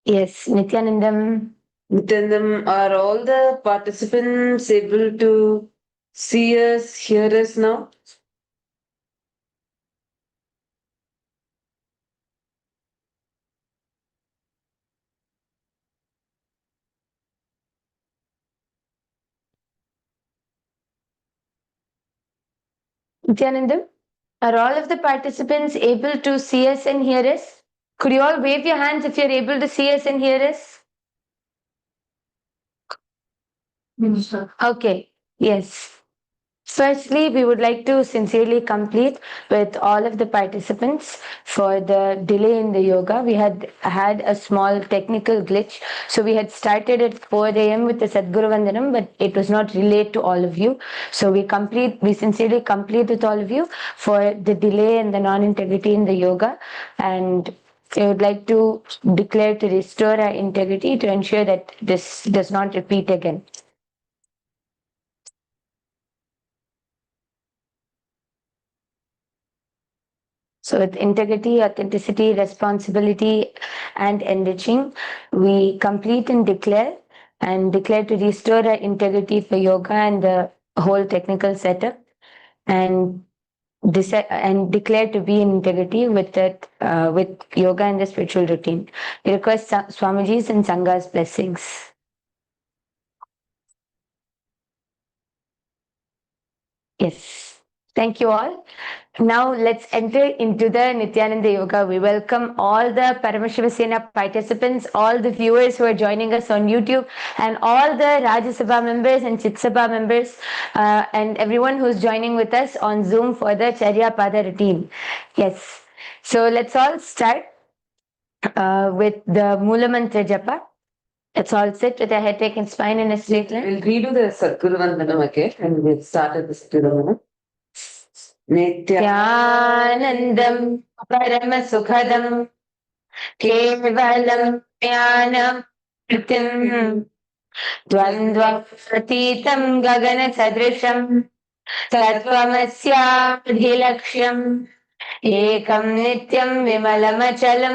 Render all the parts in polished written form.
Yes, Nithyanandam. Nithyanandam, are all the participants able to see us, hear us now? Nithyanandam, are all of the participants able to see us and hear us? Could you all wave your hands if you're able to see us and hear us? Okay, yes. Firstly, we would like to sincerely complete with all of the participants for the delay in the yoga. We had a small technical glitch. So we had started at 4 a.m. with the Sadguru Vandanam, but it was not relayed to all of you. So we sincerely complete with all of you for the delay and the non-integrity in the yoga. And I would like to declare to restore our integrity to ensure that this does not repeat again. So with integrity, authenticity, responsibility, and enriching, we complete and declare to restore our integrity for yoga and the whole technical setup, and declare to be in integrity with that with yoga and the spiritual routine. We request Swamiji's and Sangha's blessings. Yes. Thank you all. Now let's enter into the Nithyananda Yoga. We welcome all the Paramashiva Sena participants, all the viewers who are joining us on YouTube, and all the Rajya Sabha members and Chit Sabha members, and everyone who's joining with us on Zoom for the Charya Pada routine. Yes. So let's all start with the Mula Mantra Japa. Let's all sit with our head, neck, and spine in a straight line. We'll redo the Sadguru Vandanam again and we'll start at the Sadguru Vandanam. Nithyanandam Paramasukhadam Kevalam Jnanam Nityam Dvandvaतीतं गगनसदृशं तत्त्वमस्याधिलक्ष्यम् एकं नित्यं विमलमचलं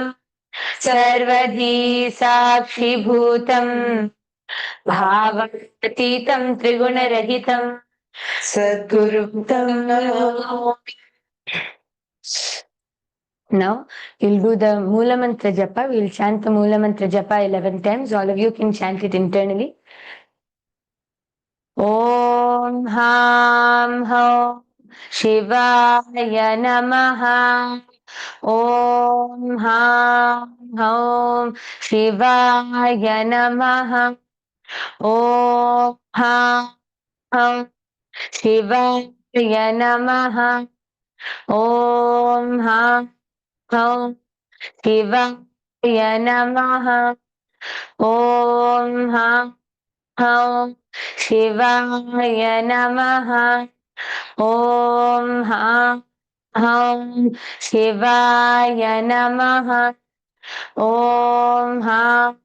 सर्वधी साक्षिभूतं भावातीतं त्रिगुणरहितं सद्गुरुं Namami. Now we'll do the Mula Mantra Japa. We'll chant the Mula Mantra Japa 11 times. All of you can chant it internally. Om Ham Ho Shivaya Namaha. Om Ham Ho Shivaya Namaha. Om Ham Ho Shivaya Namaha. Om Ham Ho Shivaya Namaha. Om Ham Ho Shivaya Namaha. Om Ham Ho Shivaya Namaha. Om Ham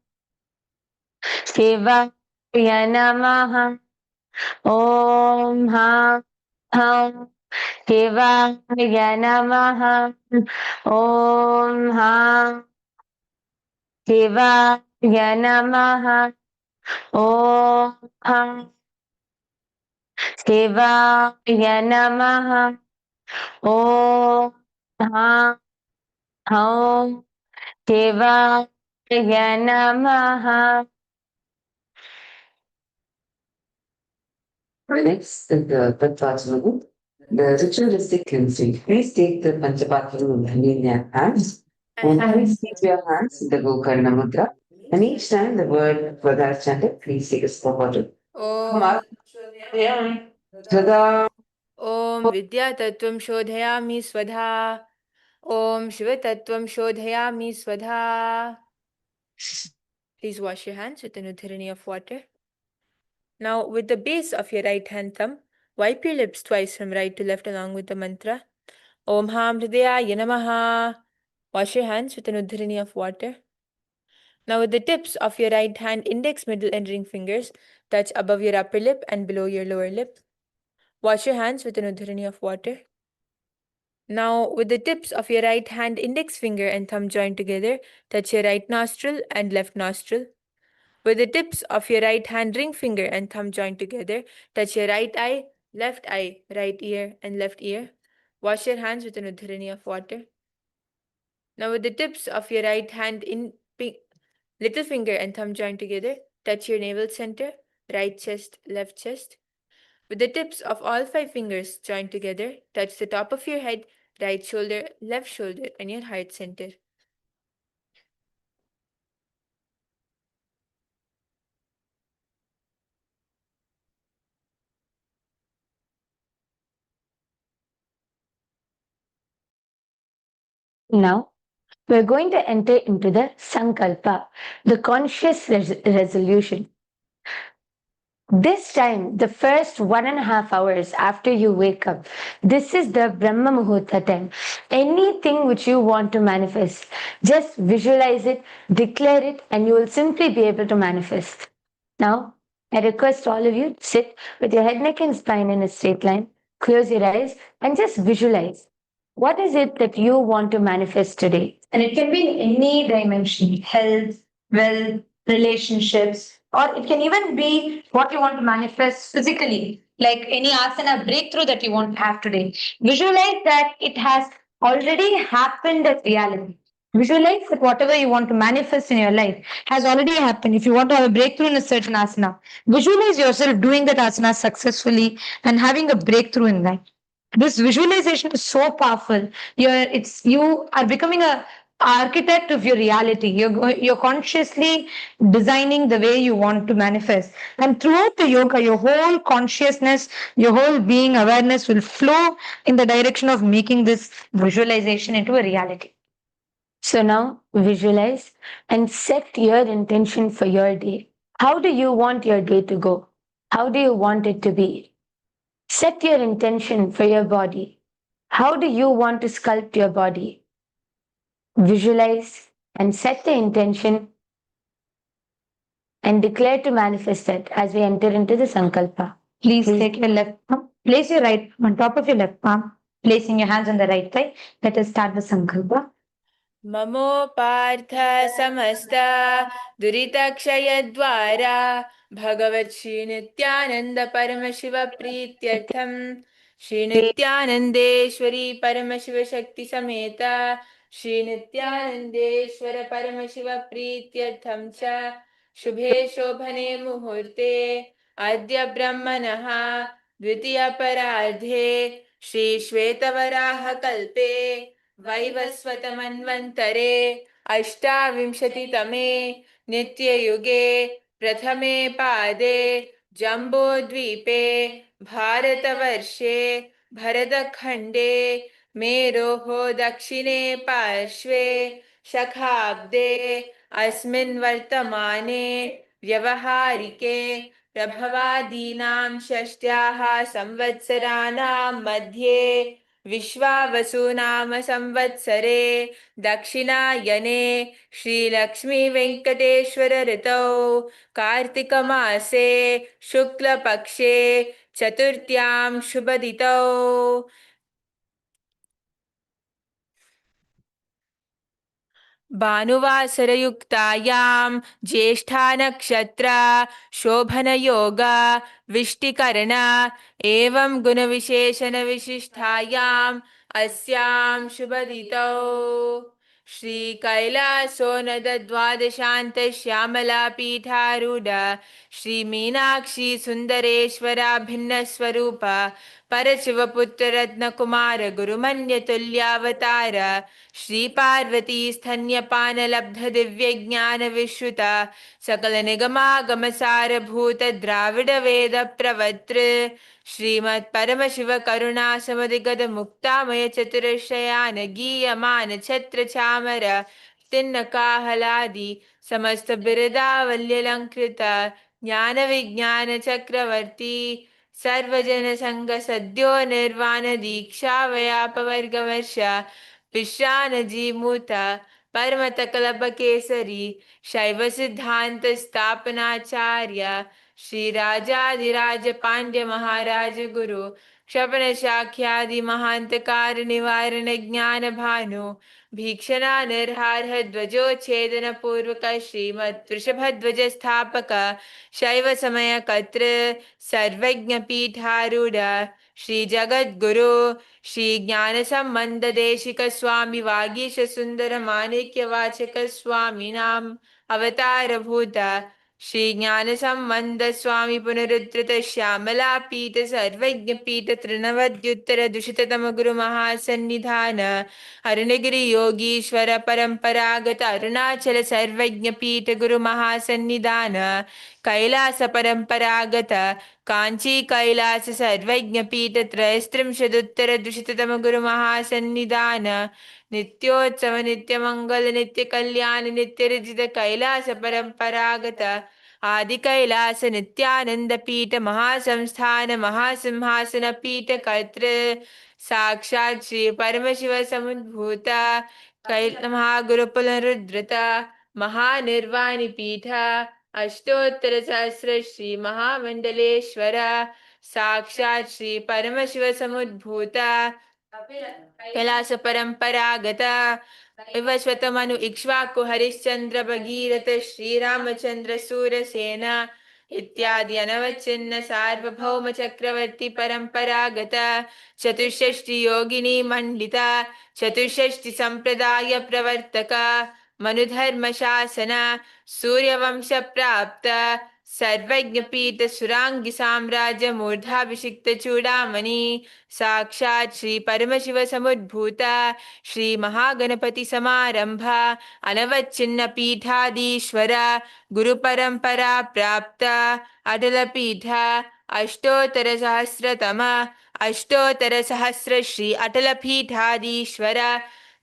Shivaya Namaha. Om Ham Ho Shivaya Namaha. Om Ham Shivaya Namaha. Om Ham Shivaya Namaha. Om Ham Om Shivaya Namaha. Next, the Tattvajanam, the ritualistic cleansing. Please take the Panchapatram in your hands and please keep your hands in the Gokarna Mudra. And each time the word Vada is chanted, please take a step water. Om Sada Om Vidya Tattvam Shodhayami Swadha. Om Shiva Tattvam Shodhayami Swadha. Please wash your hands with an udharani of water. Now, with the base of your right hand thumb, wipe your lips twice from right to left along with the mantra. Om Ham Hridayaya Namaha. Wash your hands with an udharani of water. Now, with the tips of your right hand, index, middle, and ring fingers touch above your upper lip and below your lower lip. Wash your hands with an udharani of water. Now, with the tips of your right hand index finger and thumb joined together, touch your right nostril and left nostril. With the tips of your right hand ring finger and thumb joined together, touch your right eye, right ear, and left ear. Wash your hands with an udharani of water. Now, with the tips of your right hand little finger and thumb joined together, touch your navel center, right chest, left chest. With the tips of all 5 fingers joined together, touch the top of your head, right shoulder, left shoulder, and your heart center. Now, we're going to enter into the Sankalpa, the conscious resolution. This time, the first 1.5 hours after you wake up, this is the Brahma Muhurta time. Anything which you want to manifest, just visualize it, declare it, and you will simply be able to manifest. Now, I request all of you sit with your head, neck, and spine in a straight line, close your eyes, and just visualize. What is it that you want to manifest today? And it can be in any dimension: health, wealth, relationships, or it can even be what you want to manifest physically, like any asana breakthrough that you want to have today. Visualize that it has already happened as reality. Visualize that whatever you want to manifest in your life has already happened. If you want to have a breakthrough in a certain asana, visualize yourself doing that asana successfully and having a breakthrough in that. This visualization is so powerful. You are becoming a architect of your reality. You're consciously designing the way you want to manifest, and throughout the yoga your whole consciousness, your whole being awareness will flow in the direction of making this visualization into a reality. So now visualize and set your intention for your day. How do you want your day to go? How do you want it to be? Set your intention for your body. How do you want to sculpt your body? Visualize and set the intention and declare to manifest it as we enter into the Sankalpa. Please take your left palm, place your right palm on top of your left palm, placing your hands on the right thigh. Let us start the Sankalpa. ममोपार्थ समस्त दुरितक्षयद्वारा भगवत् श्रीनित्यानन्द परमशिव प्रीत्यर्थं श्रीनित्यानन्देश्वरी परमशिव शक्ति समेत श्रीनित्यानन्देश्वर परमशिव प्रीत्यर्थं च शुभे शोभने मुहूर्ते अद्य ब्रह्मणः द्वितीयपरार्धे श्रीश्वेतवराह कल्पे वैवस्वतमन्वन्तरे अष्टाविंशतितमे नित्ययुगे प्रथमे पादे जम्बोद्वीपे भारतवर्षे भरतखण्डे मेरोः दक्षिणे पार्श्वे शखाब्दे अस्मिन् वर्तमाने व्यवहारिके प्रभवादीनां षष्ट्याः संवत्सराणां मध्ये विश्वावसु नाम संवत्सरे दक्षिणायने श्रीलक्ष्मी वेंकटेश्वर ऋतौ कार्तिकमासे शुक्लपक्षे चतुर्थ्यां शुभदितौ भानुवासरयुक्तायां ज्येष्ठानक्षत्र शोभनयोगा विष्टिकरण एवं गुणविशेषणविशिष्टायाम् अस्यां शुभदितौ श्रीकैलासोनदद्वादशान्तश्यामलापीठारूढ श्रीमीनाक्षी सुन्दरेश्वरा भिन्नस्वरूप परशिवपुत्ररत्नकुमार गुरुमन्यतुल्यावतार श्रीपार्वती स्तन्यपानलब्ध दिव्यज्ञानविश्रुत सकलनिगमागमसारभूत द्राविड वेद प्रवक्तृ श्रीमत्परमशिव करुणासमधिगत मुक्तामय चतुरशयान गीयमान छत्र चामर तिन्नकाहलादि समस्त बिरदावल्यलंकृत ज्ञान विज्ञान चक्रवर्ती सर्वजन संग सद्यो निर्वाण दीक्षा व्यापवर्गवर्ष विश्रानजीमूत परमतकलब केसरी शैव सिद्धांत स्थापनाचार्य श्री राजाधिराज पांड्य महाराज गुरु क्षपणशाख्यादि महान्तकार निवारण ज्ञान भानु भीक्षणा निर्हारः ध्वजोच्छेदन पूर्वक श्रीमत् वृषभध्वज स्थापक शैव समय कत्र सर्वज्ञ पीठारूढ़ श्री जगद्गुरु श्री ज्ञान संबंध देशिक स्वामी वागीश सुंदर माणिक्य वाचक स्वामी नाम अवतार भूत श्री ज्ञान संबंध स्वामी पुनरुद्धृत श्यामला पीठ सर्वज्ञ पीठ तृणवद्युत्तर दुषिततम गुरु महासन्निधान अरुणगिरि योगीश्वर परंपरागत अरुणाचल सर्वज्ञ पीठ गुरु महासन्निधान कैलास परंपरागत कांची कैलास सर्वज्ञ पीठ त्रयस्त्रिंशदुत्तर दुषिततम गुरु महासन्निधान नित्योत्सव नित्य मंगल नित्य कल्याण नित्य रजित कैलास परंपरागत आदि कैलास नित्यानंद पीठ महासंस्थान महासिंहासन पीठ कर्तृ साक्षात श्री परमशिव समुद्भूत कैल महागुरु पुनरुद्धृत महानिर्वाणी पीठ अष्टोत्तर सहस्र श्री महामंडलेश्वर साक्षात श्री परमशिव समुद्भूत कैलास परंपरागत वैवस्वत मनु इक्ष्वाकु हरिश्चंद्र भगीरथ श्रीरामचंद्र सूरसेन इत्यादि अनवच्छिन्न सार्वभौम चक्रवर्ती परंपरागत चतुष्षष्टि योगिनी मंडित चतुष्षष्टि संप्रदाय प्रवर्तक मनुधर्म शासन सूर्यवंश प्राप्त सर्वज्ञ पीठ सुरांगी साम्राज्य मूर्धाभिषिक्त चूड़ामणि साक्षात श्री परमशिव समुद्भूत श्री महागणपति समारंभ अनवच्छिन्न पीठाधीश्वर गुरु परंपरा प्राप्त अटल पीठ अष्टोत्तर सहस्रतम अष्टोत्तर सहस्र श्री अटल पीठाधीश्वर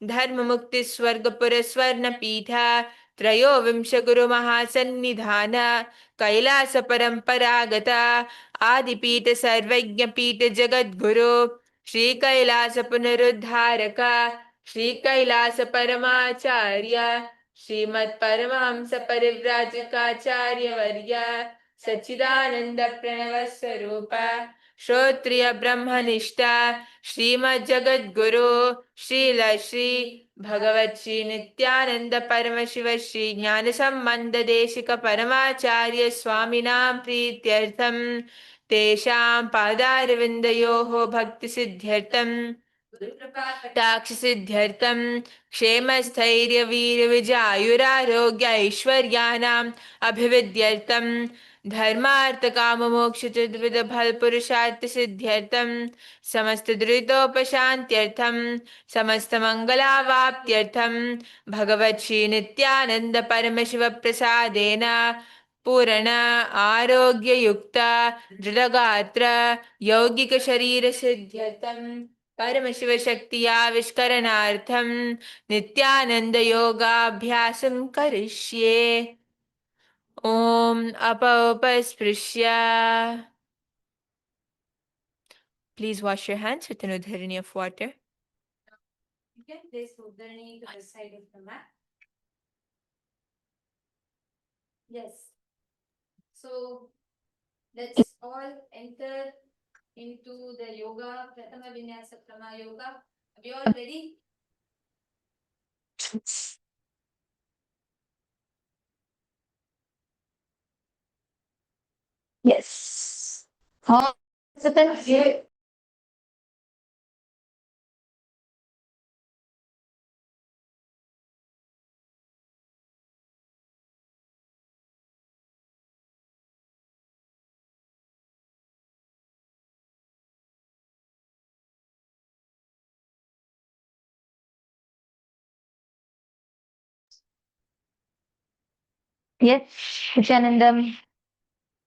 धर्म मुक्ति स्वर्गपुर स्वर्ण पीठ त्रयोविंश गुरु महासन्निधान कैलास परंपरागत आदिपीठ सर्वज्ञ पीठ जगद्गुरु श्री कैलास पुनरुद्धारक श्री कैलास परमाचार्य श्रीमत् परमहंस परिव्राजकाचार्य वर्य सच्चिदानंद प्रणव स्वरूप श्रोत्रिय ब्रह्मनिष्ठा श्रीमद् जगद्गुरु श्रील श्री भगवत श्री नित्यानंद परमशिव श्री ज्ञान संबंध देशिक परमाचार्य स्वामिनां प्रीत्यर्थम तेषां पादारविन्दयोः भक्ति सिद्ध्यर्थम टाक्ष सिद्ध्यर्थम क्षेम स्थैर्य वीर विजयायुरारोग्य ऐश्वर्याणाम् अभिवृद्ध्यर्थम धर्मार्थ काम मोक्ष चतुर्विध फल पुरुषार्थ सिद्ध्यर्थम समस्त दुरितोपशांत्यर्थम समस्त मंगलावाप्त्यर्थम भगवत श्री नित्यानंद परमशिव प्रसादेन पूर्ण आरोग्य युक्त दृढ़गात्र यौगिक शरीर सिद्ध्यर्थम परमशिव शक्ति आविष्करणार्थम नित्यानंद योगाभ्यासं करिष्ये। Om Upasprishya. Please wash your hands with an udharani of water. You can place udharani to the side of the mat. Yes. So let's all enter into the yoga, Prathama Vinyasa Krama yoga. Are we all ready? Yes. All participants here. Yes, Nithyanandam.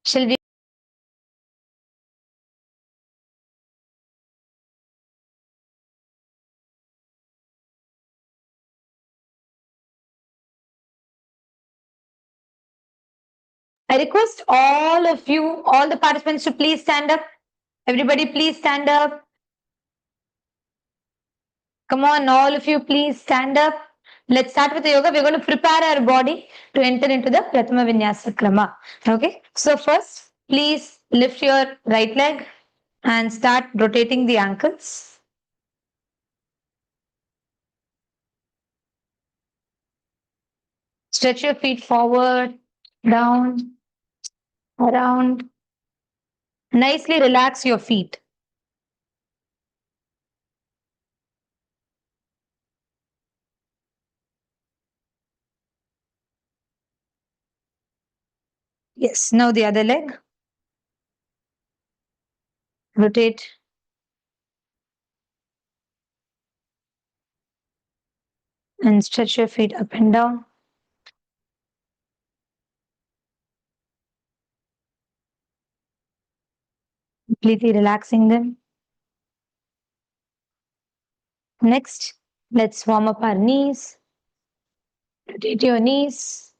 Shall we? I request all of you, all the participants to please stand up. Everybody, please stand up. Come on, all of you, please stand up. Let's start with the yoga. We're going to prepare our body to enter into the Prathama Vinyasa Krama. Okay. So first, please lift your right leg. And start rotating the ankles. Stretch your feet forward, down, around. Nicely relax your feet. Yes, now the other leg. Rotate. And stretch your feet up and down. Completely relaxing them. Next, let's warm up our knees. Rotate your knees.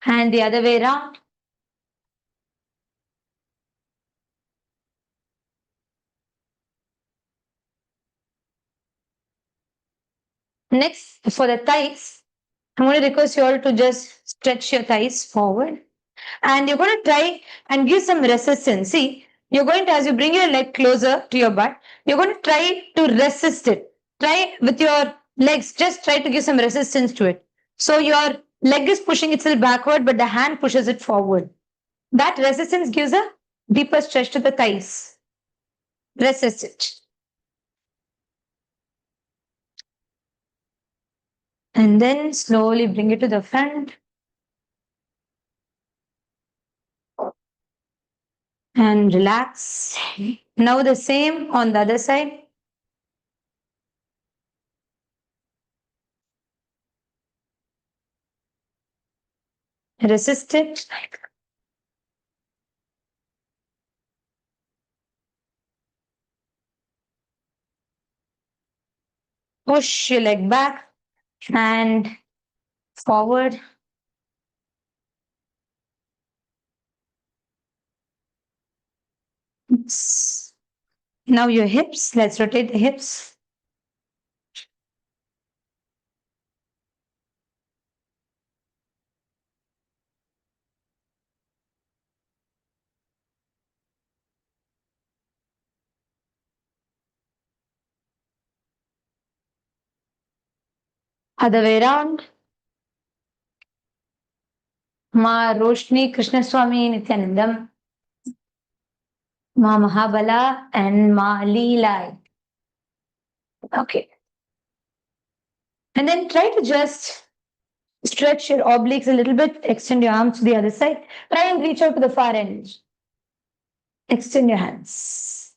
And the other way around. Next, for the thighs, I'm going to request you all to just stretch your thighs forward. And you're going to try and give some resistance. See, you're going to, as you bring your leg closer to your butt, you're going to try to resist it. Try with your legs, just try to give some resistance to it. So your leg is pushing itself backward, but the hand pushes it forward. That resistance gives a deeper stretch to the thighs. Resist it. And then slowly bring it to the front. And relax. Now the same on the other side. Resist it. Push your leg back and forward. Now your hips. Let's rotate the hips. Other way around. Ma Roshni Krishnaswamy Nithyanandam. Ma Mahabala and Ma Leela. Okay. And then try to just stretch your obliques a little bit. Extend your arms to the other side. Try and reach out to the far end. Extend your hands.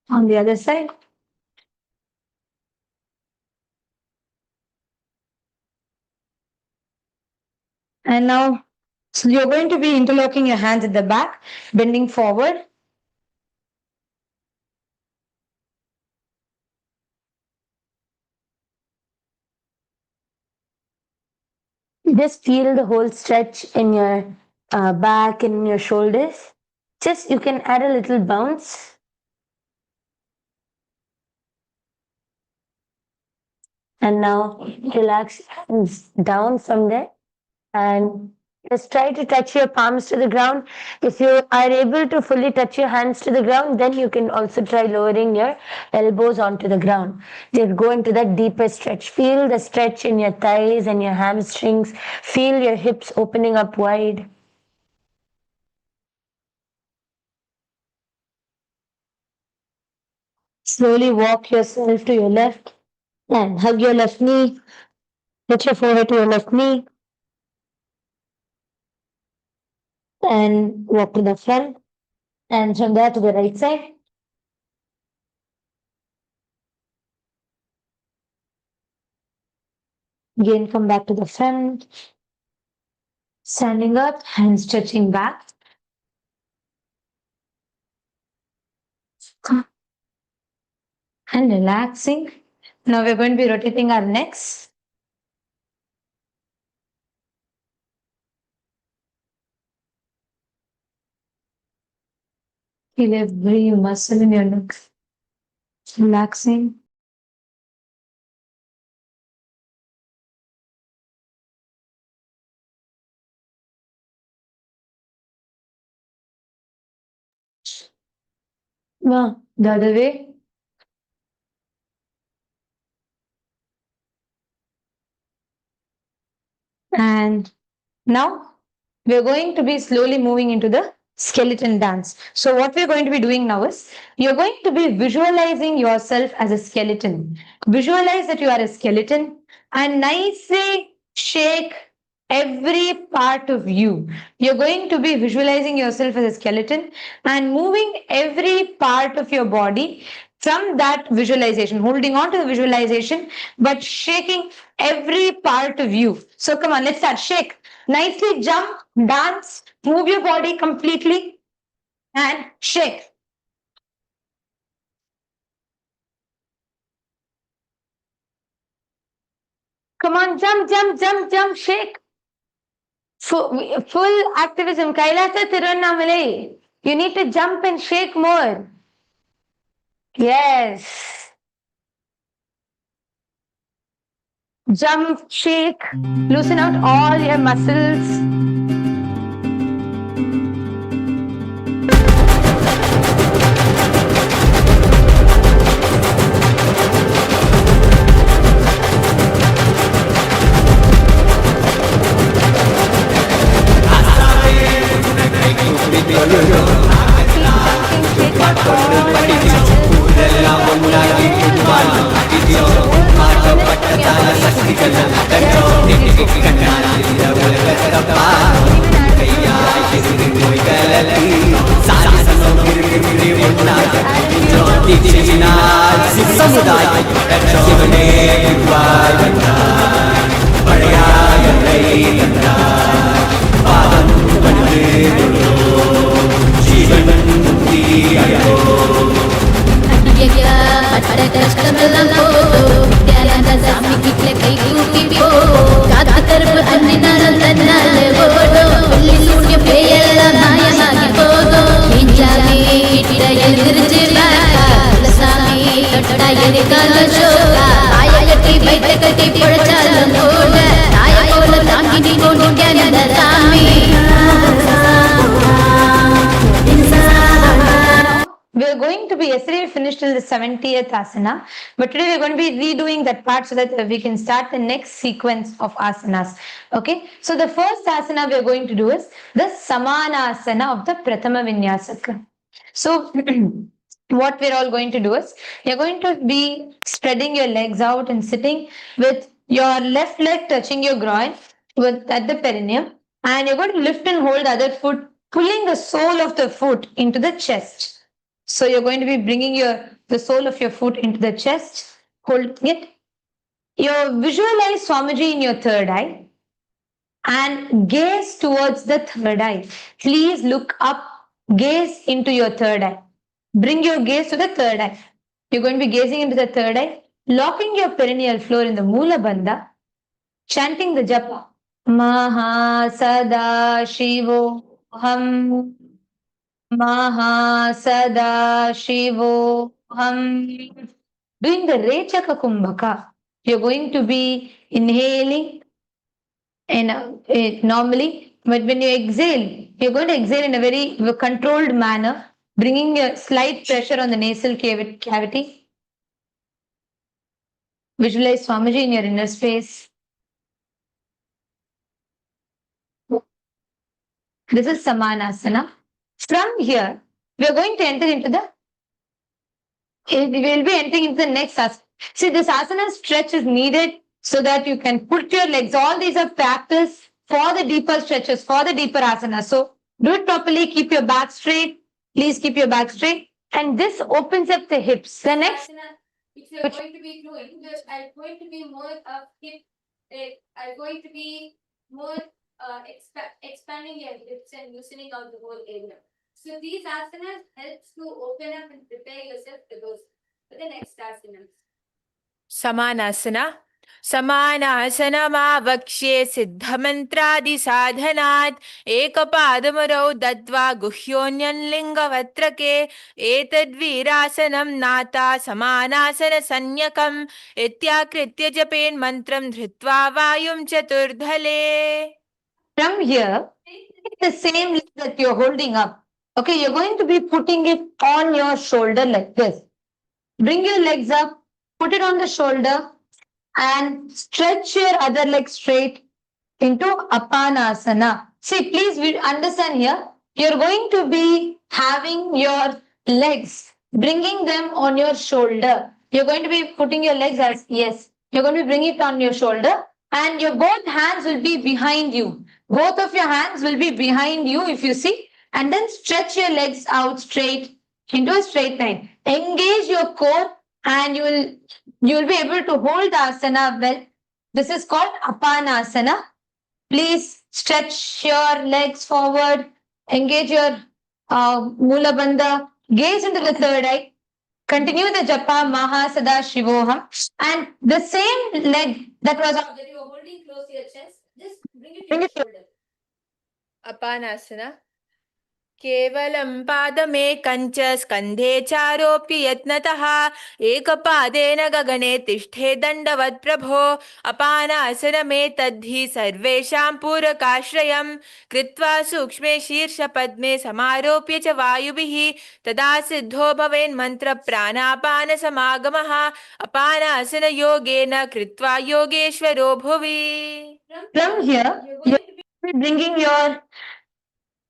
On the other side. And now so you're going to be interlocking your hands at the back, bending forward. Just feel the whole stretch in your back and in your shoulders. Just you can add a little bounce. And now relax hands down from there. And just try to touch your palms to the ground. If you are able to fully touch your hands to the ground, then you can also try lowering your elbows onto the ground. Just go into that deeper stretch. Feel the stretch in your thighs and your hamstrings. Feel your hips opening up wide. Slowly walk yourself to your left and hug your left knee. Put your forehead to your left knee and walk to the front. And from there to the right side. Again, come back to the front. Standing up and stretching back. And relaxing. Now we're going to be rotating our necks. Feel every muscle in your neck relaxing. The other way. And now we're going to be slowly moving into the skeleton dance. So, what we're going to be doing now is you're going to be visualizing yourself as a skeleton. Visualize that you are a skeleton and nicely shake every part of you. You're going to be visualizing yourself as a skeleton and moving every part of your body from that visualization, holding on to the visualization, but shaking every part of you. So, come on, let's start. Shake. Nicely jump, dance, move your body completely and shake. Come on, jump, jump, jump, jump, shake. Full activism. Kailasa Tirunnamalai. You need to jump and shake more. Yes. Jump, shake, loosen out all your muscles. We're going to be, yesterday we finished till the 70th asana, but today we're going to be redoing that part so that we can start the next sequence of asanas. Okay, so the first asana we're going to do is the Samanasana of the Prathama Vinyasa Krama. So, what we're all going to do is you're going to be spreading your legs out and sitting with your left leg touching your groin at the perineum, and you're going to lift and hold the other foot, pulling the sole of the foot into the chest. So you're going to be bringing the sole of your foot into the chest, holding it. You visualize Swamiji in your third eye and gaze towards the third eye. Please look up, gaze into your third eye. Bring your gaze to the third eye. You're going to be gazing into the third eye, locking your perineal floor in the Mula Bandha, chanting the japa. MahaParamashivoham. MahaParamashivoham. Doing the Rechaka Kumbhaka, you're going to be inhaling normally, but when you exhale, you're going to exhale in a very controlled manner, bringing a slight pressure on the nasal cavity. Visualize Swamiji in your inner space. This is Samanasana. From here, we are going to enter into we will be entering into the next asana. See, this asana stretch is needed so that you can put your legs. All these are practice for the deeper stretches, for the deeper asana. So do it properly. Keep your back straight. Please keep your back straight. And this opens up the hips. The next, if you're going to be doing this, I'm going to be more of hip. I'm going to be more expanding your hips and loosening out the whole area. So these asanas helps to open up and prepare yourself for the next asanas. Samanasana. समानासनमावक्ष्ये सिद्धमन्त्रादिसाधनात् एकपादमरौ दत्वा गुह्योऽन्यलिङ्गवत्रके एतद्वीरासनं नाता समानासनसंज्ञकम् इत्याकृत्य जपेन्मन्त्रं धृत्वा वायुं चतुर्धले. From here, the same leg that you're holding up. Okay, you're going to be putting it on your shoulder like this. Bring your legs up, put it on the shoulder, and stretch your other leg straight into Apanasana. See, please understand here, you're going to be having your legs, bringing them on your shoulder. You're going to be putting your legs as, yes, you're going to be bringing it on your shoulder, and your both hands will be behind you. Both of your hands will be behind you, if you see, and then stretch your legs out straight into a straight line. Engage your core, and you will be able to hold the asana well. This is called Apanasana. Please stretch your legs forward, engage your Mula Bandha, gaze into the third eye, continue the japa MahaParamashivoham, and the same leg that was that you were holding close to your chest, just bring it to your shoulder. Apanasana. केवलं पादमेकं च स्कन्धे चारोप्य यत्नतः एकपादेन गगने तिष्ठे दण्डवत् प्रभो अपानासनमेतद्धि सर्वेषां पूरकाश्रयं कृत्वा सूक्ष्मे शीर्षपद्मे समारोप्य च वायुभिः तदा सिद्धो भवेन्मन्त्रप्राणापानसमागमः अपानासनयोगेन कृत्वा योगेश्वरो भुवि. From here, you will be bringing your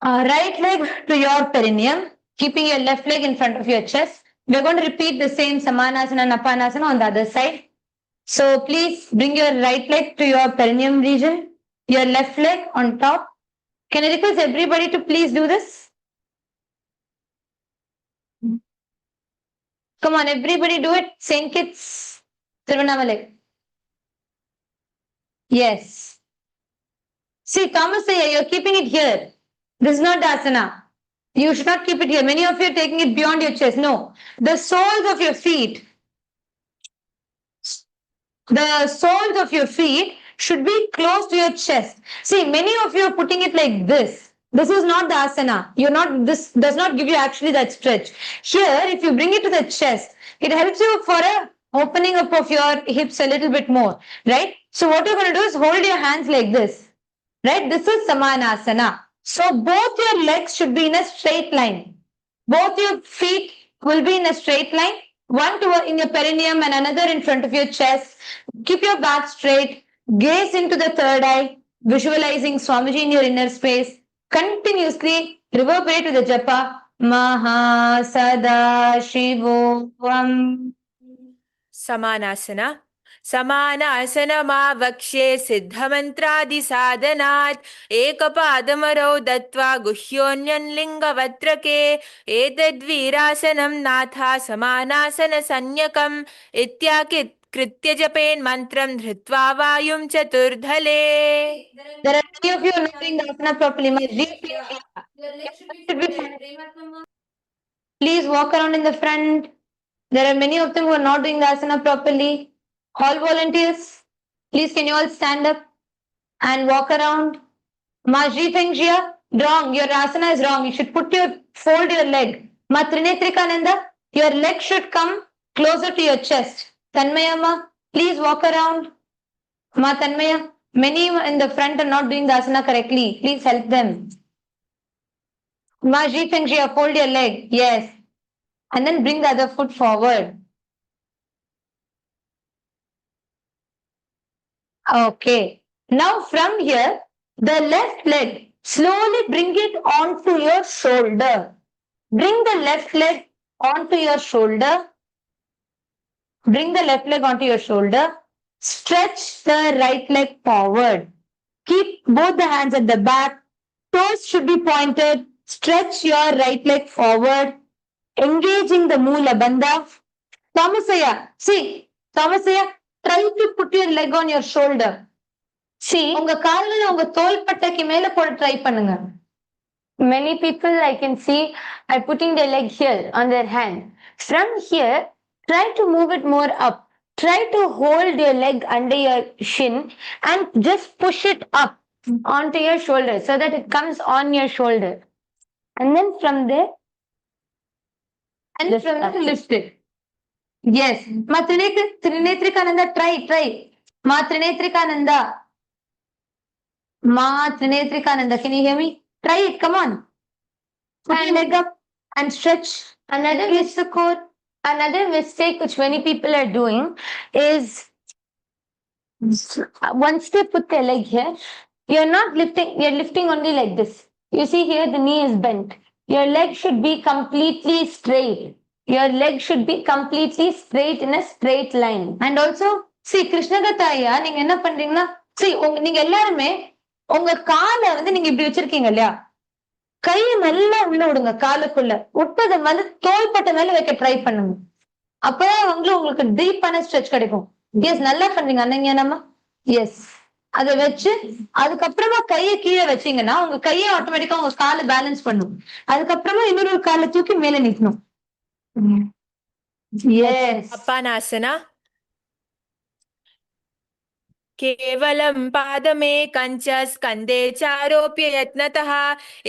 right leg to your perineum, keeping your left leg in front of your chest. We are going to repeat the same Samanasana and Apanasana on the other side. So please bring your right leg to your perineum region, your left leg on top. Can I request everybody to please do this? Come on, everybody do it. Saint Kitts, Tiruvannamalai. Yes. See, Thomas, you're keeping it here. This is not the asana. You should not keep it here. Many of you are taking it beyond your chest. No. The soles of your feet should be close to your chest. See, many of you are putting it like this. This is not the asana. This does not give you actually that stretch. Here, if you bring it to the chest, it helps you for a opening up of your hips a little bit more, right? So what you're going to do is hold your hands like this, right? This is Samanasana. So both your legs should be in a straight line. Both your feet will be in a straight line, one in your perineum and another in front of your chest. Keep your back straight, gaze into the third eye, visualizing Swamiji in your inner space. Continuously reverberate to the japa, MahaParamashivoham. Samanasana. समानासनमावक्ष्ये सिद्धमन्त्रादिसाधनात् एकपादमरौ दत्त्वा गुह्योऽन्यन्लिङ्गवत्रके एतद्वीरासनं नाथा समानासनसंज्ञकम् इत्याकृत्य जपेन्मन्त्रं धृत्वा वायुं चतुर्धले. There are many of you not doing the asana properly. Please walk around in the front. There are many of them who are not doing the asana properly. All volunteers, please can you all stand up and walk around? Majri Fengjia, wrong. Your asana is wrong. You should fold your leg. Ma Trinetrikananda, your leg should come closer to your chest. Tanmayama, please walk around. Ma Tanmaya, many in the front are not doing the asana correctly. Please help them. Majri Fengjia, fold your leg. Yes. And then bring the other foot forward. Okay. Now from here, the left leg, slowly bring it onto your shoulder. Bring the left leg onto your shoulder. Bring the left leg onto your shoulder. Stretch the right leg forward. Keep both the hands at the back. Toes should be pointed. Stretch your right leg forward. Engaging the Mula Bandha. Thomasaya, see, Thomasaya, try to put your leg on your shoulder. See, உங்க கால்களை உங்க தோள்பட்டைக்கு மேல போட try பண்ணுங்க. Many people I can see are putting their leg here on their hand. From here, try to move it more up. Try to hold your leg under your shin and just push it up onto your shoulder so that it comes on your shoulder. And then from there, lift it. Yes. Ma Trinetrikananda, try. Ma Trinetrikananda. Ma Trinetrikananda, can you hear me? Try it, come on. Put your leg up and stretch. Release the core. Another mistake which many people are doing is once they put their leg here, you're lifting only like this. You see here, the knee is bent. Your leg should be completely straight. Your leg should be completely straight in a straight line. And also, see, கிருஷ்ணகத்தாயா நீங்க என்ன பண்றீங்கன்னா, see, நீங்க எல்லாருமே உங்க காலை வந்து நீங்க இப்படி வச்சிருக்கீங்க இல்லையா, கையை நல்லா உள்ள விடுங்க, காலுக்குள்ள விட்டதை வந்து தோள்பட்டை மேல வைக்க ட்ரை பண்ணுங்க. அப்பதான் உங்களுக்கு டீப்பான ஸ்ட்ரெச் கிடைக்கும். எஸ், நல்லா பண்றீங்க அனன்யானம்மா. எஸ், அதை வச்சு அதுக்கப்புறமா கையை கீழே வச்சீங்கன்னா உங்க கையை ஆட்டோமேட்டிக்கா உங்க காலை பேலன்ஸ் பண்ணும். அதுக்கப்புறமா இன்னொரு காலை தூக்கி மேல நிக்கணும். எஸ். Apanasana. केवलं पादमेकं च स्कन्धे चारोप्य यत्नतः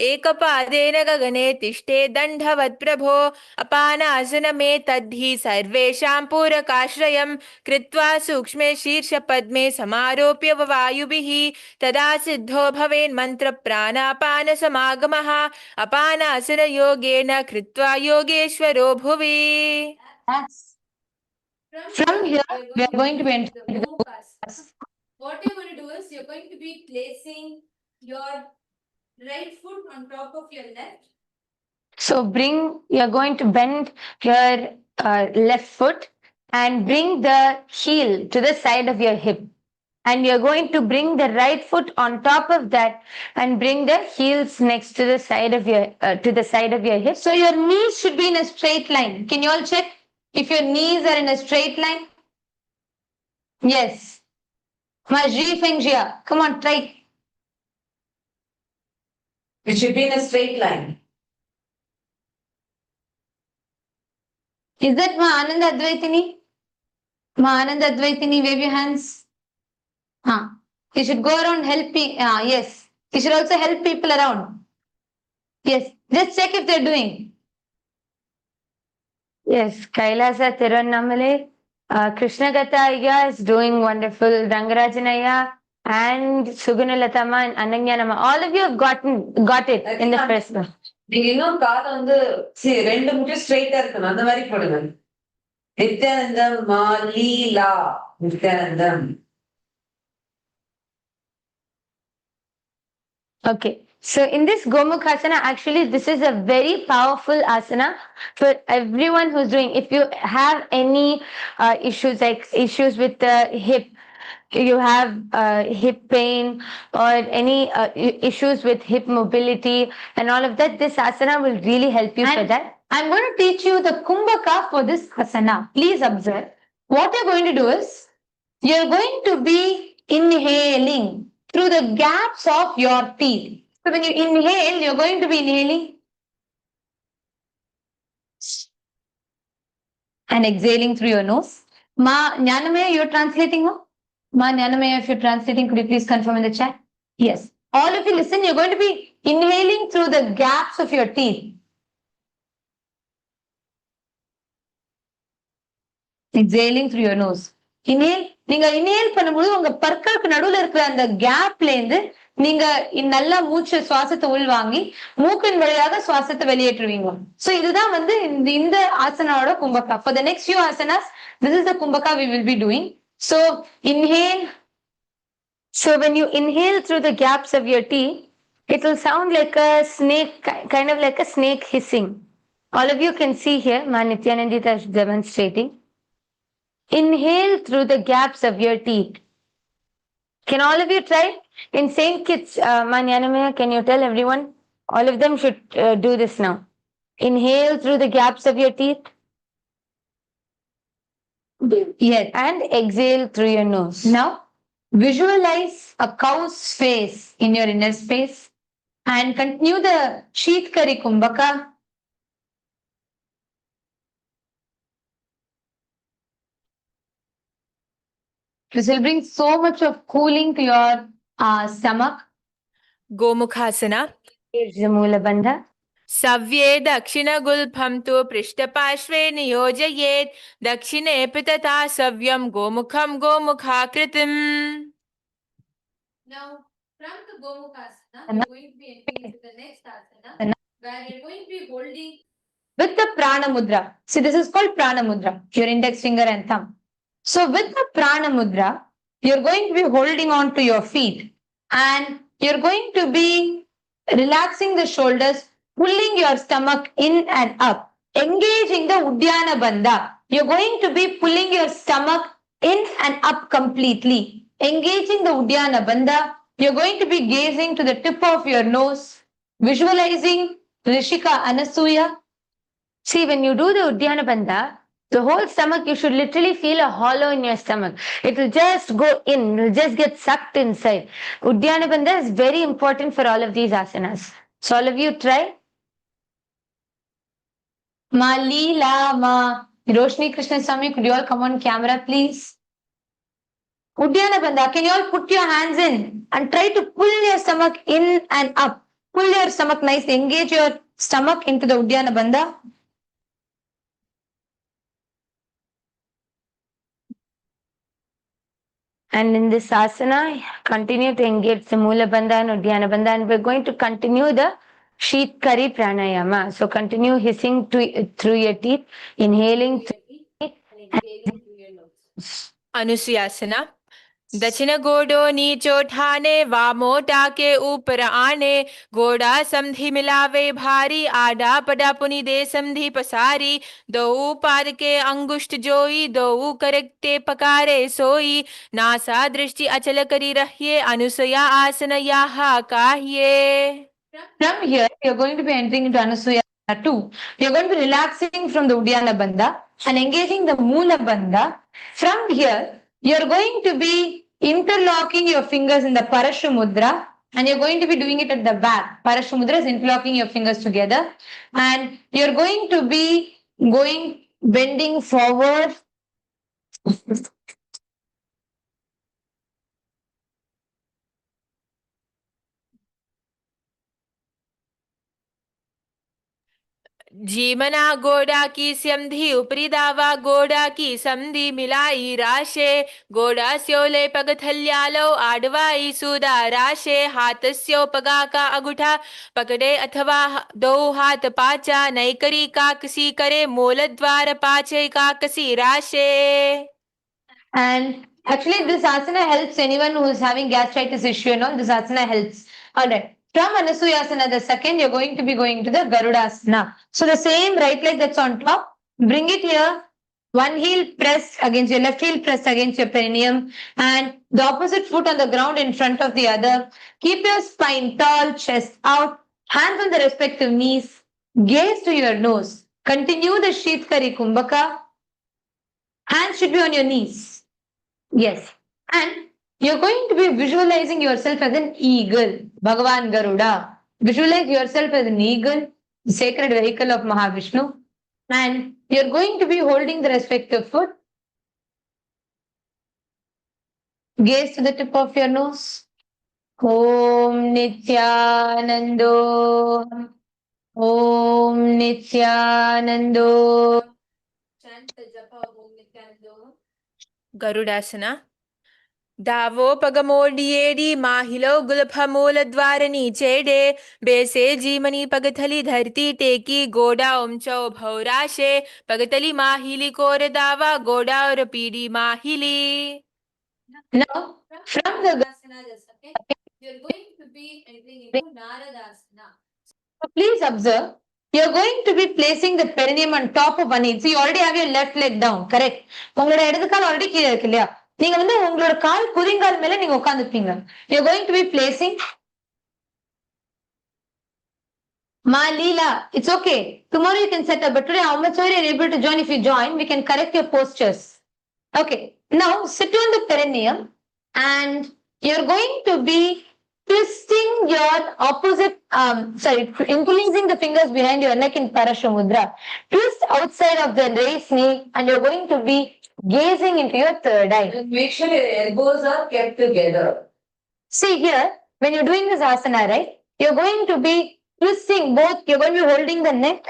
एकपादेन गगने तिष्ठे दण्डवत् प्रभो अपानासनमेतद्धि सर्वेषां पूरकाश्रयं कृत्वा सूक्ष्मे शीर्षपद्मे समारोप्य वायुभिः तदा सिद्धो भवेन्मन्त्रप्राणापानसमागमः अपानासनयोगेन कृत्वा योगेश्वरो भुवि. From here, we are going to be entering the What you're going to do is you're going to be placing your right foot on top of your left. So you're going to bend your left foot and bring the heel to the side of your hip. And you're going to bring the right foot on top of that and bring the heels next to the side of your hip. So your knees should be in a straight line. Can you all check if your knees are in a straight line? Yes. Come on, try. It should be in a straight line. Is that Ma Ananda Advaitini? Ma Ananda Advaitini, wave your hands. You should go around helping. Yes. You should also help people around. Yes. Just check if they're doing. Yes. Kailasa Tirunnamalai. Krishnagata is doing wonderful. Rangarajanaya and Sugunalatama and Ananyanama. All of you have got it in the first one. நீங்க இன்னும் காலை வந்து ரெண்டு முட்டும் ஸ்ட்ரெயிட்டா இருக்கணும், அந்த மாதிரி போடுங்க. Nithyanandam மாலீலா Nithyanandam. Okay, so in this Gomukhasana, actually this is a very powerful asana for everyone who's doing. If you have any issues like issues with the hip, you have hip pain or any issues with hip mobility and all of that, this asana will really help you for that. I'm going to teach you the Kumbhaka for this asana. Please observe. What you're going to do is, you're going to be inhaling through the gaps of your teeth. So when you inhale, you're going to be inhaling and exhaling through your nose. Ma Jnanamaya, you're translating, no? Ma Jnanamaya, if you're translating, could you please confirm in the chat? Yes. All of you listen, you're going to be inhaling through the gaps of your teeth. Exhaling through your nose. Inhale. நீங்க inhale பண்ணும்போது உங்க பற்களுக்கு நடுவுல இருக்கிற அந்த கேப்ல இருந்து நீங்க நல்லா மூச்சு சுவாசத்தை உள்வாங்கி மூக்கின் வழியாக சுவாசத்தை வெளியேற்றுவீங்க. சோ இதுதான் வந்து இந்த ஆசனாவோட kumbhaka. For the next few asanas, this is the kumbhaka we will be doing. So inhale. So when you inhale through the gaps of your teeth, it will sound like a snake, kind of like a snake hissing. All of you can see here, Ma Nithyananda is demonstrating. Inhale through the gaps of your teeth. Can all of you try? In Saint Kitts, Manyanamaya, can you tell everyone? All of them should do this now. Inhale through the gaps of your teeth. Yes. And exhale through your nose. Now, visualize a cow's face in your inner space and continue the Sheetkari Kumbhaka. This will bring so much of cooling to your stomach. Gomukhasana. Mulabandha. सव्ये दक्षिणगुल्फं तु पृष्ठपार्श्वे नियोजयेत् दक्षिणेऽपि तथा सव्यं गोमुखं गोमुखाकृतिम्. Now, from the Gomukhasana, we are going to be entering into the next asana. where you're going to be holding with the prana mudra. See, this is called prana mudra, your index finger and thumb. So with the prana mudra, you're going to be holding on to your feet and you're going to be relaxing the shoulders, pulling your stomach in and up, engaging the Uddiyana Bandha. You're going to be pulling your stomach in and up completely, engaging the Uddiyana Bandha. You're going to be gazing to the tip of your nose, visualizing Rishika Anasuya. See, when you do the Uddiyana Bandha, the whole stomach, you should literally feel a hollow in your stomach. It will just go in, it will just get sucked inside. Uddiyana Bandha is very important for all of these asanas. So all of you try. Ma Leela Ma. Roshni Krishna Swami, could you all come on camera, please? Uddiyana Bandha, can you all put your hands in and try to pull your stomach in and up? Pull your stomach nice, engage your stomach into the Uddiyana Bandha. And in this asana, continue to engage the Mula Bandha and Uddiyana Bandha, and we're going to continue the Sheetkari Pranayama. So continue hissing through your teeth, inhaling through your teeth, and exhaling through your nose. Anusuyasana. दक्षिण गोडो नीचो ठाने वामो टाके ऊपर आने गोड़ा समधि मिलावे भारी आडा पड़ा पुनि दे समधि पसारी दो पाद के अंगुष्ठ जोई दो करते पकारे सोई नासा दृष्टि अचल करी रहिए अनुसया आसन याहा काहिए. From here, you're going to be entering into Anusaya 2. You're going to be relaxing from the Uddiyana Bandha and engaging the Mula Bandha. From here, you're going to be interlocking your fingers in the Parashu Mudra and you're going to be doing it at the back. Parashu Mudra is interlocking your fingers together and you're going to be bending forward. जीमना गोड़ा की समधि उपरी दावा गोड़ा की समधि मिलाई राशे गोड़ा स्योले पगथल्यालो आडवाई सुदा राशे हाथस्यो पगा का अंगूठा पकड़े अथवा दो हाथ पाचा नैकरी काकसी करे मूल द्वार पाचे काकसी राशे. And actually, this asana helps anyone who is having gastritis issue and all. This asana helps. All right. From Anusuyasana, the second, you're going to be going to the Garudasana. So the same right leg that's on top, bring it here. One heel press against your left heel press against your perineum and the opposite foot on the ground in front of the other. Keep your spine tall, chest out, hands on the respective knees. Gaze to your nose. Continue the Sheetkari Kumbhaka. Hands should be on your knees. Yes. And you're going to be visualizing yourself as an eagle. Bhagavan Garuda. Visualize yourself as an eagle, the sacred vehicle of Mahavishnu. And you're going to be holding the respective foot. Gaze to the tip of your nose. Om Nithyanando. Om Nithyanando. Chant the japa of Om Nithyanando. Garudasana. दावो पगमोडियेडी माहिलो गुलफमूल द्वार नीचेडे बेसे जीमनी पगथली धरती टेकी गोडा उमचो भौराशे पगतली माहिली core दावा गोडा और PD माहिली. Now, from the you're going to be entering into Naradasana. So please observe, you're going to be placing the perineum on top of one knee. So you already have your left leg down, correct? உங்களோட இடது கால் already கீழே இருக்கு இல்லையா? நீங்க வந்து உங்களோட கால் குதிங்கால் மேல நீங்க உட்கார்ந்துப்பீங்க. You're going to be placing Ma Leela, it's okay. Tomorrow you can set up, but today how much are you able to join? If you join, we can correct your postures. Okay. Now sit on the perineum and you're going to be twisting your opposite, interlacing the fingers behind your neck in Parashamudra. Twist outside of the raised knee and you're going to be gazing into your third eye. And make sure your elbows are kept together. See here, when you're doing this asana, right, you're going to be twisting both, you're going to be holding the neck,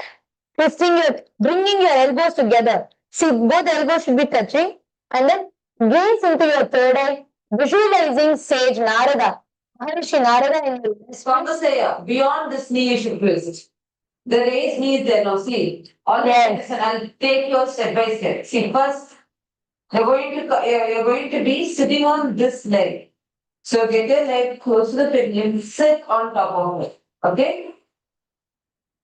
bringing your elbows together. See, both elbows should be touching and then gaze into your third eye, visualizing sage Narada. Maharishi Narada in the Swamasaya, beyond this knee you should twist. The raised knee is there now. See, all Yes. and I'll take you step by step. See, first you're going to be sitting on this leg. So get your leg close to the pendulum. Sit on top of it. Okay.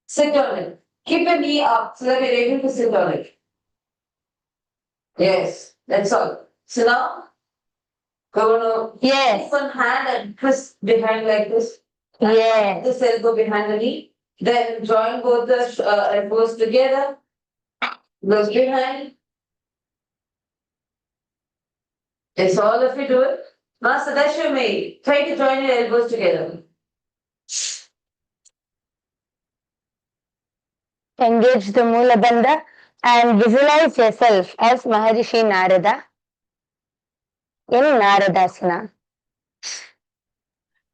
Sit on it. Keep your knee up so that you're able to sit on it. Yes, that's all. So now we're gonna Yes. keep one hand and twist behind like this. Yes. This elbow behind the knee. Then join both the elbows together. Goes behind. Yes, all of you do it. Now Sadashivame, try to join your elbows together. Engage the Mula Bandha and visualize yourself as Maharishi Narada in Naradasana.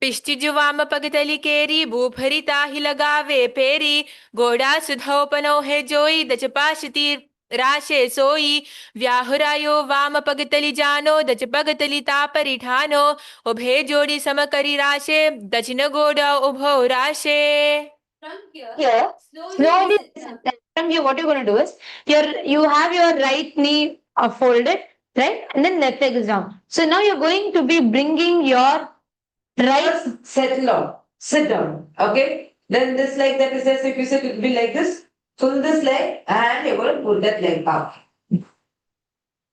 पिष्टिजुवाम पगतली केरी भूफरी ताहि लगावे peri गोड़ा सुधो पनो है जोई दच पाशती राशे सोई व्याहुरायो वाम पगतली जानो दच पगतली तापरि ठानो उभे जोड़ी समकरी राशे दक्षिण गोड़ा उभो राशे. Here, slowly from here, what you're going to do is you have your right knee folded, right, and then left leg is down. So now you're going to be bringing your right. First, settle down. Sit down. Okay? Then this leg that is there, so if you sit, it will be like this. Pull this leg and you're going to pull that leg up.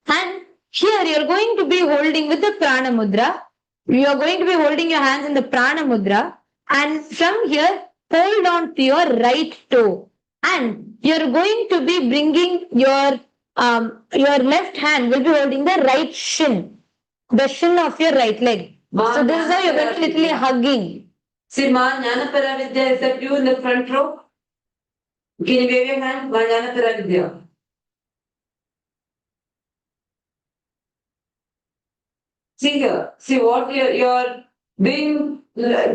And here you're going to be holding with the prana mudra. You are going to be holding your hands in the prana mudra, and from here hold on to your right toe, and you're going to be bringing your left hand will be holding the right shin, the shin of your right leg. So this is how you're going to literally hugging. See, Ma Jnanapara Vidya, is that you in the front row? Can you wave your hand? Ma Jnanapara Vidya. See here. See what you're doing.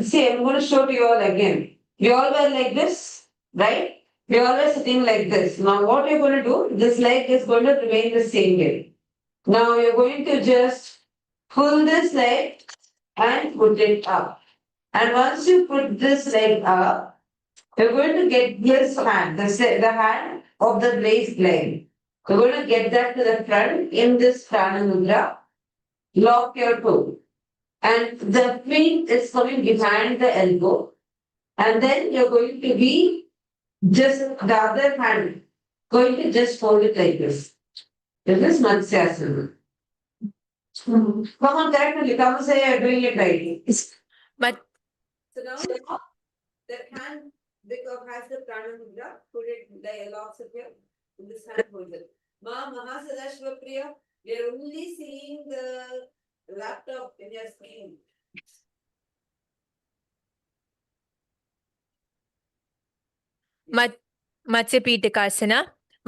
See, I'm going to show to you all again. We all were like this, right? We all were sitting like this. Now what you're going to do, this leg is going to remain the same way. Now you're going to just pull this leg and put it up. And once you put this leg up, you're going to get this hand, the hand of the raised leg. You're going to get that to the front in this prana mudra. Lock your toe. And the feet is coming behind the elbow. And then you're going to be just the other hand, going to just fold it like this. This is Matsyasana. Come on, correctly. Come say you're doing it right. But So now that hand has the prana mudra, put it the locks it here. This hand holds it. Ma Mahasadashiva Priya, we are only seeing the laptop in your screen. मत्स्यपीठकासना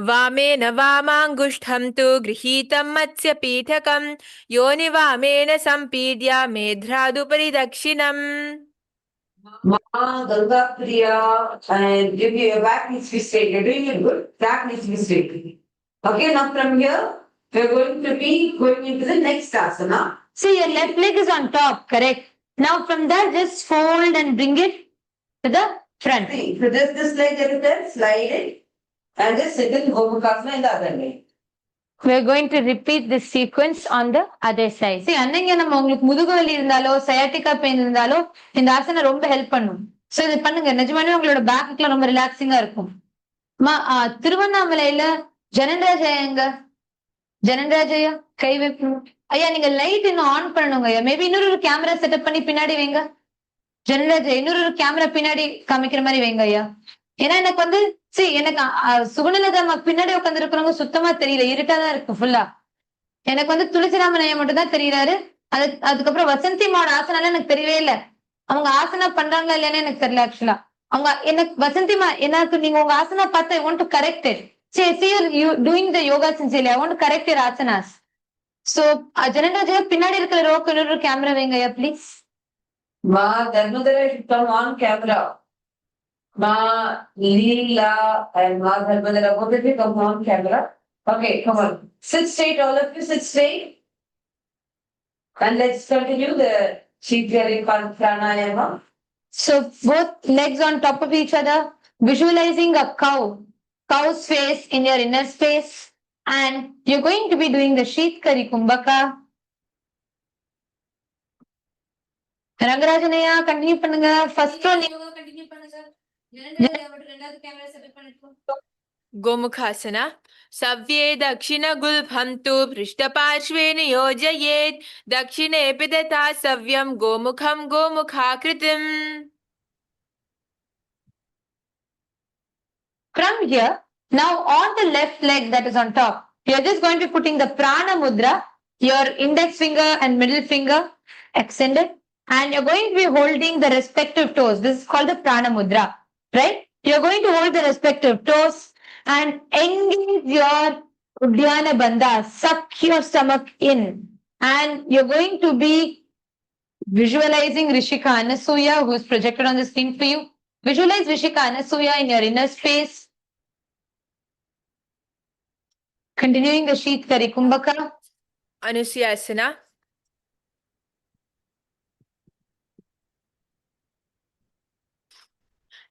वामेन वामाङ्गुष्ठं तु गृहीतं मत्स्यपीठकं योनिवामेन सम्पीड्य मेध्रादुपरि दक्षिणम्. Ma Ganga Priya, and give you your back needs to be straight. You're doing it good. Back needs to be straight. Okay, now from here, we're going to be going into the next asana. See, your left leg is on top, correct? Now from there, just fold and bring it to the front. See, so this leg that is there, slide it, and just sit in Gomukhasana in the other leg. We're going to repeat this sequence on the other side. See, அன்னைக்கு நம்ம உங்களுக்கு முதுகு வலி இருந்தாலோ sciatica pain இருந்தாலோ இந்த ஆசனம் ரொம்ப ஹெல்ப் பண்ணும். சோ இது பண்ணுங்க, நிஜமாவே உங்களோட பேக்குக்குலாம் ரொம்ப ரிலாக்ஸிங்கா இருக்கும். திருவண்ணாமலையில ஜனன்ராஜயங்க ஜனன்ராஜயா கை வைக்கணும். ஐயா நீங்க லைட் இன்னும் ஆன் பண்ணணுங்க ஐயா. மேபி இன்னொரு கேமரா செட்டப் பண்ணி பின்னாடி வைங்க. ஜனன்ராஜயா இன்னொரு கேமரா பின்னாடி காமிக்கிற மாதிரி வைங்க ஐயா. ஏன்னா எனக்கு வந்து எனக்கு சுகுணலதா பின்னாடி உட்காந்து இருக்கிறவங்க சுத்தமா தெரியல, இருட்டாதான் இருக்கு ஃபுல்லா. எனக்கு வந்து துளசிராமன் ஐயா மட்டும் தான் தெரியறாரு. அதுக்கப்புறம் வசந்தி மாவோட ஆசனால எனக்கு தெரியவே இல்லை. அவங்க ஆசனா பண்றாங்களா இல்லையானு எனக்கு தெரியல. ஆக்சுவலா அவங்க எனக்கு வசந்திமா எனக்கு நீங்க உங்க ஆசனா பார்த்து I want to correct it. See you doing the yoga sincerely. I want to correct your asanas. So ஜனன்ராஜா பின்னாடி இருக்கிற ரோக்கு இன்னொரு கேமரா வைங்க ஐயா please. Ma Dharmadara should come on camera. Ma Leela and Ma Dharmadara, both of you come on camera. Okay, come on. Sit straight, all of you sit straight. And let's continue the Shikari Pranayama. So both legs on top of each other. visualizing a cow's face in your inner space, and you're going to be doing the Sheetkari Kumbhaka. Rangarajanaya, continue பண்ணுங்க. First one. गोमुखासना सव्ये दक्षिणगुल्फं तु पृष्ठपार्श्वे नियोजयेत् दक्षिणेऽपि Dutta सव्यं गोमुखं गोमुखाकृतिम्. From here, now on the left leg that is on top, you're just going to be putting the prana mudra, your index finger and middle finger extended, and you're going to be holding the respective toes. This is called the prana mudra, right? You're going to hold the respective toes and engage your Uddiyana Bandha, suck your stomach in, and you're going to be visualizing Rishika Anasuya, who is projected on the screen for you. Visualize Rishika Anasuya in your inner space. Continuing the Sheetkari Kumbhaka. अनुसयासना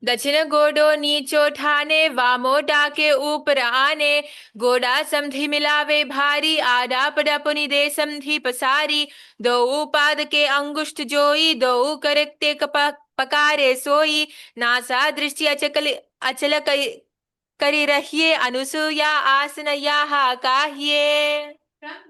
दक्षिण गोडो नीचो ठाने वामो डाके ऊपर आने गोडा समधि मिलावे भारी आडा पड़ा पुनि दे समधि पसारी दो पाद के अंगुष्ठ जोई दो करते पकारे सोई नासा दृष्टि अचल करी रहिए अनुसूया आसन याहा काहिए.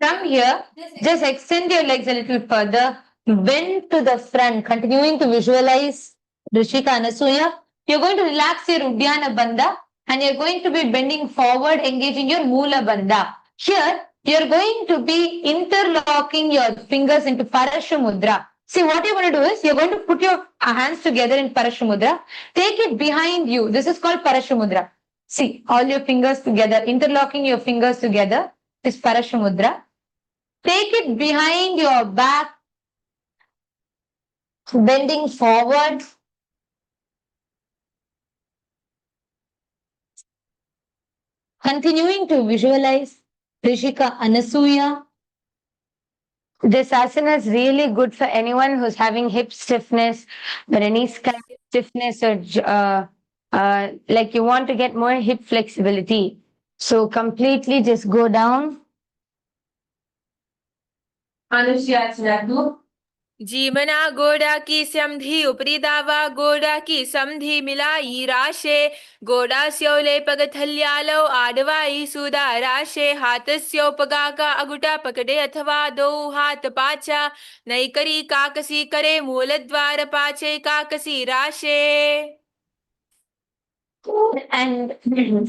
From here, just extend your legs a little further, bend to the front, continuing to visualize Rishika Anasuya. You're going to relax your Uddiyana Bandha and you're going to be bending forward, engaging your Moola Bandha. Here, you're going to be interlocking your fingers into Parashamudra. See, what you're going to do is you're going to put your hands together in Parashamudra, take it behind you. This is called Parashamudra. See, all your fingers together, interlocking your fingers together is Parashamudra. Take it behind your back, bending forward. Continuing to visualize Rishika Anasuya. This asana is really good for anyone who's having hip stiffness or any scalp stiffness or like you want to get more hip flexibility. So completely just go down. Anushya 2. जीवना गोडा की समधि उपरी दावा गोडा की समधि मिलाई राशे गोडा स्योले पगथल्यालो आडवाई सुदा राशे हाथस्योपगा का अगुटा पकड़े अथवा दो हाथ पाचा नई करी काकसी करे मूल द्वार पाचे काकसी राशे. And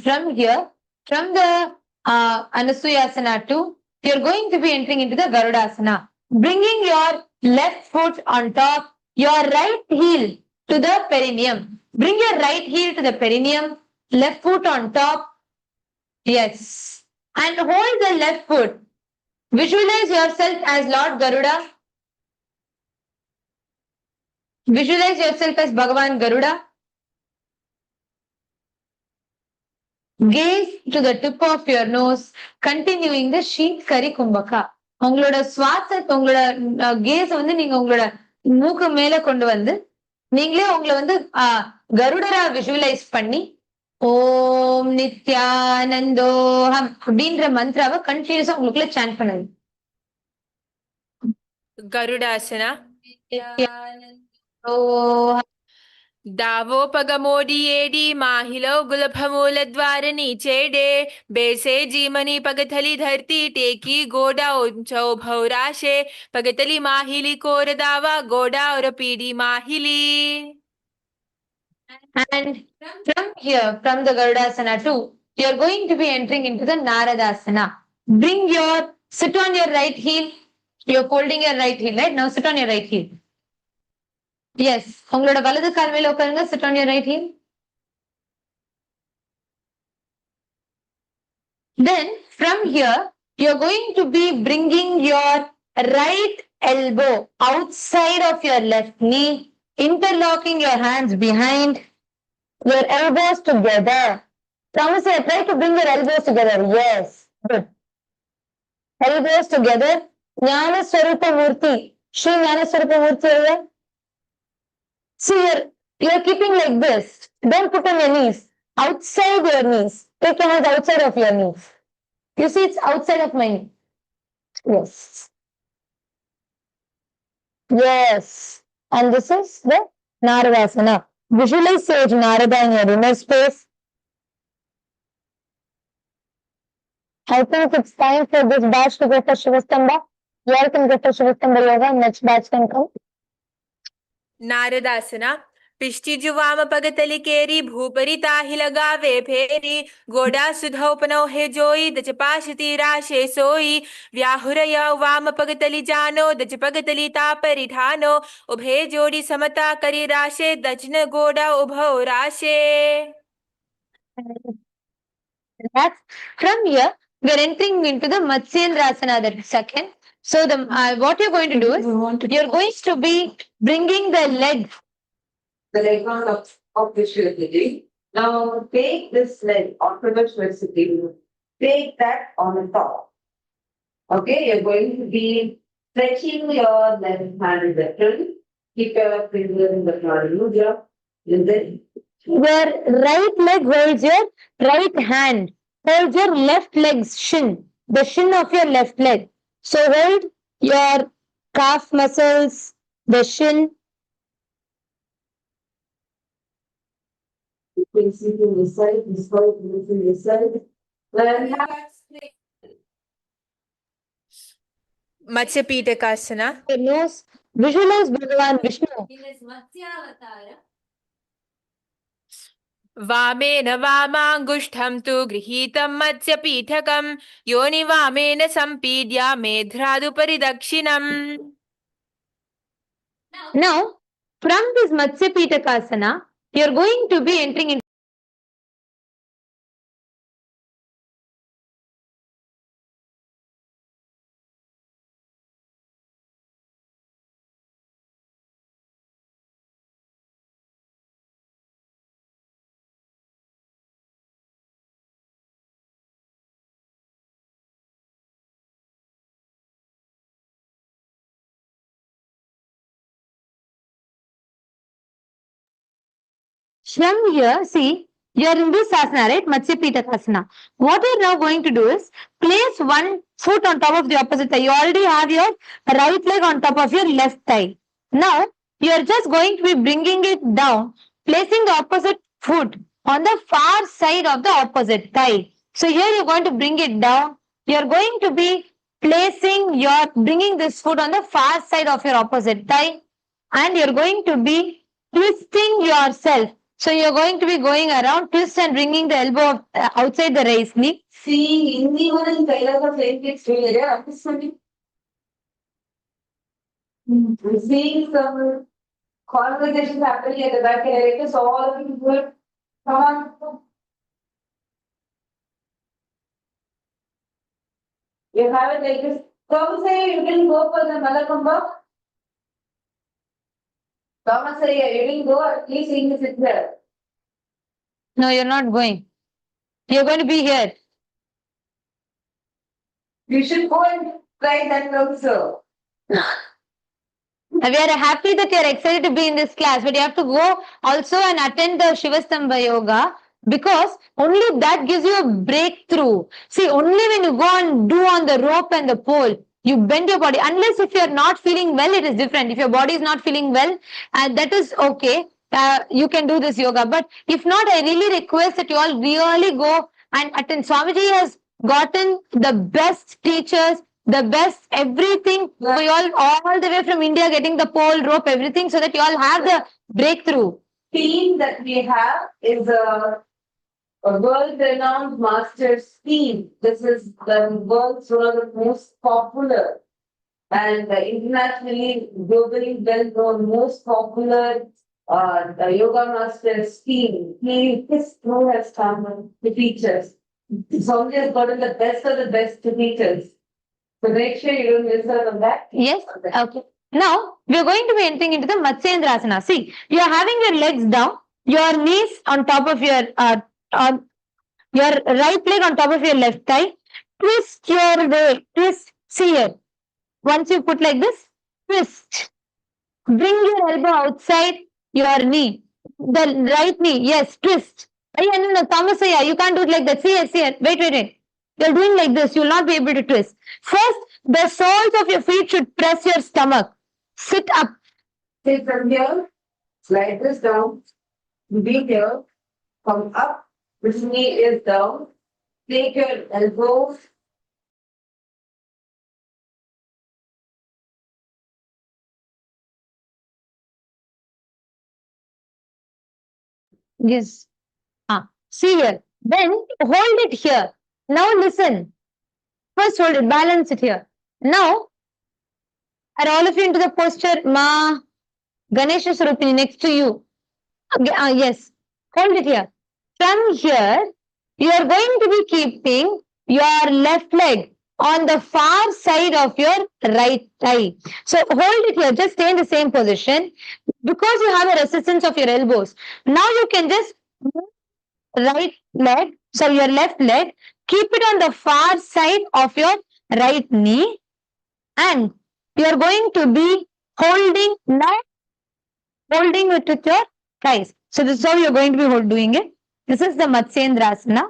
from here, from the Anusuyasana 2, you're going to be entering into the Garudasana. Bringing your left foot on top, your right heel to the perineum. Bring your right heel to the perineum, left foot on top. Yes. And hold the left foot. Visualize yourself as Lord Garuda. Visualize yourself as Bhagavan Garuda. Gaze to the tip of your nose, continuing the Sheetkari Kumbhaka. உங்களோட சுவாசத்தை உங்களோட case வந்து நீங்க உங்களோட மூக்கு மேல கொண்டு வந்து நீங்களே உங்களை வந்து கருடரா விஷுவலைஸ் பண்ணி ஓம் நித்யானந்தோஹம் அப்படின்ற மந்திராவை கண்டினியூஸா உங்களுக்குள்ள சாண்ட் பண்ணுங்க. गरुडासना नित्यानन्दोहम्. दावो पगमोडी एडी माहिलो गुलभमूल द्वार नीचेडे बेसे जीमनी पगथली धरती टेकी गोडा ऊंचो भौराशे पगतली माहिली कोर दावा गोडा और PD माहिली. And from here, from the Garudasana 2, you're going to be entering into the Naradasana. Sit on your right heel. You're folding your right heel, right? Now sit on your right heel. Yes. உங்களோட வலது கால் மேல உட்காருங்க. Sit on your right heel. Then from here, you're going to be bringing your right elbow outside of your left knee, interlocking your hands behind, your elbows together. Thomas, try to bring your elbows together. Yes. Good. Elbows together. Jnana Swarupa Murti. Shri Jnana Swarupa Murti. See your You are keeping like this. Don't put on your knees. Outside your knees. Take your hands outside of your knees. You see, it's outside of my knee. Yes. Yes. And this is the Naradasana. Visualize Sage Narada in your inner space. I think it's time for this batch to go for Shivastamba. You all can go for Shivastamba Yoga. Next batch can come. नारदासना पिष्टिजु वाम पगतलि केरी भूपरि ताहि लगावे फेरी गोडा सुधौ पनौ हे जोई दच पाशति राशे सोई व्याहुरय वाम पगतलि जानो दच पगतलि तापरि ठानो उभे जोड़ी समता करी राशे दचन गोडा उभौ राशे. That's from here, we are entering into the Matsyendrasana, that second. So the what you're going to do is you're going to be bringing the leg. The leg of visualization. Now take this leg of visualization, take that on the top. Okay, you're going to be stretching your left hand in the front. Keep your fingers in the front mudra. And then Your right leg holds your right hand. Hold your left leg's shin, the shin of your left leg. So hold your calf muscles, the shin. you can see to the side, the side. Then मत्स्य पीठकासना. Your nose. Visualize Bhagavan Vishnu. वामेन वामाङ्गुष्ठं तु गृहीतं मत्स्यपीठकं योनि वामेन सम्पीड्य मेध्रादुपरि दक्षिणम्. Now, from this Matsya Pitakasana, you are going to be entering into from here, see, you are in this asana, right? Matsya Pitakasana. What you are now going to do is place one foot on top of the opposite thigh. You already have your right leg on top of your left thigh. Now, you are just going to be bringing it down, placing the opposite foot on the far side of the opposite thigh. So here you are going to bring it down. You are going to be bringing this foot on the far side of your opposite thigh, and you're going to be twisting yourself. So you're going to be going around, twist and bringing the elbow outside the raised knee. see, anyone in KAILASA playing it straight, understanding? I'm seeing some conversations happening at the back area, so all of you good. Come on. You have it like this. Come say you didn't go for the Malakamba. Come say you didn't go, at least in the sit there. No, you're not going. You're going to be here. You should go and try that also. We are happy that you're excited to be in this class, but you have to go also and attend the Shivastamba Yoga, because only that gives you a breakthrough. See, only when you go and do on the rope and the pole, you bend your body. Unless if you're not feeling well, it is different. If your body is not feeling well, that is okay. You can do this yoga. But if not, I really request that you all really go and attend. Swamiji has gotten the best teachers, the best everything. We all the way from India getting the pole, rope, everything, so that you all have the breakthrough. Team that we have is a world-renowned masters team. This is the world's one of the most popular and internationally, globally well-known, most popular the yoga masters team. His crew has come to teach us. Swami has gotten the best of the best to teach us. So make sure you don't miss out on that. Yes. Okay. Now we are going to be entering into the Matsyendrasana. See, you are having your legs down, your knees on top of your right leg on top of your left thigh. Twist your way. Twist. See here. Once you put like this, twist. Bring your elbow outside your knee. the right knee. Yes, twist. No, Thomas, you can't do it like that. See here, see here. Wait. You're doing like this. You'll not be able to twist. First, the soles of your feet should press your stomach. Sit up. Sit from here, slide this down, be here, come up, which knee is down, take your elbows, Yes. See here. Then hold it here. Now listen. First hold it. Balance it here. Now, are all of you into the posture? Ganesha Sarupini next to you. Yes. Hold it here. From here, you are going to be keeping your left leg on the far side of your right thigh. So hold it here. Just stay in the same position. Because you have a resistance of your elbows. Now you can just right leg, so your left leg, keep it on the far side of your right knee, and you are going to be holding it with your thighs. So this is how you're going to be doing it. This is the Matsyendrasana.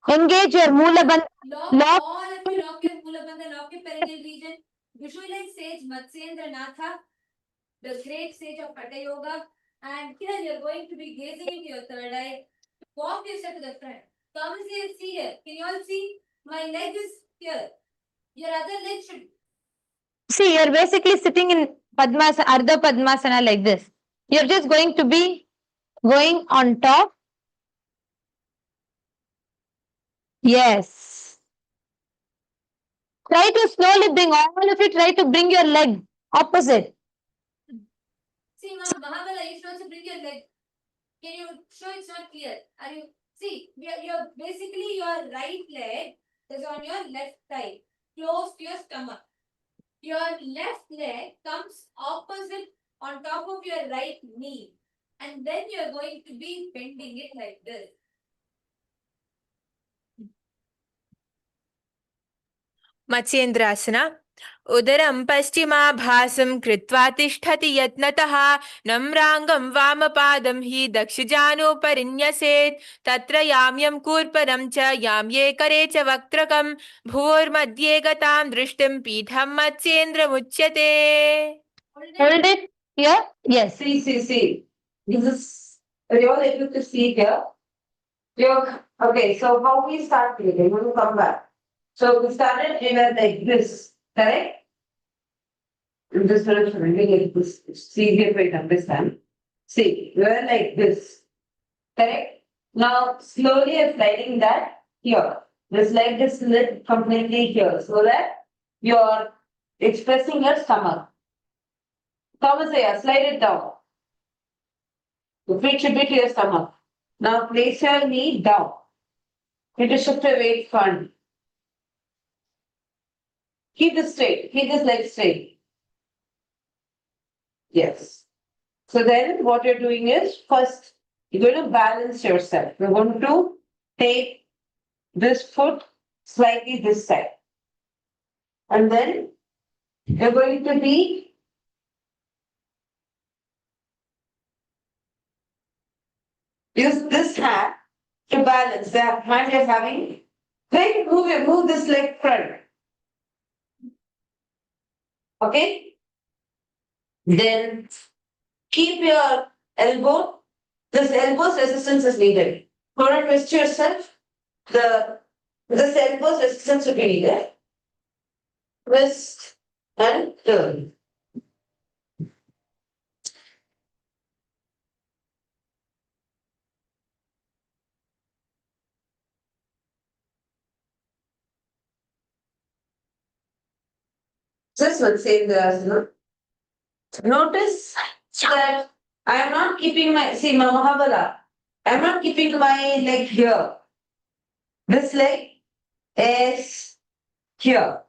Engage your Mula Bandha. Lock, all of you lock your Mula Bandha, lock your perineal region. Visualize sage Matsyendra Natha, the great sage of Hatha Yoga. And here you're going to be gazing into your third eye. Walk your step to the front. Come and see here. Can you all see? My leg is here. Your other leg should. See, you're basically sitting in Padmasana, Ardha Padmasana like this. You're just going to be going on top. Yes. Try to slowly bring all of it. Try to bring your leg opposite. See, Mahabala, you should also bring your leg. Can you show it's not clear? Are you see? You're basically your right leg is on your left thigh, close to your stomach. Your left leg comes opposite on top of your right knee, and then you're going to be bending it like this. Matsyendrasana. उदरं पश्चिमाभासं कृत्वा तिष्ठति यत्नतः नम्राङ्गं वामपादं हि दक्षिजानोपरिन्यसेत् तत्र याम्यं कूर्परं च याम्ये करे च वक्त्रकं भूर्मध्ये गतां दृष्टिं पीठं मत्स्येन्द्रमुच्यते. Hold it here. Yes. see. This is, are you all able to see here? Okay, so how we start breathing? We will come back. So we started, we were like this, correct? I'm just going to make this, see here, wait, understand. See, we were like this, correct? Now, slowly I'm sliding that here. This leg is split completely here, so that you're expressing your stomach. Thomas, slide it down. The feet should be to your stomach. Now place your knee down. You to shift your weight front. Keep this straight. Keep this leg straight. Yes. So then what you're doing is, first, you're going to balance yourself. You're going to take this foot slightly this side. And then you're going to be use this hand to balance. That hand you're having. Then move this leg front. Okay? Then keep your elbow. This elbow's resistance is needed. Do not twist yourself. This elbow's resistance will be needed. Twist and turn. Just one same the asana. Notice that I am not keeping my Mahabala. I am not keeping my leg here. This leg is here.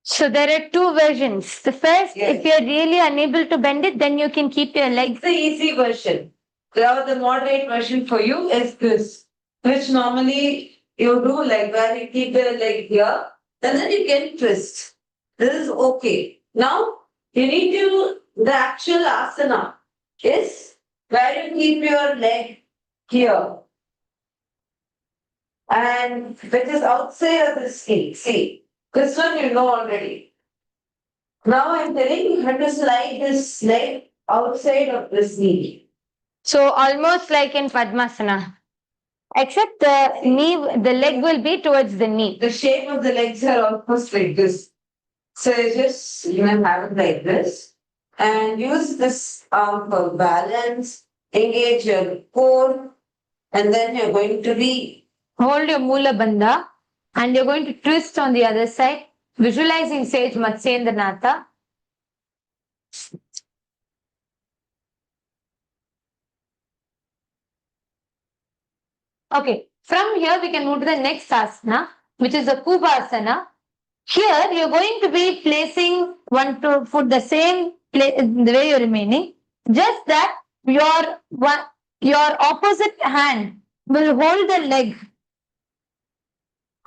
So there are two versions. The first, Yes. if you're really unable to bend it, then you can keep your legs. It's the easy version. Now the moderate version for you is this, which normally you do like where you keep your leg here, and then you can twist. This is okay. Now you need to the actual asana is where you keep your leg here. And which is outside of the skin. See, this one you know already. Now I'm telling you how to slide this leg outside of this knee. So almost like in Padmasana. Except the knee, the leg will be towards the knee. The shape of the legs are almost like this. So you just have it like this and use this arm for balance, engage your core, and then you're going to be Hold your Mula Bandha and you're going to twist on the other side, visualizing Sage Matsyendranatha. Okay, from here we can move to the next asana, which is the Kubhasana. Here you're going to be placing one foot the same place the way you're remaining. Just that your opposite hand will hold the leg,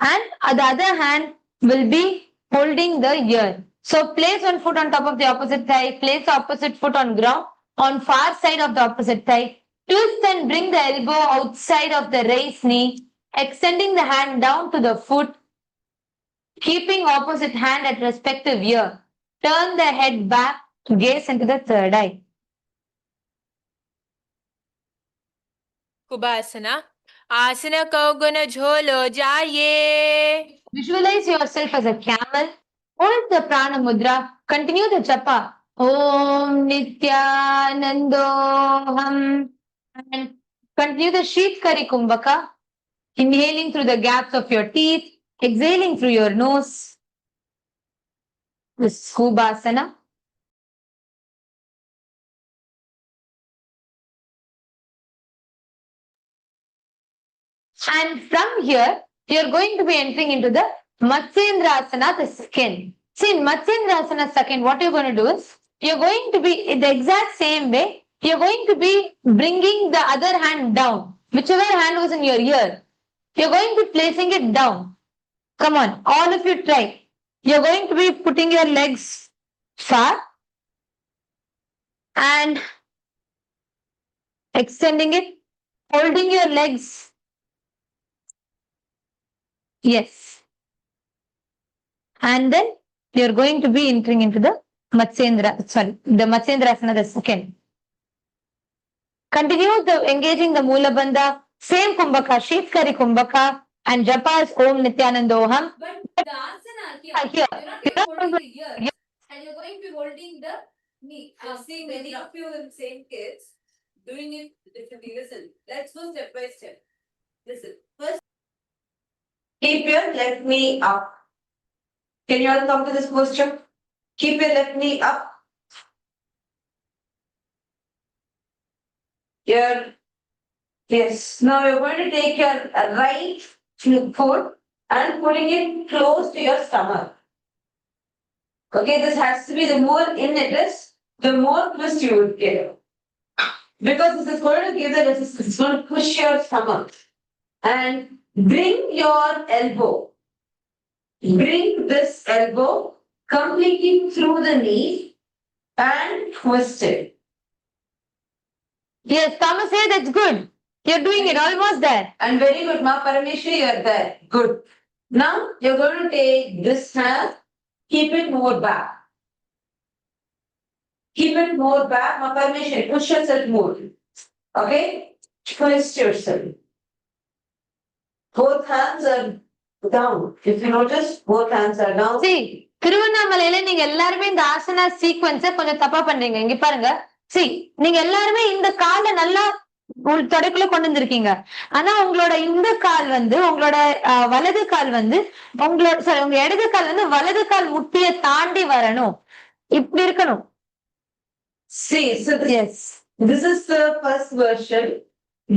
and the other hand will be holding the ear. So place one foot on top of the opposite thigh, place the opposite foot on ground, on far side of the opposite thigh. Twist and bring the elbow outside of the raised knee, extending the hand down to the foot, keeping opposite hand at respective ear. Turn the head back to gaze into the third eye. Kubhasana. Asana Kaugana Jholo Jaye. Visualize yourself as a camel. Hold the prana mudra. Continue the japa. Om Nithyanandoham. And continue the Sheetkari Kumbhaka. Inhaling through the gaps of your teeth. Exhaling through your nose. This is Kubhasana. And from here, you're going to be entering into the Matsyendrasana, the second. See, in Matsyendrasana second, what you're going to do is, you're going to be in the exact same way, you're going to be bringing the other hand down. Whichever hand was in your ear, you're going to be placing it down. Come on, all of you try. You're going to be putting your legs far and extending it, holding your legs. Yes. And then you're going to be entering into the Matsyendrasana, the second. Continue engaging the Mula Bandha, same Kumbhaka, Sheetkari Kumbhaka, and japas Om Nithyanandoham. But the asana here, you're not going to holding the ears, and you're going to be holding the knee. I'm seeing many of you in the same kids doing it differently. Listen, let's go step by step. Listen, first keep your left knee up. Can you all come to this posture? Keep your left knee up. Yes. Now you're going to take your right foot and putting it close to your stomach. Okay, this has to be the more in it is, the more twist you would get. Because this is going to give the resistance, it's going to push your stomach. And bring your elbow. Bring this elbow completely through the knee and twist it. Yes, Thomas, say that's good. You're doing it, almost there. And very good, MahaParamashiva, you're there. Good. Now you're going to take this hand, keep it more back. Keep it more back, MahaParamashiva, push yourself more. Okay? Twist yourself. Both hands are down. If you notice, both hands are down. See, திருவண்ணாமலையில நீங்க எல்லாருமே இந்த ஆசனா சீக்வன்ஸ கொஞ்சம் தப்பா பண்றீங்க. இங்க பாருங்க. See, நீங்க எல்லாருமே இந்த காலை நல்லா தொடைக்குள்ள கொண்டு வந்திருக்கீங்க. ஆனா உங்களோட இந்த கால் வந்து உங்களோட வலது கால் வந்து உங்களோட உங்க இடது கால் வந்து வலது கால் முட்டிய தாண்டி வரணும். இப்படி இருக்கணும். See, so this is the first version.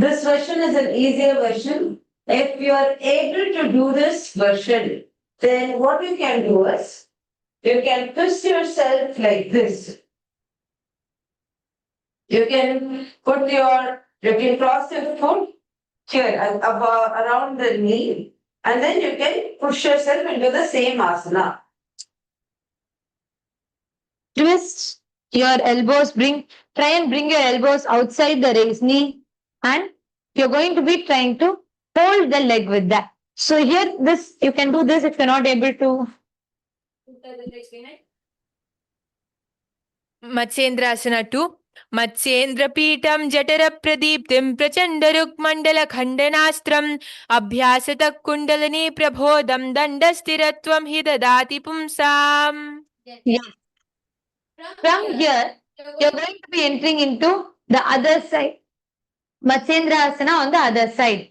This version is an easier version. If you are able to do this version, then what you can do is, you can twist yourself like this. You can you can cross your foot here around the knee, and then you can push yourself into the same asana. Twist your elbows, try and bring your elbows outside the raised knee, and you're going to be trying to hold the leg with that. So here, this you can do this if you're not able to. Matsyendrasana 2. Matsyendrapītam jatarapradīptim prachandarukmandalakhandanastram abhyasatak kundalini prabodham dandastiratvam hidadati pumsam. Yes. From here, you're going to be entering into the other side. Matsyendrasana on the other side.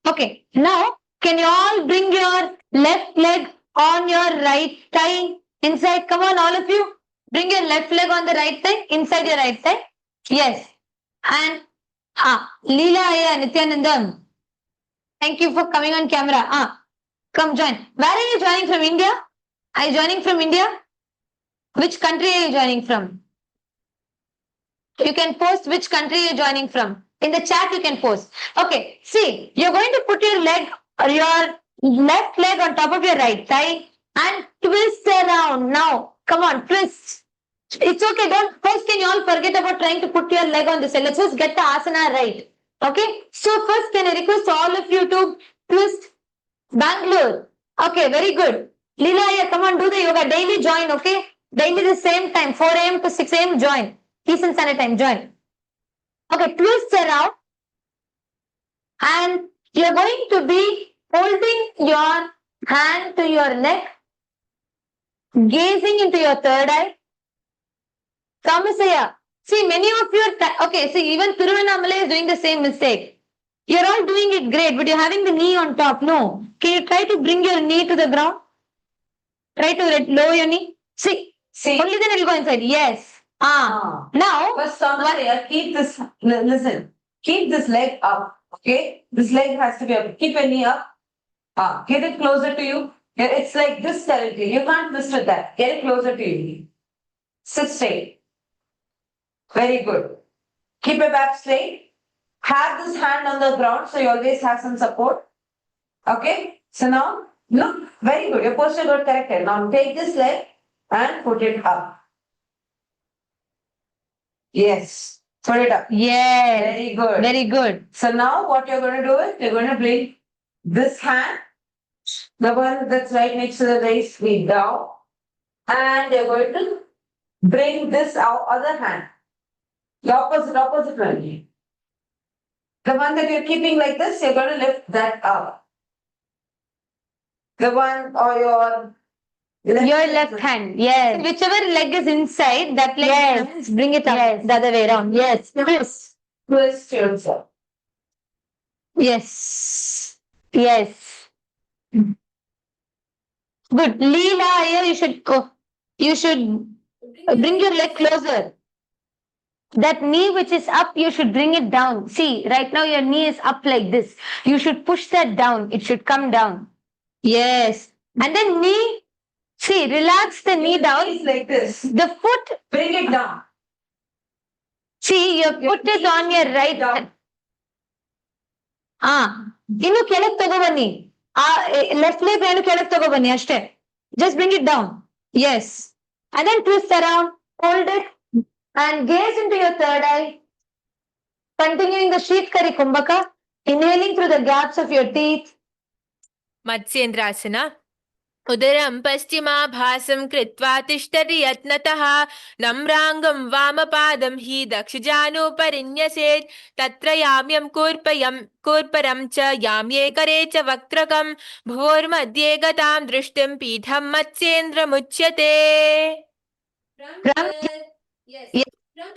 Okay. Now, can you all bring your left leg on your right thigh inside? Come on, all of you. Bring your left leg on the right thigh inside your right thigh. Yes. And Leela, Nithyanandam. Thank you for coming on camera. Come join. Where are you joining from? India? Are you joining from India? Which country are you joining from? You can post which country you're joining from. In the chat, you can post. Okay, see, you're going to put your leg or your left leg on top of your right thigh and twist around. Now, come on, twist. It's okay. Don't first can you all forget about trying to put your leg on this side. Let's just get the asana right. Okay. So first, can I request all of you to twist Bangalore? Okay, very good. Leela, come on, do the yoga. Daily join, okay? Daily the same time, 4 a.m. to 6 a.m. join. Eastern Standard Time, join. Okay, twist around. And you're going to be holding your hand to your neck, gazing into your third eye. Kamasaya. See, many of you are, okay, see, even Thiruvannamalai is doing the same mistake. You're all doing it great, but you're having the knee on top. No. Can you try to bring your knee to the ground? Try to lower your knee. See, only then it will go inside. Yes. Now, First, Kamasaya, keep this, listen, keep this leg up. Okay? This leg has to be up. Keep your knee up. Get it closer to you. It's like this territory. You can't twist with that. Get it closer to you. Sit straight. Very good. Keep your back straight. Have this hand on the ground so you always have some support. Okay? So now, look. Very good. Your posture got corrected. Now take this leg and put it up. Yes. Put it up. yes. Very good. Very good. So now what you're going to do is you're going to bring this hand, the one that's right next to the raised feet down, and you're going to bring this other hand, the opposite one. The one that you're keeping like this, you're going to lift that up. The one or your left hand, yes. Whichever leg is inside, that leg, yes. Bring it up the other way around. Yes. Twist yourself. Yes. Yes. Good. Leela, here you should go. You should bring your leg closer. That knee which is up, you should bring it down. See, right now your knee is up like this. You should push that down. It should come down. Yes. And then knee, see, relax the knee down. It's like this. The foot, Bring it down. See, you put it on your right hand. ಇನ್ನು ಕೆಳಗ್ ತಗೋಬನ್ನಿ left leg ಏನು ಕೆಳಗ್ ತಗೋಬನ್ನಿ ಅಷ್ಟೇ. Just bring it down. Yes. And then twist around, hold it and gaze into your third eye. Continuing the Sheetkari Kumbhaka, inhaling through the gaps of your teeth. Matsyendrasana. उदरं पश्चिमाभासं कृत्वा तिष्ठति यत्नतः नम्राङ्गं वामपादं हि दक्षजानुपरिन्यसेत् तत्र याम्यं कूर्परं च याम्ये करे च वक्त्रकं भुवोर्मध्ये गतां दृष्टिं पीठं मत्स्येन्द्रमुच्यते. From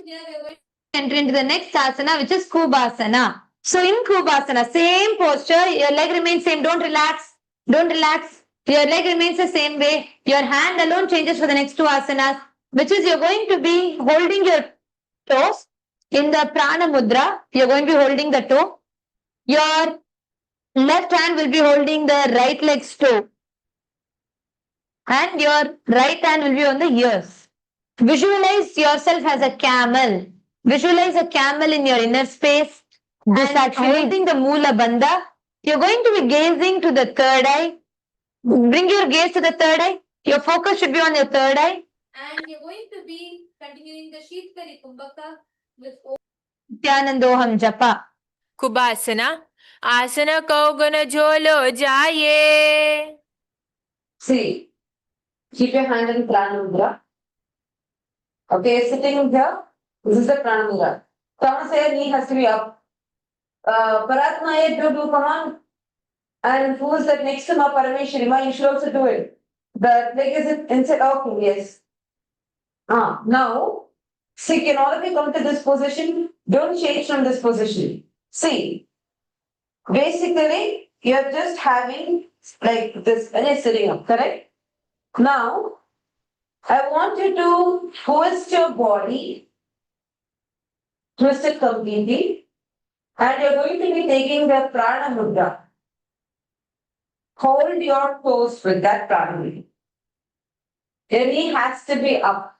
here we are going to enter into the next asana, which is Kubhasana. So in Kubhasana, same posture, your leg remains same. Don't relax. Don't relax. Your leg remains the same way. Your hand alone changes for the next two asanas, which is you're going to be holding your toes in the Prana Mudra. You're going to be holding the toe. Your left hand will be holding the right leg's toe. And your right hand will be on the ears. Visualize yourself as a camel. Visualize a camel in your inner space. This actually holding the Moola Bandha. You're going to be gazing to the third eye. Bring your gaze to the third eye. Your focus should be on your third eye. And you're going to be continuing the Sheetkari Kumbhaka with Nithyananda Yoga Japa. Kubhasana. Asana Kaugana Jolo Jaye. See, keep your hand in Prana Mudra. Okay, sitting here, this is the Prana Mudra. Someone say knee has to be up. Paratma, do, come on. And who is that next to MahaParamashiva? You should also do it. The leg is inside. Okay, yes. Now, see, can all of you come to this position? Don't change from this position. See, basically, you're just having like this when you're sitting up, correct? Now, I want you to twist your body, twist it completely, and you're going to be taking the Prana Mudra. Hold your toes with that Prana Mudra. Your knee has to be up.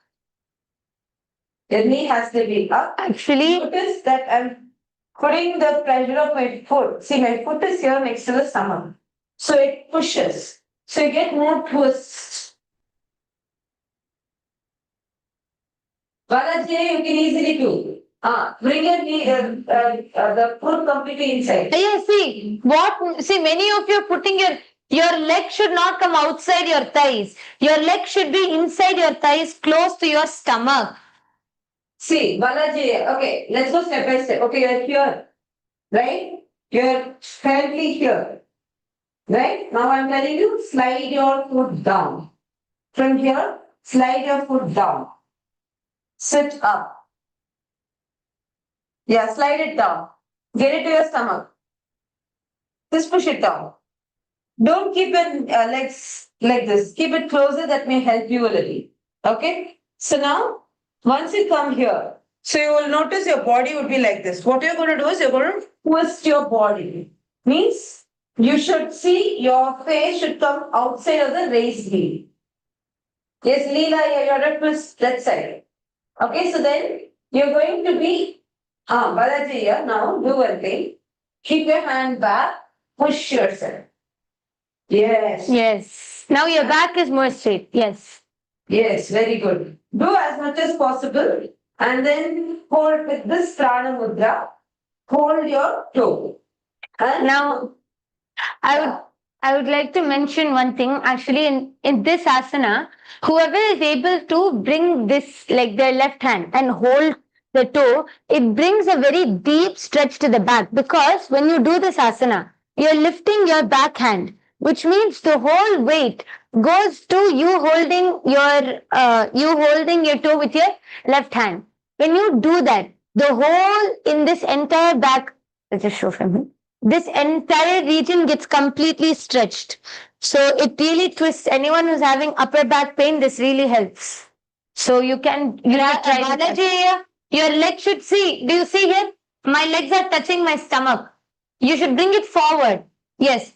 Your knee has to be up. Actually, Notice that I'm putting the pressure of my foot. See, my foot is here next to the stomach. So it pushes. So you get more twists. Balaji, you can easily do. Bring your knee, the foot completely inside. yeah, see, many of you are putting your leg should not come outside your thighs. Your leg should be inside your thighs, close to your stomach. See, Balaji, okay, let's go step by step. Okay, you're here, right? You're currently here, right? Now I'm telling you, slide your foot down. From here, slide your foot down. Sit up. Yeah, slide it down. Get it to your stomach. Just push it down. Don't keep your legs like this. Keep it closer. That may help you a little. Okay? So now, once you come here, so you will notice your body would be like this. What you're going to do is you're going to twist your body. Means you should see your face should come outside of the raised knee. Yes, Leela, you're going to twist that side. Okay, so then you're going to be, Balaji here, now do one thing. Keep your hand back, push yourself. Yes. Yes. Now your back is more straight. Yes. Yes, very good. Do as much as possible and then hold with this Prana Mudra, hold your toe. And Now, I would like to mention one thing. Actually, in this asana, whoever is able to bring this, like their left hand and hold the toe, it brings a very deep stretch to the back, because when you do this asana, you're lifting your back hand, which means the whole weight goes to you holding your toe with your left hand. When you do that, the whole in this entire back, let's just show from here. This entire region gets completely stretched. So it really twists. Anyone who's having upper back pain, this really helps. So you can try Balaji, your leg should see. Do you see here? My legs are touching my stomach. You should bring it forward. Yes.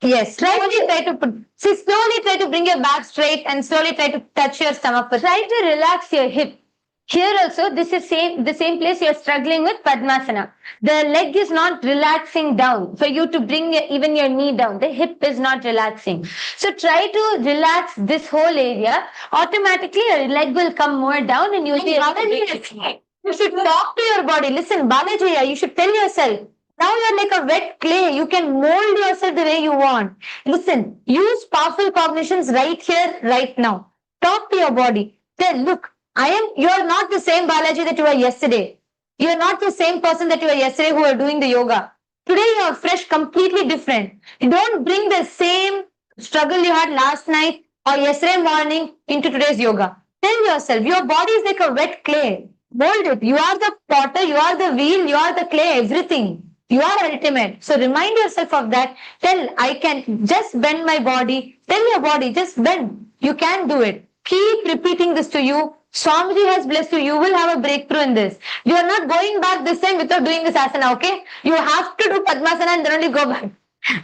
Yes. Slowly try to bring your back straight and slowly try to touch your stomach. But try to relax your hip. Here also, this is the same place you are struggling with Padmasana. The leg is not relaxing down for you to bring even your knee down. The hip is not relaxing. So try to relax this whole area. Automatically, your leg will come more down and you'll be able to break it. You should talk to your body. Listen, Balaji, you should tell yourself, now you're like a wet clay. You can mold yourself the way you want. Listen, use powerful cognitions right here, right now. Talk to your body. Tell, look, you are not the same Balaji that you were yesterday. You are not the same person that you were yesterday who were doing the yoga. Today you are fresh, completely different. You don't bring the same struggle you had last night or yesterday morning into today's yoga. Tell yourself, your body is like a wet clay. Mold it. You are the potter, you are the wheel, you are the clay, everything. You are ultimate. So remind yourself of that. Tell, I can just bend my body. Tell your body, just bend. You can do it. Keep repeating this to you. Swamiji has blessed you. You will have a breakthrough in this. You are not going back this time without doing this asana, okay? You have to do Padmasana and then only go back.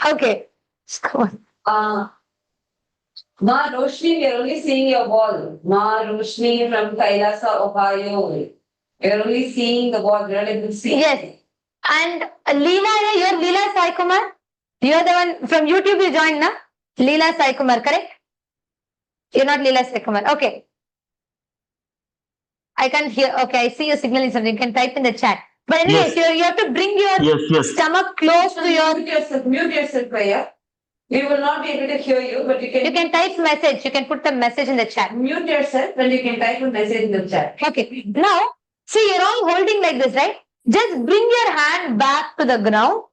Okay. Go on. Ma Roshni, we are only seeing your wall. Ma Roshni from Kailasa, Ohio. We are only seeing the wall. We are not able to see. Yes. And Leela, you're Leela Sai Kumar? You're the one from YouTube you joined, na? Leela Sai Kumar, correct? You're not Leela Sai Kumar. Okay. I can't hear. Okay, I see you signaling something. You can type in the chat. But anyways, you have to bring your stomach close to your... Mute yourself, Priya. We will not be able to hear you, but you can... You can type message. You can put the message in the chat. Mute yourself and you can type a message in the chat. Okay. Now, see, you're all holding like this, right? Just bring your hand back to the ground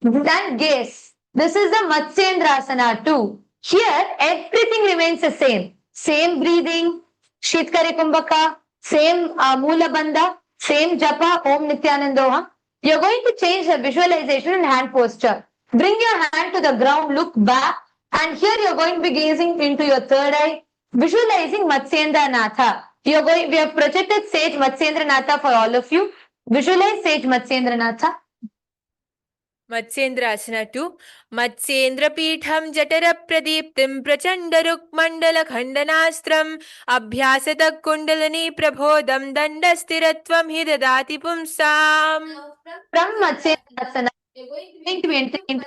and gaze. This is the Matsyendrasana too. Here, everything remains the same. Same breathing, Shitkari Kumbhaka, same Mula Bandha, same Japa, Om Nithyananda Yoga. You're going to change the visualization and hand posture. Bring your hand to the ground, look back, and here you're going to be gazing into your third eye, visualizing Matsyendra Natha. We have projected Sage Matsyendra Natha for all of you. Visualize Sage Matsyendra Natha. Matsyendrasana 2. Matsyendrapitham Jatara-pradiptim Prachanda-rukmandala-khandanastram Abhyasata Kundalini Prabodham Dandasthiratvam hi dadati pumsam. From Matsyendrasana, going to be entering into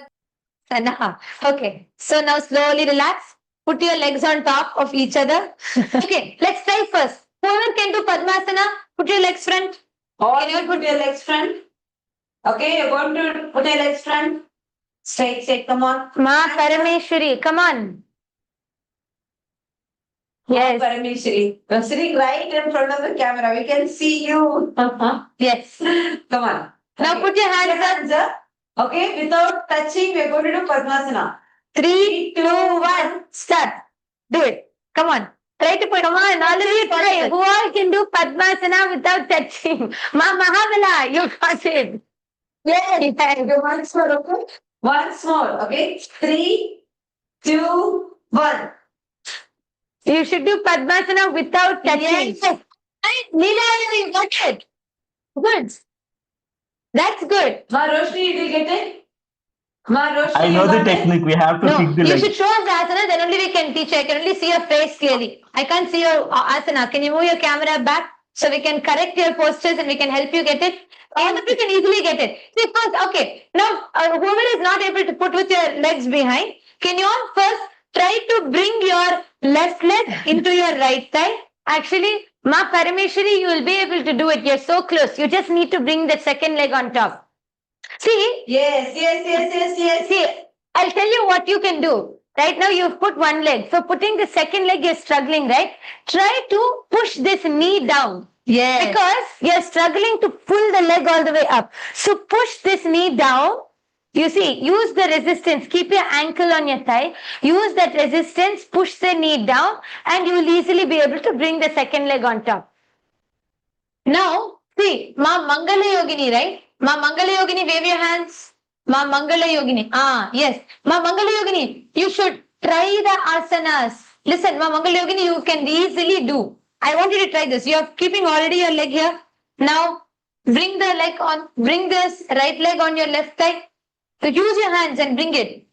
Sana. Okay, so now slowly relax. Put your legs on top of each other. Okay, let's try first. Whoever can do Padmasana, put your legs front. Can you put your legs front? Okay, you're going to put your legs front. Straight, come on. MahaParameshwari, come on. Yes. Parameshwari. You're sitting right in front of the camera. We can see you. Yes. Come on. Now put your hands up. Okay, without touching, we're going to do Padmasana. 3, 2, 1, start. Do it. Come on. Try to put. Come on, all of you try. Who all can do Padmasana without touching? Mahabala, you got it. Yes. Once more, okay? Once more, okay? 3, 2, 1. You should do Padmasana without touching. Yes. Leela, you got it. Good. That's good. Ma Roshni, you will get it? Ma Roshni, I know the technique. We have to kick the you leg. should show us the asana, then only we can teach you. I can only see your face clearly. I can't see your asana. Can you move your camera back so we can correct your postures and we can help you get it? All of you can easily get it. See, first, okay. Now, whoever is not able to put with your legs behind, can you all first try to bring your left leg into your right thigh? Actually, Ma Parameshwari, you will be able to do it. You're so close. You just need to bring the second leg on top. See? Yes. See, I'll tell you what you can do. Right now, you've put one leg. For putting the second leg, you're struggling, right? Try to push this knee down. Yes. Because you're struggling to pull the leg all the way up. So push this knee down. You see, use the resistance. Keep your ankle on your thigh. Use that resistance. Push the knee down. And you will easily be able to bring the second leg on top. Now, see, Ma Mangala Yogini, right? Ma Mangala Yogini, wave your hands. Ma Mangala Yogini. Yes. Ma Mangala Yogini, you should try the asanas. Listen, Ma Mangala Yogini, you can easily do. I want you to try this. You are keeping already your leg here. Now, bring the leg on. Bring this right leg on your left thigh. So use your hands and bring it.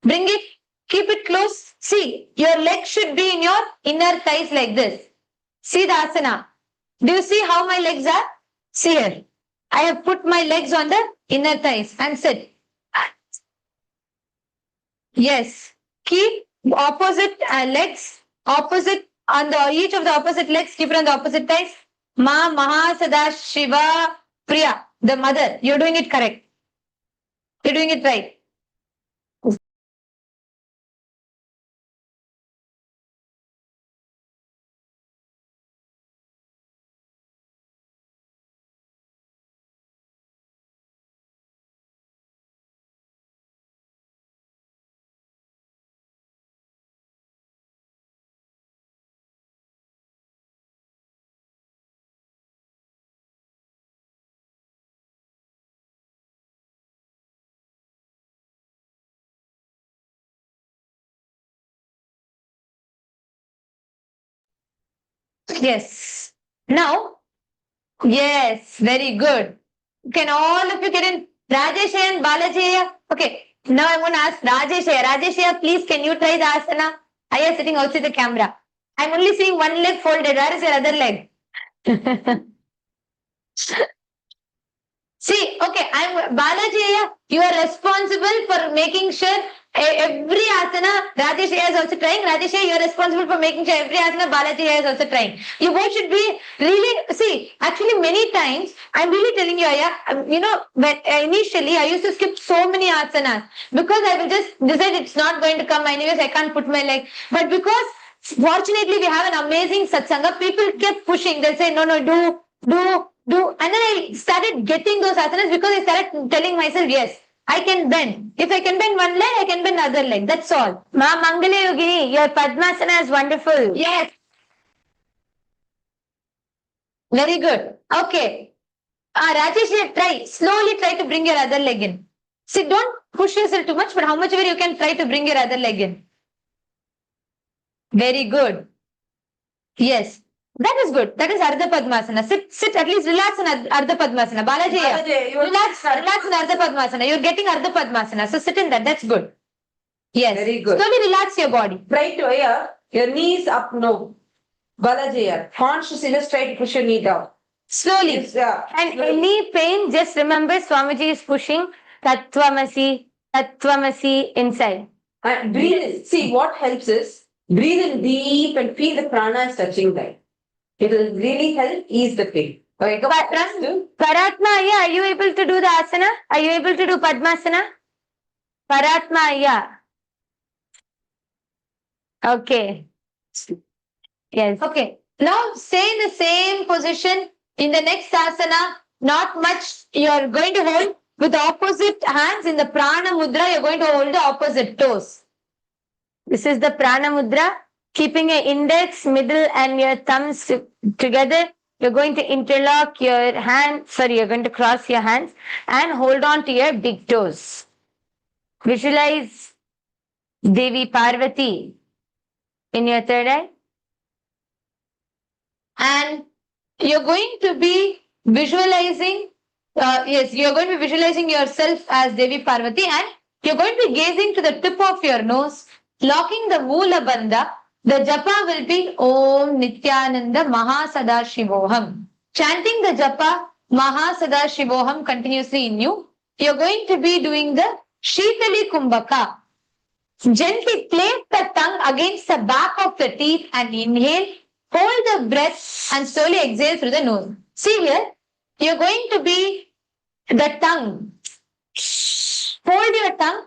Bring it. Keep it close. See, your leg should be in your inner thighs like this. See the asana. Do you see how my legs are? See here. I have put my legs on the inner thighs and sit. Yes. Keep opposite legs, opposite on the each of the opposite legs, keep it on the opposite thighs. Ma Maha Sada Shiva Priya, the mother. You're doing it correct. You're doing it right. Yes. Now, yes, very good. Can all of you get in? Rajesh and Balaji. Okay. Now I'm going to ask Rajesh. Rajesh, please, can you try the asana? I am sitting outside the camera. I'm only seeing one leg folded. Where is your other leg? See, okay, I'm Balaji. You are responsible for making sure every asana. Rajesh is also trying. Rajesh, you are responsible for making sure every asana. Balaji is also trying. You both should be really. See, actually, many times I'm really telling you, Aya. You know, when initially I used to skip so many asanas because I will just decide it's not going to come. Anyways, I can't put my leg. But because fortunately we have an amazing satsanga, people kept pushing. They'll say, no, do. And then I started getting those asanas because I started telling myself, yes, I can bend. If I can bend one leg, I can bend other leg. That's all. Ma Mangala Yogini, your Padmasana is wonderful. Yes. Very good. Okay. Rajesh, slowly try to bring your other leg in. See, don't push yourself too much, but how much ever you can try to bring your other leg in. Very good. Yes. That is good. That is Ardha Padmasana. Sit, at least relax in Ardha Padmasana. Balaji, relax in Ardha Padmasana. You're getting Ardha Padmasana. So sit in that. That's good. Yes. Very good. Slowly relax your body. Try to your knees up, no. Balaji, consciously just try to push your knee down. Slowly. Yes, yeah. And Slowly. any pain, just remember Swamiji is pushing Tattvamasi inside. And breathe in. See, what helps is breathe in deep and feel the prana is touching that. It will really help ease the pain. Okay, go back to Paratma, are you able to do the asana? Are you able to do Padmasana? Paratma, okay. Yes. Okay. Now stay in the same position in the next asana. Not much. You are going to hold with the opposite hands in the prana mudra. You are going to hold the opposite toes. This is the prana mudra. Keeping your index, middle, and your thumbs together. You're going to interlock your hands. Sorry, you're going to cross your hands and hold on to your big toes. Visualize Devi Parvati in your third eye. And you're going to be visualizing, you're going to be visualizing yourself as Devi Parvati, and you're going to be gazing to the tip of your nose, locking the Moola Bandha. The japa will be Om Nithyananda Mahasada Chanting the japa Mahasada Shivoham continuously in you. You're going to be doing the Shitali Kumbhaka. Gently place the tongue against the back of the teeth and inhale. Hold the breath and slowly exhale through the nose. See here, you're going to be the tongue. Hold your tongue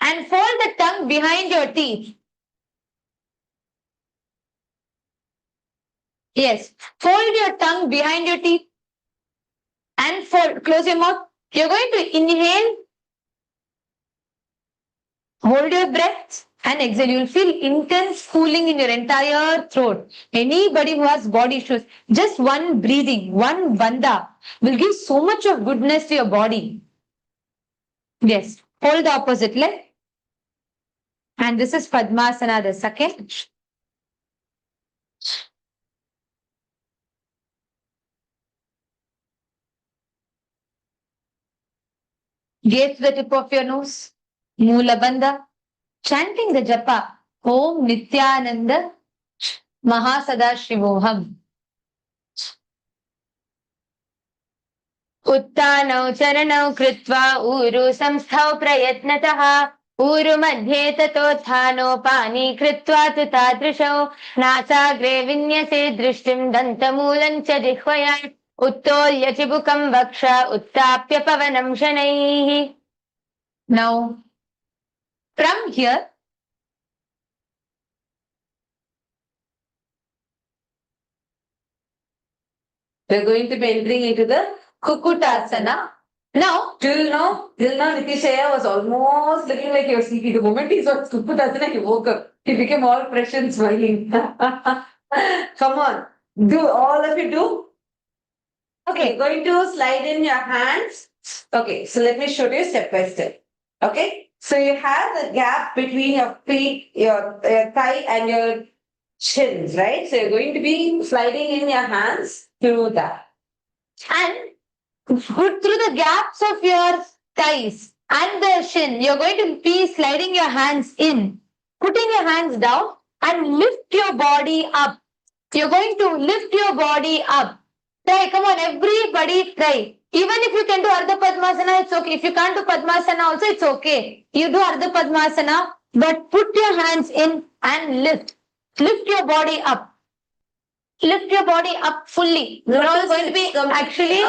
and fold the tongue behind your teeth. Yes, fold your tongue behind your teeth and close your mouth. You're going to inhale, hold your breath and exhale. You'll feel intense cooling in your entire throat. Anybody who has body issues, just one breathing, one bandha will give so much of goodness to your body. Yes, hold the opposite leg. And this is Padmasana, the second. Gaze to the tip of your nose. Moola Bandha. Chanting the japa. Om Nithyananda Mahasadaशिवोहम. उत्तानौ चरणौ कृत्वा ऊरु संस्थौ प्रयत्नतः ऊरु मध्ये ततोत्थानो पानी कृत्वा तु तादृशौ नासाग्रे विन्यसे दृष्टिं दन्तमूलं च जिह्वया उत्तोल्य चिबुकं वक्ष उत्थाप्य पवनं शनैः. Now, from here, we're going to be entering into the Kukutasana. now, Till now, Nitishaya was almost looking like he was sleepy. The moment he saw Kukutasana, he woke up. He became all fresh and smiling. Come on, do all of you do. Okay, going to slide in your hands. Okay, so let me show you step by step. Okay, so you have the gap between your feet, your thigh and your shins, right? So you're going to be sliding in your hands through that. and put through the gaps of your thighs and the shin, you're going to be sliding your hands in, putting your hands down and lift your body up. You're going to lift your body up. Try, come on, everybody try. Even if you can do Ardha Padmasana, it's okay. If you can't do Padmasana also, it's okay. You do Ardha Padmasana, but put your hands in and lift. Lift your body up. Lift your body up fully. You're all going to be actually...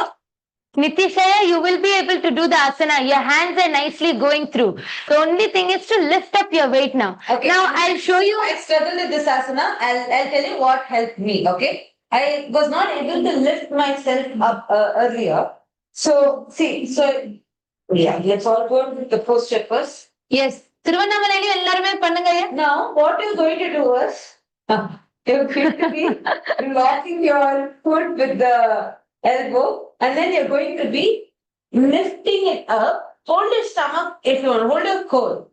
Nitishaya, you will be able to do the asana. Your hands are nicely going through. The only thing is to lift up your weight now. Okay. Now I'll show you. I struggled with this asana. I'll tell you what helped me. Okay. I was not able to lift myself up earlier. So see, yeah, let's all go with the posture first. Yes. திருவண்ணாமலையில எல்லாருமே பண்ணுங்க. Now, what you're going to do is you're going to be locking your foot with the elbow, and then you're going to be lifting it up. Hold your stomach if you want. Hold your core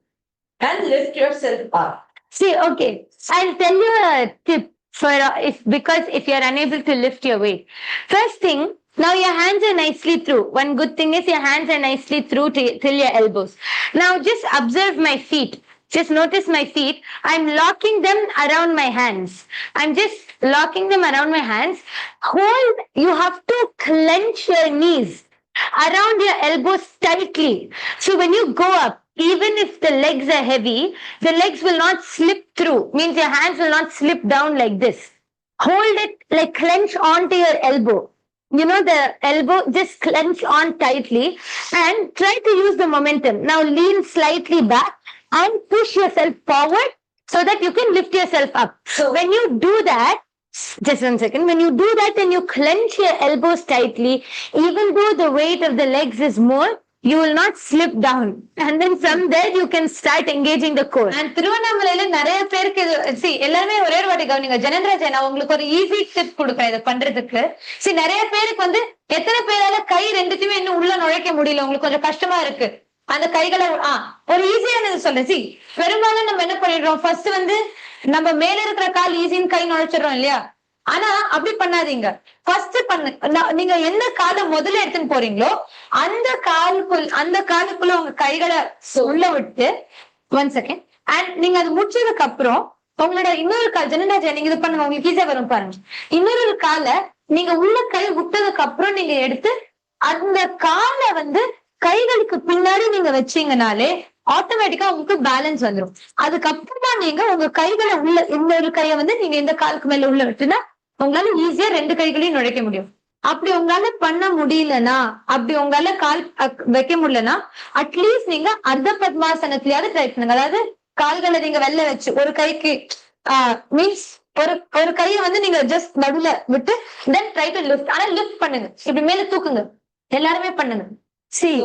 and lift yourself up. See, okay. I'll tell you a tip for if you're unable to lift your weight. First thing, now your hands are nicely through. One good thing is your hands are nicely through till your elbows. Now just observe my feet. Just notice my feet. I'm locking them around my hands. I'm just locking them around my hands. Hold, you have to clench your knees around your elbows tightly. So when you go up, even if the legs are heavy, the legs will not slip through. Means your hands will not slip down like this. Hold it like clench onto your elbow. You know the elbow, just clench on tightly and try to use the momentum. Now lean slightly back and push yourself forward so that you can lift yourself up. So when you do that, just 1 second. When you do that and you clench your elbows tightly, even though the weight of the legs is more, you will not slip down. And then from there, you can start engaging the core. And திருவண்ணாமலையில நிறைய பேருக்கு see எல்லாரும் ஒரே ஒரு வாட்டி கவனிங்க. ஜனன்ராஜ் நான் உங்களுக்கு ஒரு ஈஸி டிப் கொடுக்குறேன் இதை பண்றதுக்கு. see நிறைய பேருக்கு வந்து எத்தனை பேரால கை ரெண்டுத்தையுமே இன்னும் உள்ள நுழைக்க முடியல, உங்களுக்கு கொஞ்சம் கஷ்டமா இருக்கு. அந்த கைகளை ஒரு ஈஸியானது சொல்றேன். see பெரும்பாலும் நம்ம என்ன பண்ணிடுறோம், ஃபர்ஸ்ட் வந்து நம்ம மேல இருக்கிற கால் ஈஸின்னு கை நுழைச்சிடறோம் இல்லையா? ஆனா அப்படி பண்ணாதீங்க. ஃபர்ஸ்ட் நீங்க எந்த காலை முதல்ல எடுத்துன்னு போறீங்களோ அந்த காலுக்குள்ள உங்க கைகளை உள்ள விட்டு 1 செகண்ட் அண்ட் நீங்க அது முடிச்சதுக்கு அப்புறம் உங்களோட இன்னொரு கால் ஜனநாஜா நீங்க இது பண்ணுங்க, உங்களுக்கு ஈஸியா வரும் பாருங்க. இன்னொரு காலை நீங்க உள்ள கை விட்டதுக்கு அப்புறம் நீங்க எடுத்து அந்த காலை வந்து கைகளுக்கு பின்னாடி நீங்க வச்சீங்கனாலே ஆட்டோமேட்டிக்கா உங்களுக்கு பேலன்ஸ் வந்துடும். அதுக்கப்புறமா நீங்க உங்க கைகளை உள்ள இந்த ஒரு கையை வந்து நீங்க இந்த காலுக்கு மேல உள்ள விட்டுனா உங்களால ஈஸியா 2 கைகளையும் நுழைக்க முடியும். அப்படி உங்களால பண்ண முடியலன்னா, அப்படி உங்களால கால் வைக்க முடியலன்னா அட்லீஸ்ட் நீங்க அர்த்த பத்மாசனத்திலேயாவது ட்ரை பண்ணுங்க. அதாவது கால்களை நீங்க வெளில வச்சு ஒரு கைக்கு மீன்ஸ் ஒரு கையை வந்து நீங்க ஜஸ்ட் நடுவுல விட்டு தென் ட்ரை டு லிஃப்ட். ஆனா லிஃப்ட் பண்ணுங்க, இப்படி மேல தூக்குங்க, எல்லாருமே பண்ணுங்க. See,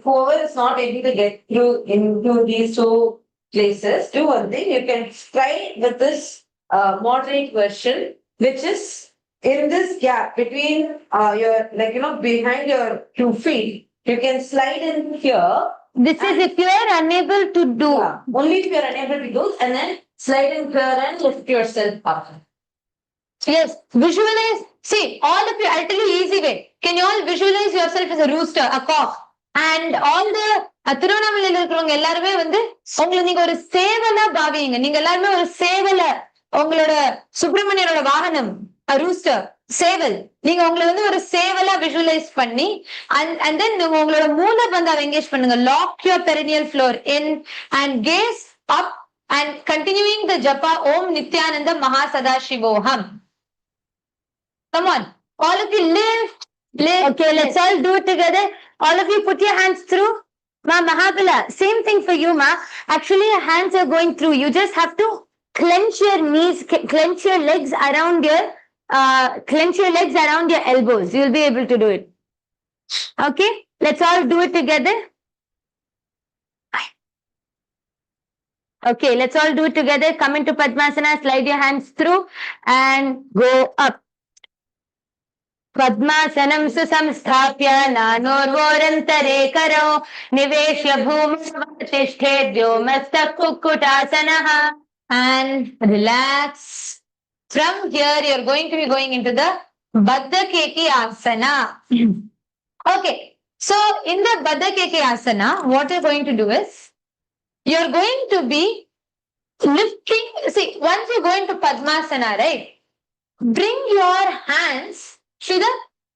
whoever is not able to get through into these 2 places, do one thing. You can try with this moderate version, which is in this gap between your, behind your 2 feet. You can slide in here. This is if you are unable to do. Only if you are unable to do, and then slide in here and lift yourself up. Yes, visualize. See, all of you, I'll tell you easy way. Can you all visualize yourself as a rooster, a cock? And all the திருவண்ணாமலையில இருக்கிறவங்க எல்லாருமே வந்து உங்களை நீங்க ஒரு சேவலா பாவிங்க. நீங்க எல்லாருமே ஒரு சேவல, உங்களோட சுப்பிரமணியனோட வாகனம் ரூஸ்டர் சேவல், நீங்க உங்களை வந்து ஒரு சேவலா விஷுவலைஸ் பண்ணி and then உங்களோட மூளை பந்தாவை எங்கேஜ் பண்ணுங்க. Lock your perineal floor in and gaze up and continuing the japa Om Nithyananda Mahasadashivoham. Come on, all of you lift. Okay, let's all do it together. All of you put your hands through. Ma Mahabala, same thing for you, Ma. Actually, your hands are going through. You just have to clench your knees, clench your legs around your elbows. You'll be able to do it. Okay, let's all do it together. Okay, let's all do it together. Come into Padmasana, slide your hands through and go up. Padmasanam susamsthapya nanorvorantare karo niveshya bhumishtedyo mastak kukkutasanaha, and relax. From here, you're going to be going into the Baddha Keki Asana. Okay, so in the Baddha Keki Asana, what you're going to do is, you're going to be lifting. See, once you go into Padmasana, right? Bring your hands to the,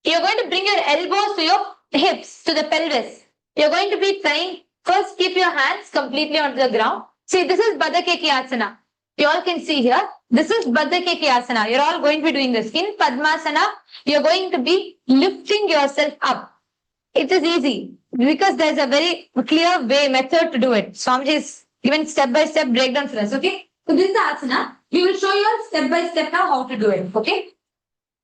you're going to bring your elbows to your hips, to the pelvis. You're going to be trying, first keep your hands completely onto the ground. See, this is Baddha Keki Asana. You all can see here, this is Baddha Keki Asana. You're all going to be doing this. In Padmasana, you're going to be lifting yourself up. It is easy because there's a very clear way, method to do it. Swamiji is given step-by-step breakdown for us, okay? So this is the asana. We will show you step-by-step now how to do it, okay?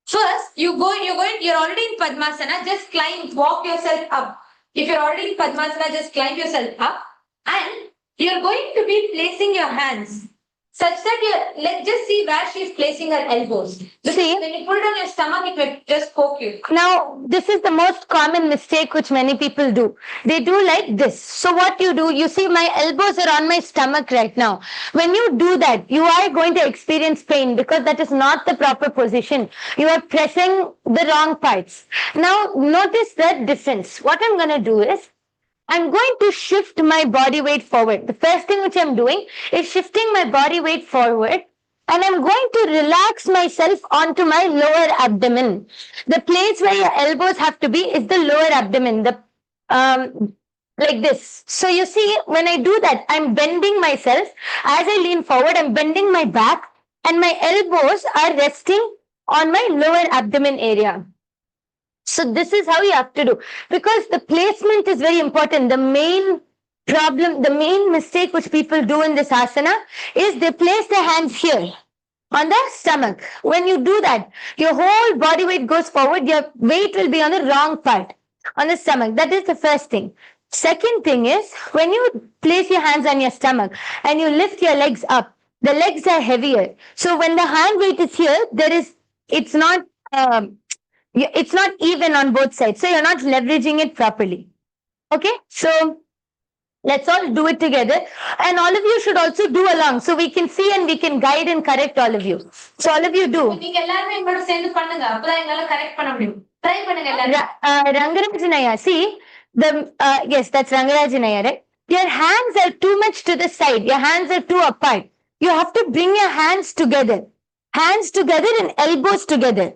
First, you're already in Padmasana, just climb, walk yourself up. If you're already in Padmasana, just climb yourself up. And you're going to be placing your hands such that let's just see where she's placing her elbows. See, when you put it on your stomach, it will just poke you. Now, this is the most common mistake which many people do. They do like this. So what you do, you see my elbows are on my stomach right now. When you do that, you are going to experience pain because that is not the proper position. You are pressing the wrong parts. Now, notice the difference. What I'm going to do is, I'm going to shift my body weight forward. The first thing which I'm doing is shifting my body weight forward, and I'm going to relax myself onto my lower abdomen. The place where your elbows have to be is the lower abdomen, like this. So you see, when I do that, I'm bending myself. As I lean forward, I'm bending my back, and my elbows are resting on my lower abdomen area. So this is how you have to do, because the placement is very important. The main problem, the main mistake which people do in this asana is they place their hands here on the stomach. When you do that, your whole body weight goes forward. Your weight will be on the wrong part, on the stomach. That is the first thing. Second thing is, when you place your hands on your stomach and you lift your legs up, the legs are heavier. So when the hand weight is here, it's not even on both sides. So you're not leveraging it properly. Okay, so let's all do it together, and all of you should also do along so we can see and we can guide and correct all of you. So all of you do. நீங்க எல்லாரும் என்னோட சேர்ந்து பண்ணுங்க, அப்பதான் எங்களால correct பண்ண முடியும். Try பண்ணுங்க எல்லாரும். Rangarajanaya, see yes, that's Rangarajanaya, right? Your hands are too much to the side. Your hands are too apart. You have to bring your hands together and elbows together.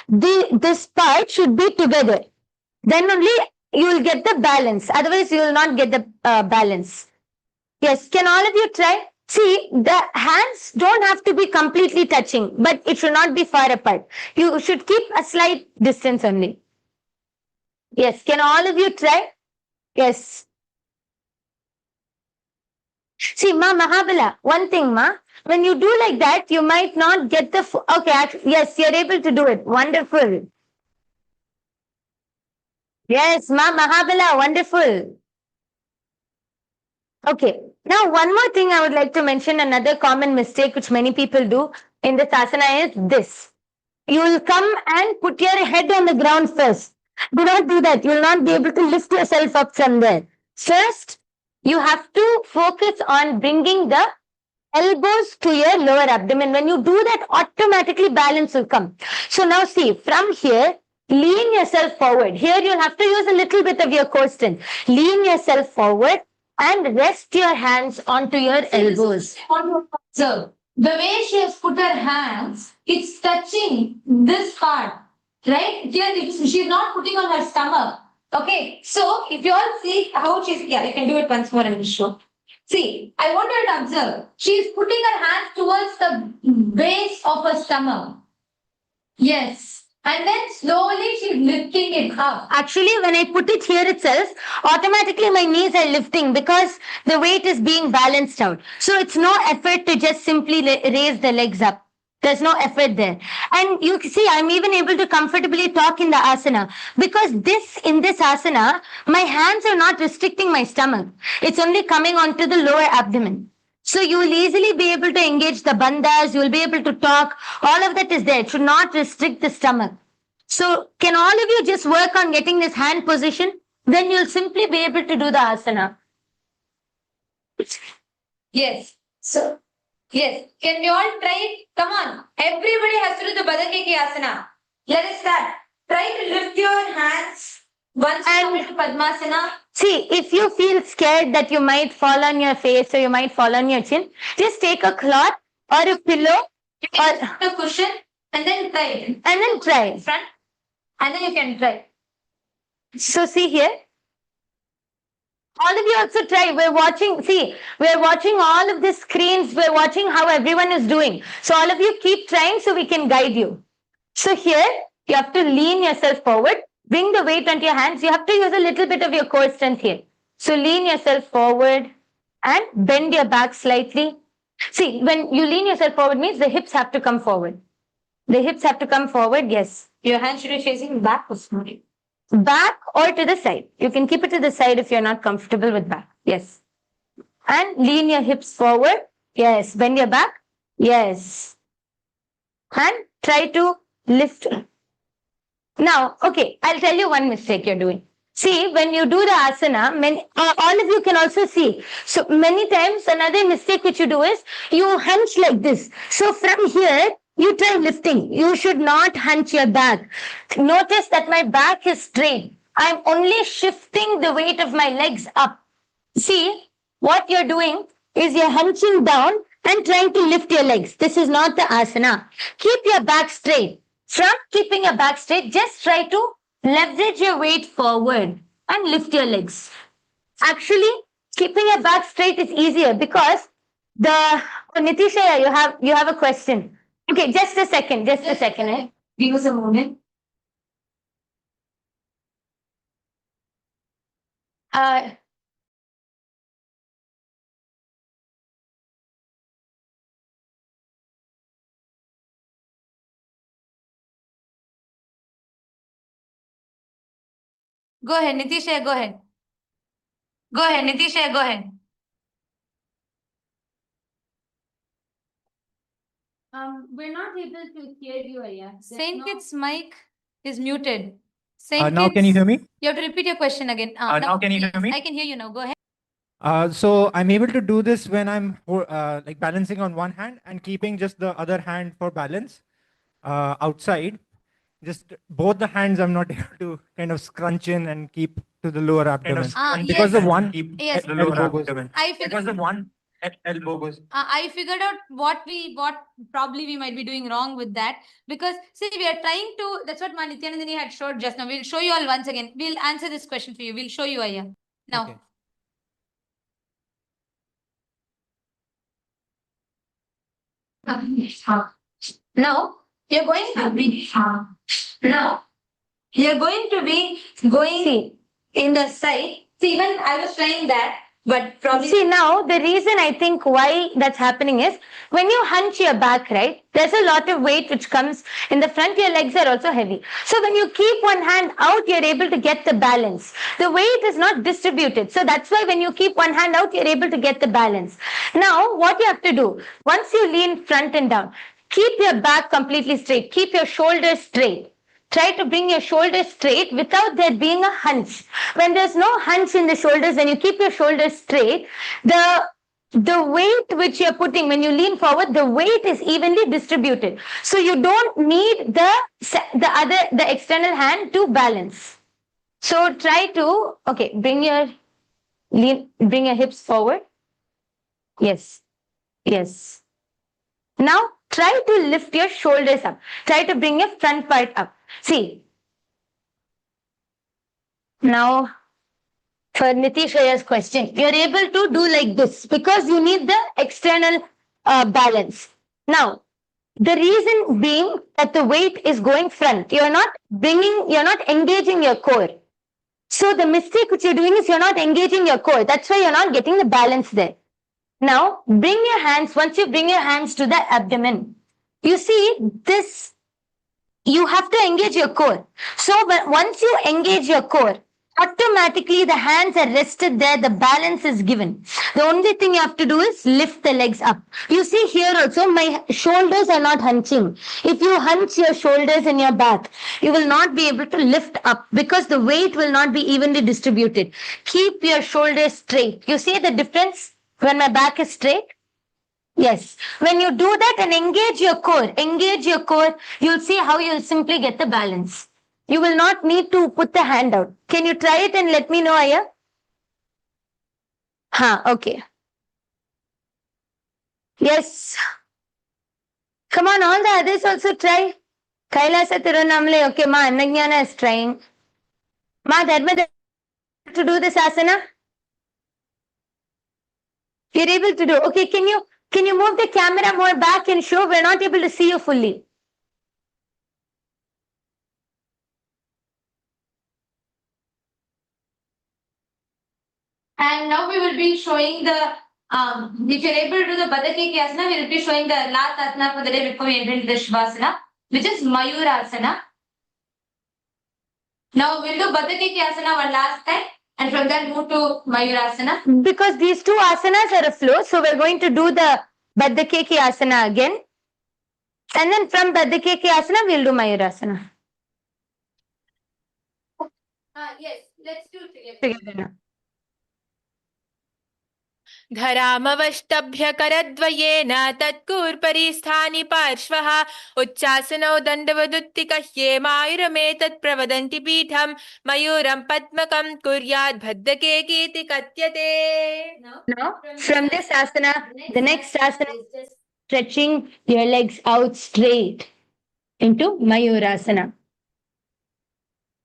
This part should be together. Then only you will get the balance. Otherwise, you will not get the balance. Yes, can all of you try? See, the hands don't have to be completely touching, but it should not be far apart. You should keep a slight distance only. Yes, can all of you try? Yes. See, Ma Mahabala, one thing, Ma, when you do like that, you might not get the, okay, yes, you're able to do it. Wonderful. Yes, Ma Mahabala, wonderful. Okay, now one more thing I would like to mention, another common mistake which many people do in this asana is this. You will come and put your head on the ground first. Do not do that. You will not be able to lift yourself up from there. First, you have to focus on bringing the elbows to your lower abdomen. When you do that, automatically balance will come. So now see, from here, lean yourself forward. Here you'll have to use a little bit of your core strength. Lean yourself forward and rest your hands onto your elbows. So the way she has put her hands, it's touching this part, right? Here she's not putting on her stomach. Okay, so if you all see how she's, yeah, you can do it once more and show. See, I want you to observe. She's putting her hands towards the base of her stomach. Yes. And then slowly she's lifting it up. Actually, when I put it here itself, automatically my knees are lifting because the weight is being balanced out. So it's no effort to just simply raise the legs up. There's no effort there. And you see, I'm even able to comfortably talk in the asana because in this asana, my hands are not restricting my stomach. It's only coming onto the lower abdomen. So you will easily be able to engage the bandhas, you will be able to talk. All of that is there. It should not restrict the stomach. So can all of you just work on getting this hand position? Then you'll simply be able to do the asana. Yes. So, yes. Can we all try it? Come on. Everybody has to do the Badakeki asana. Let us start. Try to lift your hands. Once you come into Padmasana, see, if you feel scared that you might fall on your face or you might fall on your chin, just take a cloth or a pillow or a cushion and then try it. And then try. Front. And then you can try. So see here. All of you also try. We're watching all of the screens. We're watching how everyone is doing. So all of you keep trying so we can guide you. So here, you have to lean yourself forward. Bring the weight onto your hands. You have to use a little bit of your core strength here. So lean yourself forward and bend your back slightly. See, when you lean yourself forward means the hips have to come forward. The hips have to come forward, yes. Your hands should be facing back or forward. Back or to the side. You can keep it to the side if you're not comfortable with back. Yes. And lean your hips forward. Yes. Bend your back. Yes. And try to lift. Now, okay, I'll tell you one mistake you're doing. See, when you do the asana, all of you can also see. So many times, another mistake which you do is you hunch like this. So from here, you try lifting. You should not hunch your back. Notice that my back is straight. I'm only shifting the weight of my legs up. See, what you're doing is you're hunching down and trying to lift your legs. This is not the asana. Keep your back straight. From keeping your back straight, just try to leverage your weight forward and lift your legs. Actually, keeping your back straight is easier because Nitisha, you have a question. Okay, just a second. Give us a moment. Go ahead, Nitisha, go ahead. Nitisha, go ahead. We're not able to hear you, Aya. Saint Kit's mic is muted. Now can you hear me? You have to repeat your question again. Now can you hear me? I can hear you now. Go ahead. So I'm able to do this when I'm like balancing on one hand and keeping just the other hand for balance outside. Just both the hands I'm not able to kind of scrunch in and keep to the lower abdomen. Because the one Yes. elbow goes. Because the one elbow goes. I figured out what probably we might be doing wrong with that, because see, we are trying to, that's what Nithyananda had showed just now. We'll show you all once again. We'll answer this question for you. We'll show you, Aya. Now. Okay. Now you're going to be going in the side. See, even I was trying that, but probably see now the reason I think why that's happening is when you hunch your back, right? There's a lot of weight which comes in the front. Your legs are also heavy. So when you keep one hand out, you're able to get the balance. The weight is not distributed. So that's why when you keep one hand out, you're able to get the balance. Now, what you have to do, once you lean front and down, keep your back completely straight. Keep your shoulders straight. Try to bring your shoulders straight without there being a hunch. When there's no hunch in the shoulders, when you keep your shoulders straight, the the weight which you're putting when you lean forward, the weight is evenly distributed. So you don't need the external hand to balance. So try to, okay, bring your hips forward. Yes. Yes. Now try to lift your shoulders up. Try to bring your front part up. See. Now for Nitishwaya's question, you're able to do like this because you need the external balance. Now, the reason being that the weight is going front. You're not engaging your core. So the mistake which you're doing is you're not engaging your core. That's why you're not getting the balance there. Now, once you bring your hands to the abdomen, you see this, you have to engage your core. So once you engage your core, automatically the hands are rested there, the balance is given. The only thing you have to do is lift the legs up. You see here also my shoulders are not hunching. If you hunch your shoulders in your back, you will not be able to lift up because the weight will not be evenly distributed. Keep your shoulders straight. You see the difference when my back is straight? Yes. When you do that and engage your core, you'll see how you'll simply get the balance. You will not need to put the hand out. Can you try it and let me know, Aya? Okay. Yes. Come on, all the others also try. Kailasa Tirunamale, okay, Ma, Annagnana is trying. Ma, Dharma, to do this asana? You're able to do. Okay, can you move the camera more back and show? We're not able to see you fully. And now we will be showing the, if you're able to do the Badakeki Asana, we will be showing the last asana for the day before we enter into the Shavasana, which is Mayurasana. Now we'll do Badakeki Asana one last time and from that move to Mayurasana. Because these two asanas are a flow, so we're going to do the Badakeki Asana again. And then from Badakeki Asana, we'll do Mayurasana. Yes, let's do it Together now. धरामवष्टभ्य करद्वयेन तत्कूर्परिस्थानि पार्श्वः उच्चासनौ दण्डवदुत्तिकह्ये मायुरमेतत् प्रवदन्ति पीठं मयूरं पद्मकं कुर्यात् भद्दकेकीति कथ्यते. Now, from this asana, the next asana is just stretching your legs out straight into Mayurasana.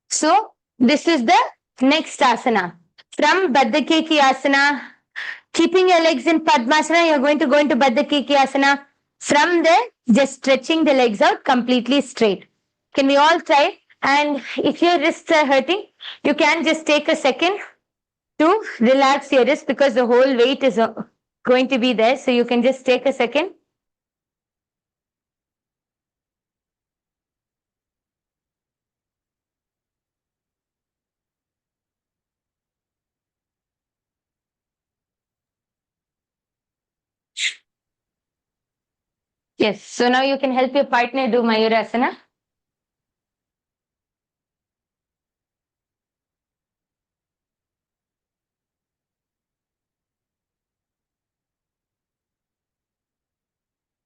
So, this is the next asana. From Baddhakeki asana, keeping your legs in Padmasana, you're going to go into Baddhakeki asana. From there, just stretching the legs out completely straight. Can we all try? And if your wrists are hurting, you can just take a second to relax your wrist because the whole weight is going to be there. So you can just take a second. Yes, so now you can help your partner do Mayurasana.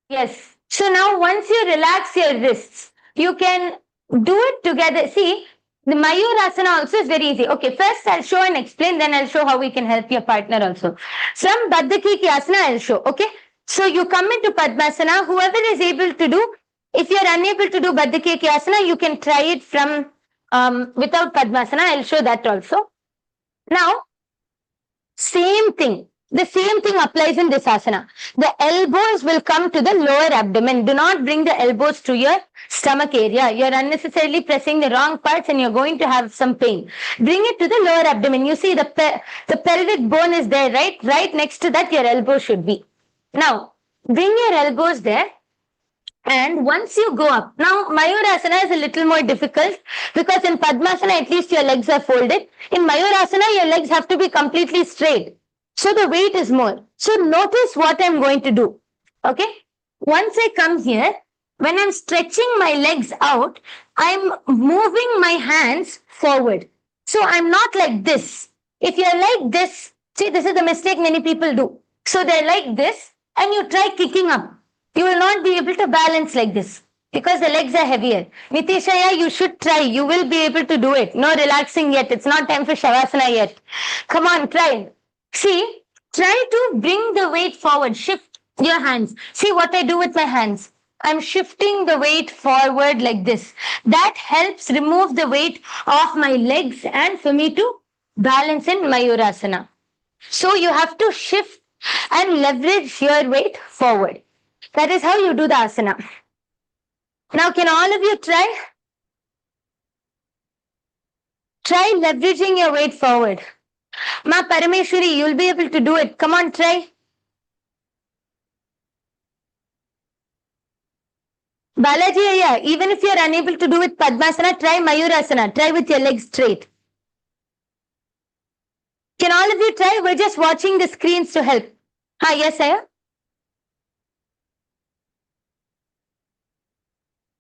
Yes. So now once you relax your wrists, you can do it together. See, the Mayurasana also is very easy. Okay, first I'll show and explain, then I'll show how we can help your partner also. From Baddhakeki Asana, I'll show. Okay. So you come into Padmasana, whoever is able to do, if you're unable to do Baddhakeki Asana, you can try it from without Padmasana. I'll show that also. Now, same thing. The same thing applies in this asana. The elbows will come to the lower abdomen. Do not bring the elbows to your stomach area. You're unnecessarily pressing the wrong parts and you're going to have some pain. Bring it to the lower abdomen. You see the pelvic bone is there, right? Right next to that your elbow should be. Now, bring your elbows there. And once you go up, now Mayurasana is a little more difficult because in Padmasana at least your legs are folded. In Mayurasana your legs have to be completely straight. So the weight is more. So notice what I'm going to do. Okay. Once I come here, when I'm stretching my legs out, I'm moving my hands forward. So I'm not like this. If you're like this, see, this is the mistake many people do. So they're like this, and you try kicking up. You will not be able to balance like this because the legs are heavier. Nitishaya, you should try. You will be able to do it. No relaxing yet. It's not time for Shavasana yet. Come on, try. See, try to bring the weight forward. Shift your hands. See what I do with my hands. I'm shifting the weight forward like this. That helps remove the weight of my legs and for me to balance in Mayurasana. So you have to shift and leverage your weight forward. That is how you do the asana. Now, can all of you try? Try leveraging your weight forward. Ma Parameshwari, you'll be able to do it. Come on, try. Balaji, yeah, even if you're unable to do it Padmasana, try Mayurasana. Try with your legs straight. Can all of you try? We're just watching the screens to help. Yes, Aya?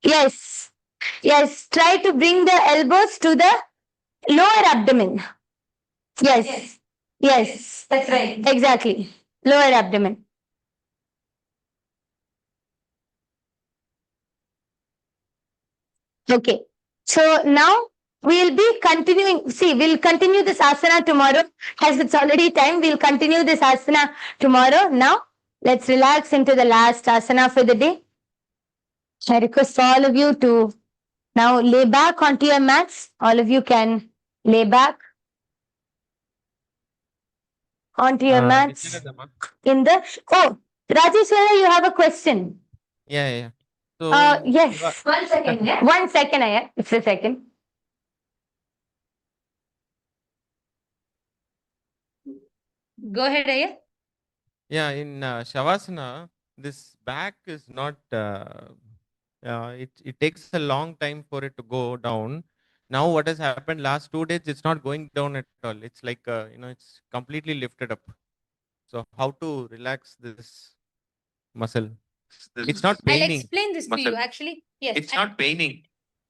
Yes. Yes. Try to bring the elbows to the lower abdomen. Yes. Yes. That's right. Exactly. Lower abdomen. Okay. So now we'll be continuing. See, we'll continue this asana tomorrow. As it's already time, we'll continue this asana tomorrow. Now, let's relax into the last asana for the day. I request all of you to now lay back onto your mats. All of you can lay back onto your mats. In the Rajeshwara, you have a question. Yeah. So Yes. 1 second, yeah? 1 second, Aya. It's a second. Go ahead, Aya. yeah, in Shavasana, this back is not. It takes a long time for it to go down. Now, what has happened last 2 days? It's not going down at all. It's like it's completely lifted up. So, how to relax this muscle? It's not I'll paining. explain this to you actually. Yes. It's not paining.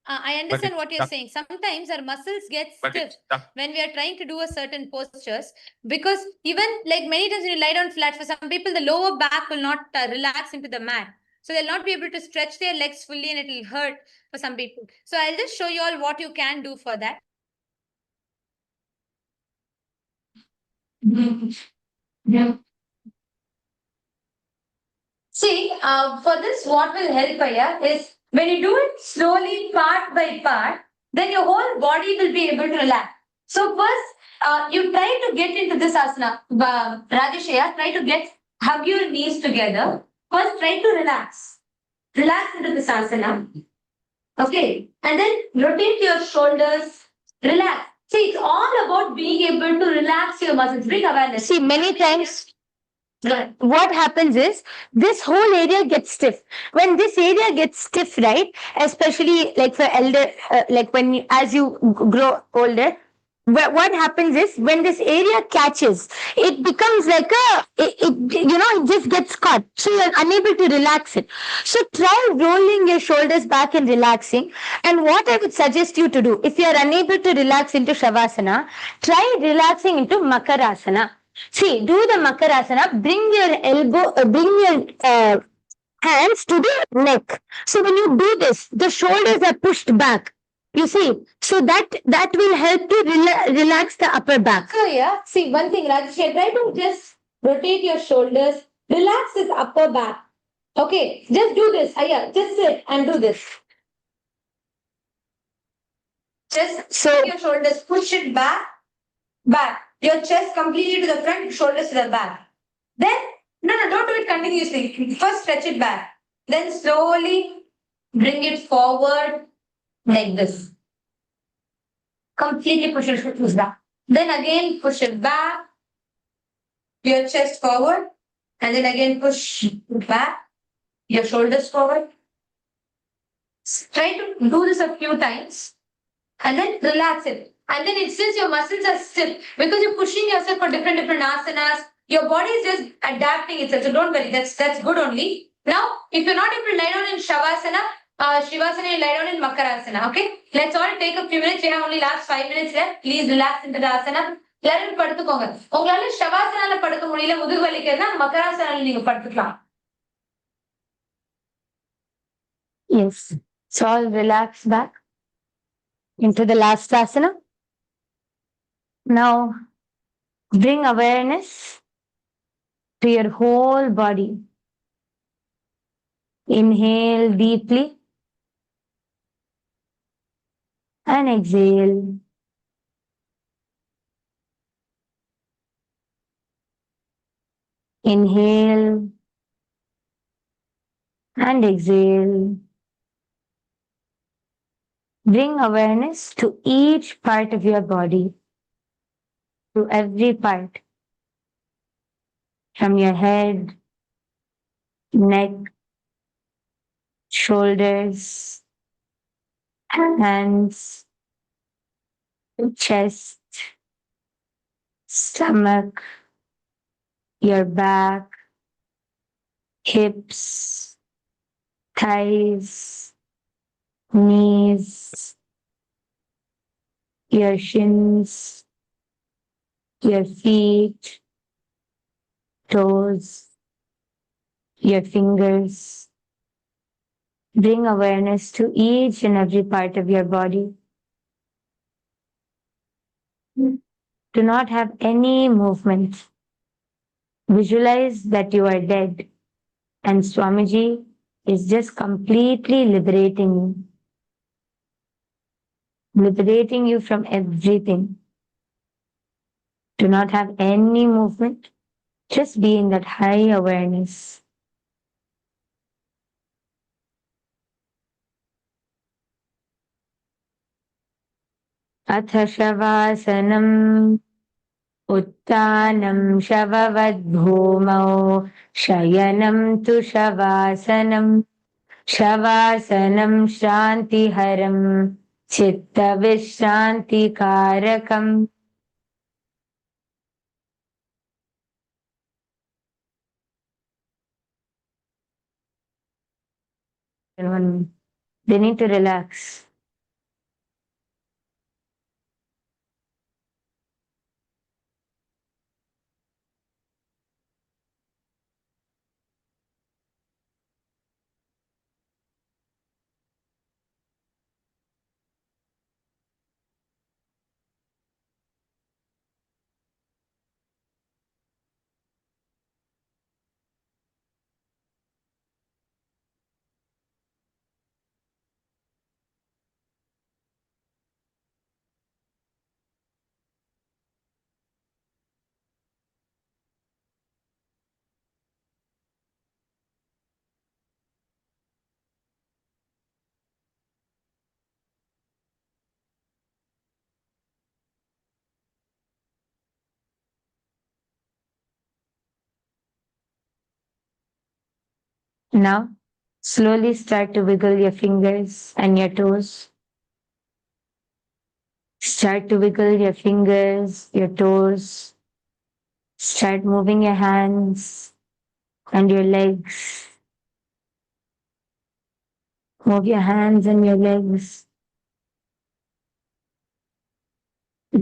I but understand it's what you're stuck. saying. Sometimes our muscles get But stiff it's stuck. when we are trying to do a certain postures because even like many times when you lie down flat, for some people the lower back will not relax into the mat. So they'll not be able to stretch their legs fully and it will hurt for some people. So I'll just show you all what you can do for that. See, for this, what will help Aya is when you do it slowly, part by part, then your whole body will be able to relax. So first, you try to get into this asana. Rajeshaya, try to hug your knees together. First, try to relax. Relax into this asana. Okay. And then rotate your shoulders. Relax. See, it's all about being able to relax your muscles. Bring awareness. See, many times what happens is this whole area gets stiff. When this area gets stiff, right, especially like for elder, like as you grow older, what happens is when this area catches, it becomes like it just gets caught. So you're unable to relax it. So try rolling your shoulders back and relaxing. And what I would suggest you to do, if you're unable to relax into Shavasana, try relaxing into Makarasana. See, do the Makarasana, bring your hands to the neck. So when you do this, the shoulders are pushed back. You see, so that will help to relax the upper back. So yeah, see one thing, Rajesh, try to just rotate your shoulders, relax this upper back. Okay, just do this. Just sit and do this. Just so your shoulders, push it back. Your chest completely to the front, shoulders to the back. Then, no, don't do it continuously. First stretch it back. Then slowly bring it forward like this. Completely push it back. Then again push it back. Your chest forward. And then again push back. Your shoulders forward. Try to do this a few times. And then relax it. And then since your muscles are stiff, because you're pushing yourself for different asanas, your body is just adapting itself. So don't worry, that's good only. Now, if you're not able to lie down in Shavasana, Shivasana, you lie down in Makarasana. Okay? Let's all take a few minutes. We have only last 5 minutes left. Please relax into the asana. எல்லாரும் படுத்துக்கோங்க. உங்களால ஷவாசனால படுக்க முடியல, முதுகு வலிக்கிறதுனா மக்கராசனால நீங்க படுத்துக்கலாம். Yes. So all relax back into the last asana. Now bring awareness to your whole body. Inhale deeply and exhale. Inhale and exhale. Bring awareness to each part of your body, to every part, from your head, neck, shoulders, hands, chest, stomach, your back, hips, thighs, knees, your shins, your feet, toes, your fingers. Bring awareness to each and every part of your body. Do not have any movement. Visualize that you are dead and Swamiji is just completely liberating you from everything. Do not have any movement. Just be in that high awareness. अथ शवासनम् उत्थानं शववद्भूमौ शयनं तु शवासनम् शवासनं शान्तिहरं चित्तविश्रान्तिकारकम्. They need to relax. Now, slowly start to wiggle your fingers and your toes. Start to wiggle your fingers, your toes. Start moving your hands and your legs. Move your hands and your legs.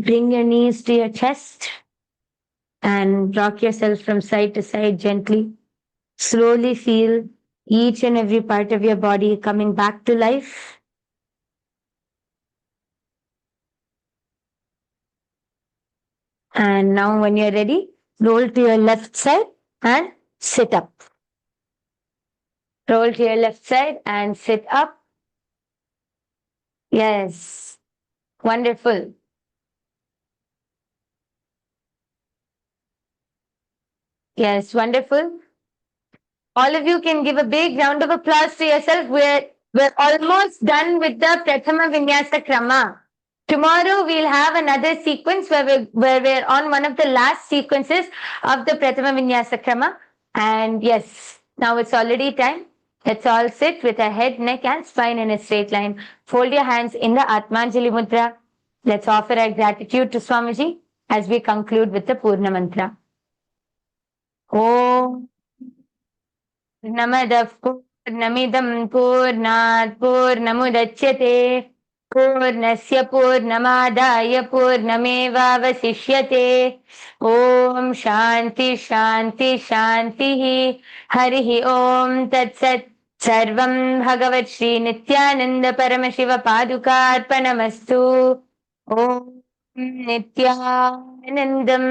Bring your knees to your chest and rock yourself from side to side gently. Slowly feel each and every part of your body coming back to life. And now when you're ready, roll to your left side and sit up. Roll to your left side and sit up. Yes. Wonderful. Yes, wonderful. All of you can give a big round of applause to yourself. We're almost done with the Prathama Vinyasa Krama. Tomorrow we'll have another sequence where we're on one of the last sequences of the Prathama Vinyasa Krama. And yes, now it's already time. Let's all sit with our head, neck and spine in a straight line. Fold your hands in the Atmanjali Mudra. Let's offer our gratitude to Swamiji as we conclude with the Purna Mantra. Om Namadaf Purnamidam Purnat Purnamudachyate पूर्णस्य पूर्णमादाय पूर्णमेवावशिष्यते ॐ शान्ति शान्ति शान्तिः हरिः ॐ तत्सत् सर्वं भगवत् श्री नित्यानन्द परमशिव पादुकार्पणमस्तु ॐ नित्यानन्दम्.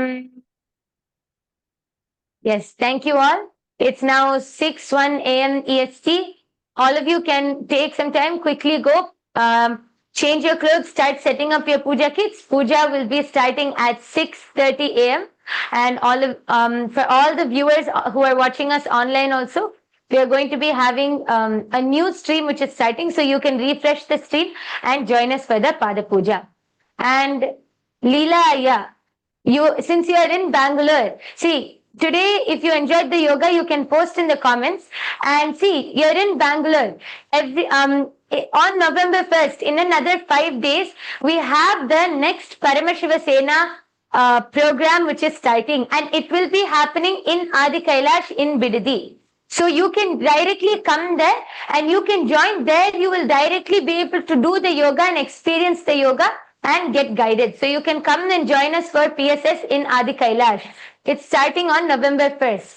Yes, thank you all. It's now 6:01 a.m. EST. All of you can take some time, quickly go, change your clothes, start setting up your puja kits. Puja will be starting at 6:30 a.m. And for all the viewers who are watching us online also, we are going to be having a new stream which is starting, so you can refresh the stream and join us for the Pada Puja. And Leela, yeah, since you are in Bangalore, see, today, if you enjoyed the yoga, you can post in the comments. And see, you're in Bangalore. On November 1st, in another 5 days, we have the next Paramashiva Sena program which is starting, and it will be happening in Adi Kailash in Bidadi. So you can directly come there and you can join there. You will directly be able to do the yoga and experience the yoga and get guided. So you can come and join us for PSS in Adi Kailash. It's starting on November 1st.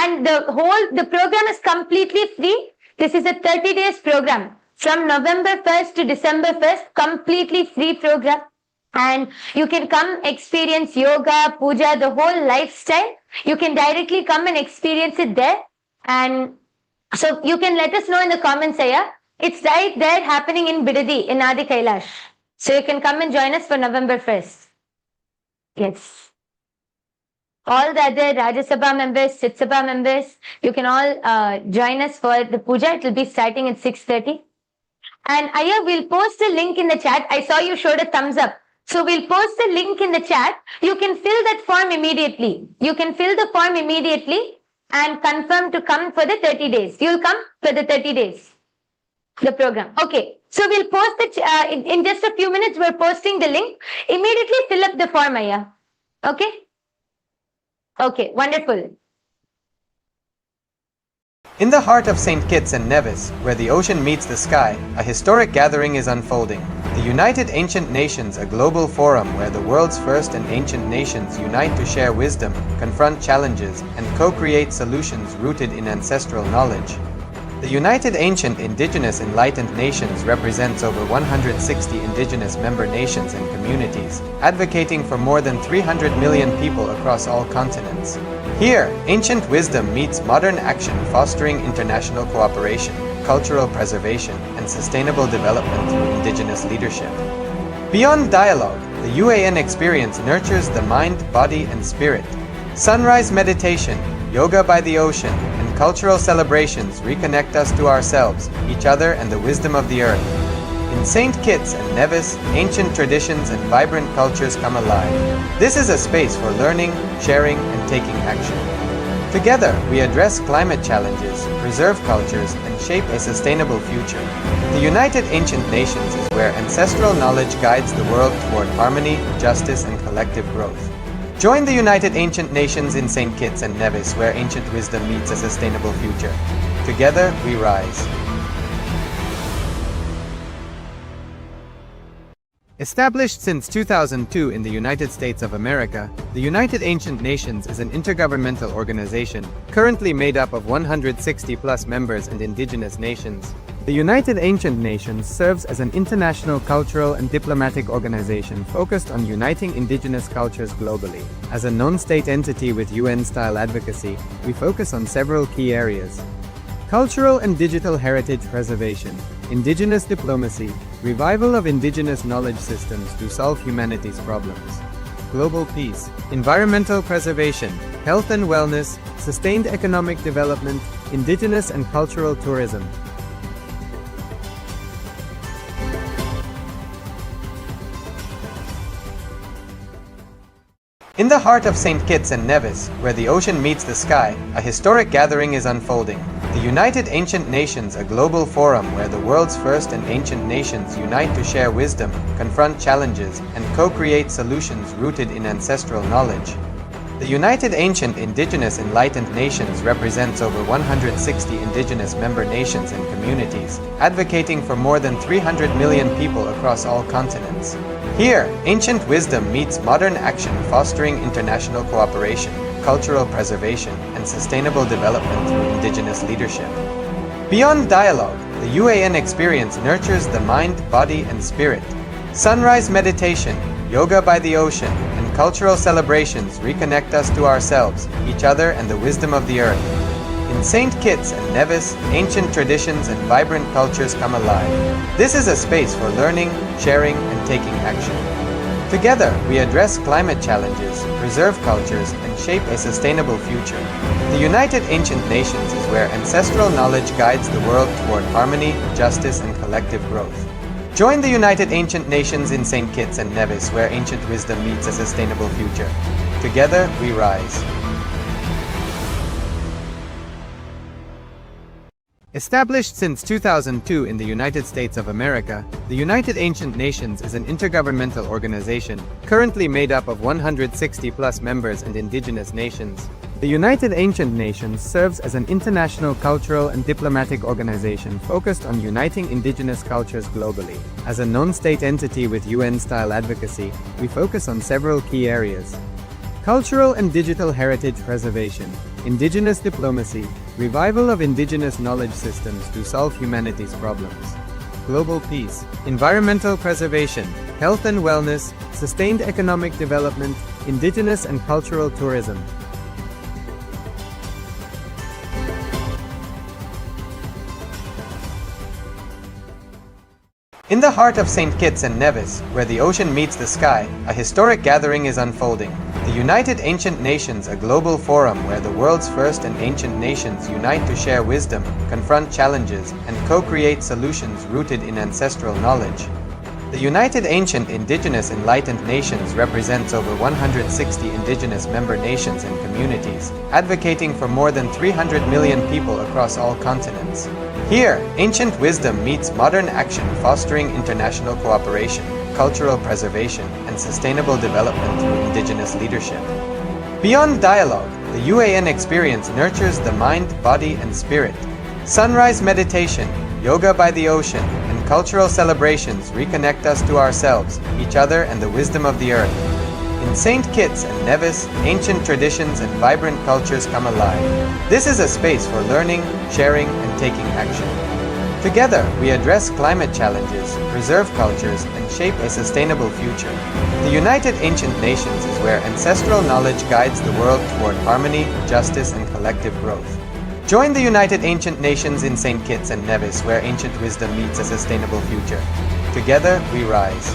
And the program is completely free. This is a 30 days program. From November 1st to December 1st, completely free program. And you can come experience yoga, puja, the whole lifestyle. You can directly come and experience it there. And so you can let us know in the comments, Aya. It's right there happening in Bidadi, in Adi Kailash. So you can come and join us for November 1st. Yes. All the other Rajya Sabha members, Chit Sabha members, you can all join us for the puja. It will be starting at 6:30. And Aya, we'll post a link in the chat. I saw you showed a thumbs up. So we'll post the link in the chat. You can fill that form immediately. You can fill the form immediately and confirm to come for the 30 days. You'll come for the 30 days. The program. Okay. So we'll post it in just a few minutes. We're posting the link. Immediately fill up the form, Aya. Okay? Okay, wonderful. In the heart of St. Kitts and Nevis, where the ocean meets the sky, a historic gathering is unfolding. The United Ancient Nations, a global forum where the world's first and ancient nations unite to share wisdom, confront challenges, and co-create solutions rooted in ancestral knowledge. The United Ancient Indigenous Enlightened Nations represents over 160 indigenous member nations and communities, advocating for more than 300 million people across all continents. Here, ancient wisdom meets modern action, fostering international cooperation, cultural preservation, and sustainable development through indigenous leadership. Beyond dialogue, the UAN experience nurtures the mind, body, and spirit. Sunrise meditation, yoga by the ocean, and cultural celebrations reconnect us to ourselves, each other, and the wisdom of the earth. In St. Kitts and Nevis, ancient traditions and vibrant cultures come alive. This is a space for learning, sharing, and taking action. Together, we address climate challenges, preserve cultures, and shape a sustainable future. The United Ancient Nations is where ancestral knowledge guides the world toward harmony, justice, and collective growth. Join the United Ancient Nations in St. Kitts and Nevis, where ancient wisdom meets a sustainable future. Together, we rise. Established since 2002 in the United States of America, the United Ancient Nations is an intergovernmental organization currently made up of 160+ members and indigenous nations. The United Ancient Nations serves as an international cultural and diplomatic organization focused on uniting indigenous cultures globally. As a non-state entity with UN-style advocacy, we focus on several key areas: cultural and digital heritage preservation, indigenous diplomacy, revival of indigenous knowledge systems to solve humanity's problems, global peace, environmental preservation, health and wellness, sustained economic development, indigenous and cultural tourism. In the heart of St. Kitts and Nevis, where the ocean meets the sky, a historic gathering is unfolding. The United Ancient Nations, a global forum where the world's first and ancient nations unite to share wisdom, confront challenges, and co-create solutions rooted in ancestral knowledge. The United Ancient Indigenous Enlightened Nations represents over 160 indigenous member nations and communities, advocating for more than 300 million people across all continents. Here, ancient wisdom meets modern action, fostering international cooperation, cultural preservation, and sustainable development through indigenous leadership. Beyond dialogue, the UAN experience nurtures the mind, body, and spirit. Sunrise meditation, yoga by the ocean, and cultural celebrations reconnect us to ourselves, each other, and the wisdom of the earth. In St. Kitts and Nevis, ancient traditions and vibrant cultures come alive. This is a space for learning, sharing, and taking action. Together, we address climate challenges, preserve cultures, and shape a sustainable future. The United Ancient Nations is where ancestral knowledge guides the world toward harmony, justice, and collective growth. Join the United Ancient Nations in St. Kitts and Nevis, where ancient wisdom meets a sustainable future. Together, we rise. Established since 2002 in the United States of America, the United Ancient Nations is an intergovernmental organization, currently made up of 160+ members and indigenous nations. The United Ancient Nations serves as an international cultural and diplomatic organization focused on uniting indigenous cultures globally. As a non-state entity with UN-style advocacy, we focus on several key areas: cultural and digital heritage preservation, indigenous diplomacy, revival of indigenous knowledge systems to solve humanity's problems, global peace, environmental preservation, health and wellness, sustained economic development, indigenous and cultural tourism. In the heart of St. Kitts and Nevis, where the ocean meets the sky, a historic gathering is unfolding. The United Ancient Nations, a global forum where the world's first and ancient nations unite to share wisdom, confront challenges, and co-create solutions rooted in ancestral knowledge. The United Ancient Indigenous Enlightened Nations represents over 160 indigenous member nations and communities, advocating for more than 300 million people across all continents. Here, ancient wisdom meets modern action, fostering international cooperation, cultural preservation, and sustainable development through indigenous leadership. Beyond dialogue, the UAN experience nurtures the mind, body, and spirit. Sunrise meditation, yoga by the ocean, and cultural celebrations reconnect us to ourselves, each other, and the wisdom of the earth. In St. Kitts and Nevis, ancient traditions and vibrant cultures come alive. This is a space for learning, sharing, and taking action. Together, we address climate challenges, preserve cultures, and shape a sustainable future. The United Ancient Nations is where ancestral knowledge guides the world toward harmony, justice, and collective growth. Join the United Ancient Nations in St. Kitts and Nevis, where ancient wisdom meets a sustainable future. Together, we rise.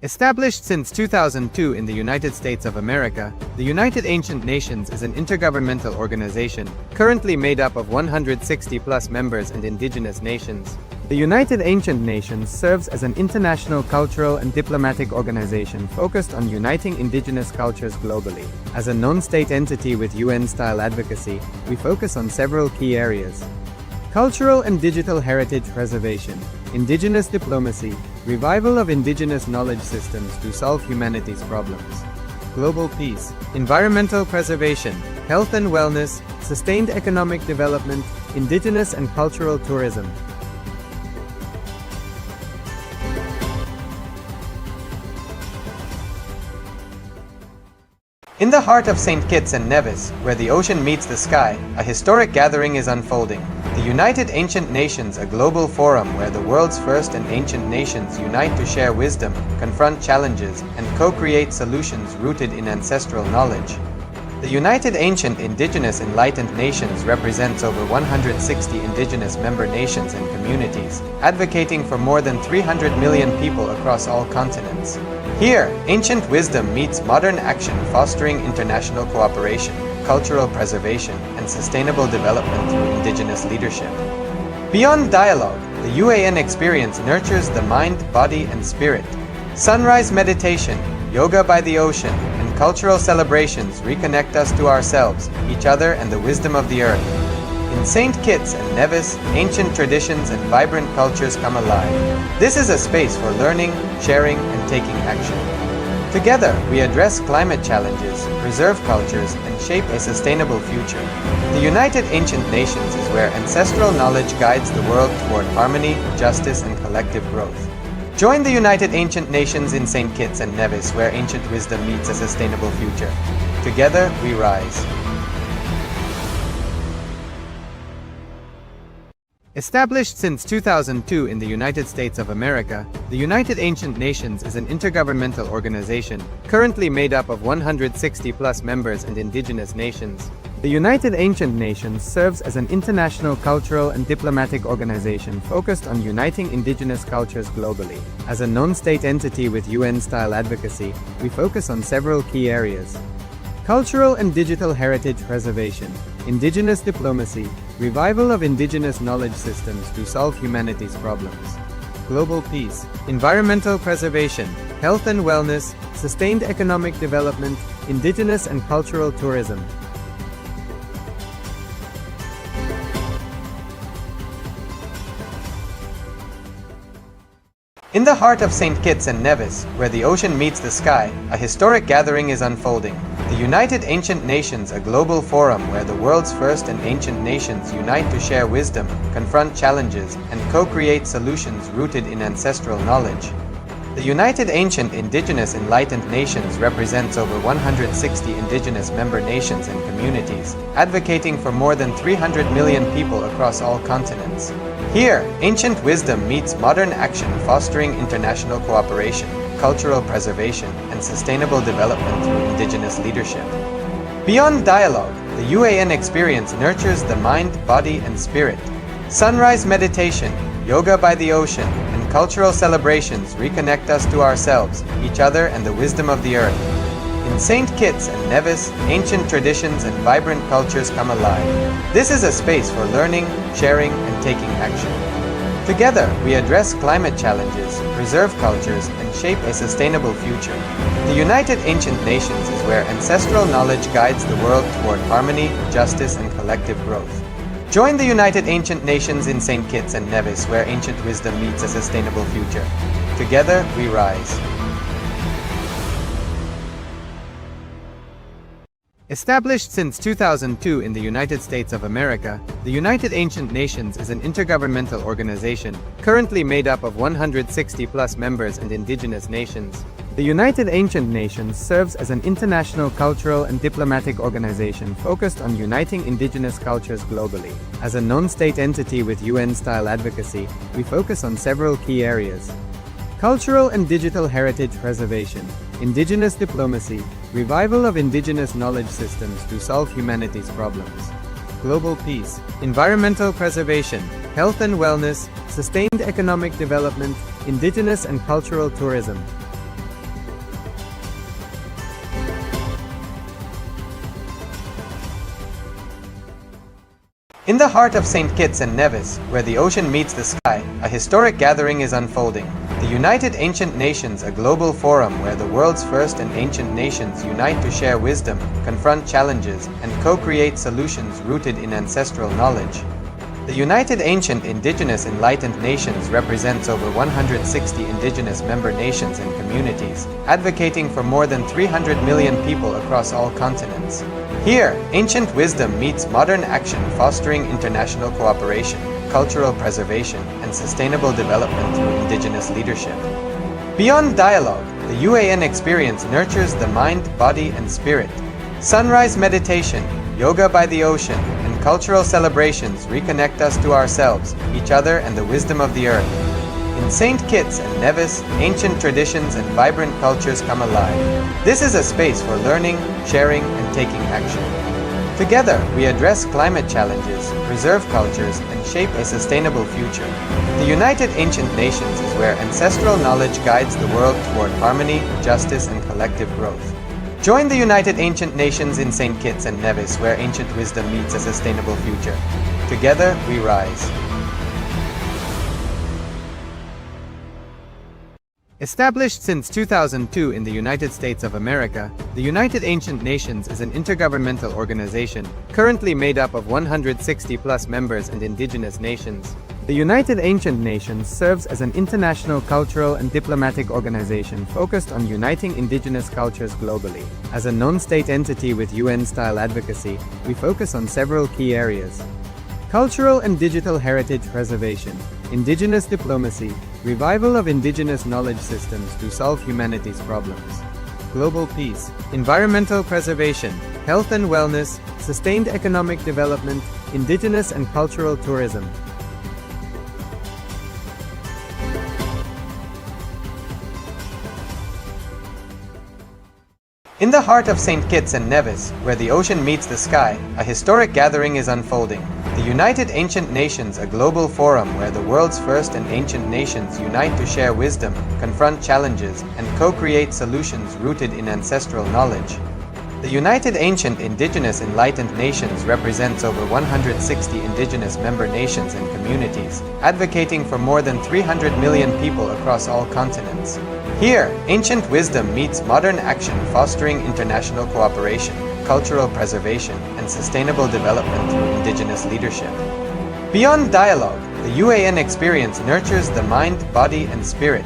Established since 2002 in the United States of America, the United Ancient Nations is an intergovernmental organization, currently made up of 160+ members and indigenous nations. The United Ancient Nations serves as an international cultural and diplomatic organization focused on uniting indigenous cultures globally. As a non-state entity with UN-style advocacy, we focus on several key areas: cultural and digital heritage preservation, indigenous diplomacy, revival of indigenous knowledge systems to solve humanity's problems, global peace, environmental preservation, health and wellness, sustained economic development, indigenous and cultural tourism. In the heart of St. Kitts and Nevis, where the ocean meets the sky, a historic gathering is unfolding. The United Ancient Nations, a global forum where the world's first and ancient nations unite to share wisdom, confront challenges, and co-create solutions rooted in ancestral knowledge. The United Ancient Indigenous Enlightened Nations represents over 160 indigenous member nations and communities, advocating for more than 300 million people across all continents. Here, ancient wisdom meets modern action, fostering international cooperation, cultural preservation, and sustainable development through indigenous leadership. Beyond dialogue, the UAN experience nurtures the mind, body, and spirit. Sunrise meditation, yoga by the ocean, and cultural celebrations reconnect us to ourselves, each other, and the wisdom of the earth. In St. Kitts and Nevis, ancient traditions and vibrant cultures come alive. This is a space for learning, sharing, and taking action. Together, we address climate challenges, preserve cultures, and shape a sustainable future. The United Ancient Nations is where ancestral knowledge guides the world toward harmony, justice, and collective growth. Join the United Ancient Nations in St. Kitts and Nevis, where ancient wisdom meets a sustainable future. Together, we rise. Established since 2002 in the United States of America, the United Ancient Nations is an intergovernmental organization currently made up of 160+ members and indigenous nations. The United Ancient Nations serves as an international cultural and diplomatic organization focused on uniting indigenous cultures globally. As a non-state entity with UN-style advocacy, we focus on several key areas: cultural and digital heritage preservation, indigenous diplomacy, revival of indigenous knowledge systems to solve humanity's problems, global peace, environmental preservation, health and wellness, sustained economic development, indigenous and cultural tourism. In the heart of St. Kitts and Nevis, where the ocean meets the sky, a historic gathering is unfolding. The United Ancient Nations, a global forum where the world's first and ancient nations unite to share wisdom, confront challenges, and co-create solutions rooted in ancestral knowledge. The United Ancient Indigenous Enlightened Nations represents over 160 indigenous member nations and communities, advocating for more than 300 million people across all continents. Here, ancient wisdom meets modern action, fostering international cooperation, cultural preservation, and sustainable development through indigenous leadership. Beyond dialogue, the UAN experience nurtures the mind, body, and spirit. Sunrise meditation, yoga by the ocean, and cultural celebrations reconnect us to ourselves, each other, and the wisdom of the earth. In St. Kitts and Nevis, ancient traditions and vibrant cultures come alive. This is a space for learning, sharing, and taking action. Together, we address climate challenges, preserve cultures, and shape a sustainable future. The United Ancient Nations is where ancestral knowledge guides the world toward harmony, justice, and collective growth. Join the United Ancient Nations in St. Kitts and Nevis, where ancient wisdom meets a sustainable future. Together, we rise. Established since 2002 in the United States of America, the United Ancient Nations is an intergovernmental organization currently made up of 160+ members and indigenous nations. The United Ancient Nations serves as an international cultural and diplomatic organization focused on uniting indigenous cultures globally. As a non-state entity with UN-style advocacy, we focus on several key areas: cultural and digital heritage preservation, indigenous diplomacy, revival of indigenous knowledge systems to solve humanity's problems, global peace, environmental preservation, health and wellness, sustained economic development, indigenous and cultural tourism. In the heart of St. Kitts and Nevis, where the ocean meets the sky, a historic gathering is unfolding. The United Ancient Nations, a global forum where the world's first and ancient nations unite to share wisdom, confront challenges, and co-create solutions rooted in ancestral knowledge. The United Ancient Indigenous Enlightened Nations represents over 160 indigenous member nations and communities, advocating for more than 300 million people across all continents. Here, ancient wisdom meets modern action, fostering international cooperation, cultural preservation, and sustainable development through indigenous leadership. Beyond dialogue, the UAN experience nurtures the mind, body, and spirit. Sunrise meditation, yoga by the ocean, and cultural celebrations reconnect us to ourselves, each other, and the wisdom of the earth. In St. Kitts and Nevis, ancient traditions and vibrant cultures come alive. This is a space for learning, sharing, and taking action. Together, we address climate challenges, preserve cultures, and shape a sustainable future. The United Ancient Nations is where ancestral knowledge guides the world toward harmony, justice, and collective growth. Join the United Ancient Nations in St. Kitts and Nevis, where ancient wisdom meets a sustainable future. Together, we rise. Established since 2002 in the United States of America, the United Ancient Nations is an intergovernmental organization currently made up of 160+ members and indigenous nations. The United Ancient Nations serves as an international cultural and diplomatic organization focused on uniting indigenous cultures globally. As a non-state entity with UN-style advocacy, we focus on several key areas: cultural and digital heritage preservation, indigenous diplomacy, revival of indigenous knowledge systems to solve humanity's problems, global peace, environmental preservation, health and wellness, sustained economic development, indigenous and cultural tourism. In the heart of St. Kitts and Nevis, where the ocean meets the sky, a historic gathering is unfolding. The United Ancient Nations, a global forum where the world's first and ancient nations unite to share wisdom, confront challenges, and co-create solutions rooted in ancestral knowledge. The United Ancient Indigenous Enlightened Nations represents over 160 indigenous member nations and communities, advocating for more than 300 million people across all continents. Here, ancient wisdom meets modern action, fostering international cooperation, cultural preservation, and sustainable development through indigenous leadership. Beyond dialogue, the UAN experience nurtures the mind, body, and spirit.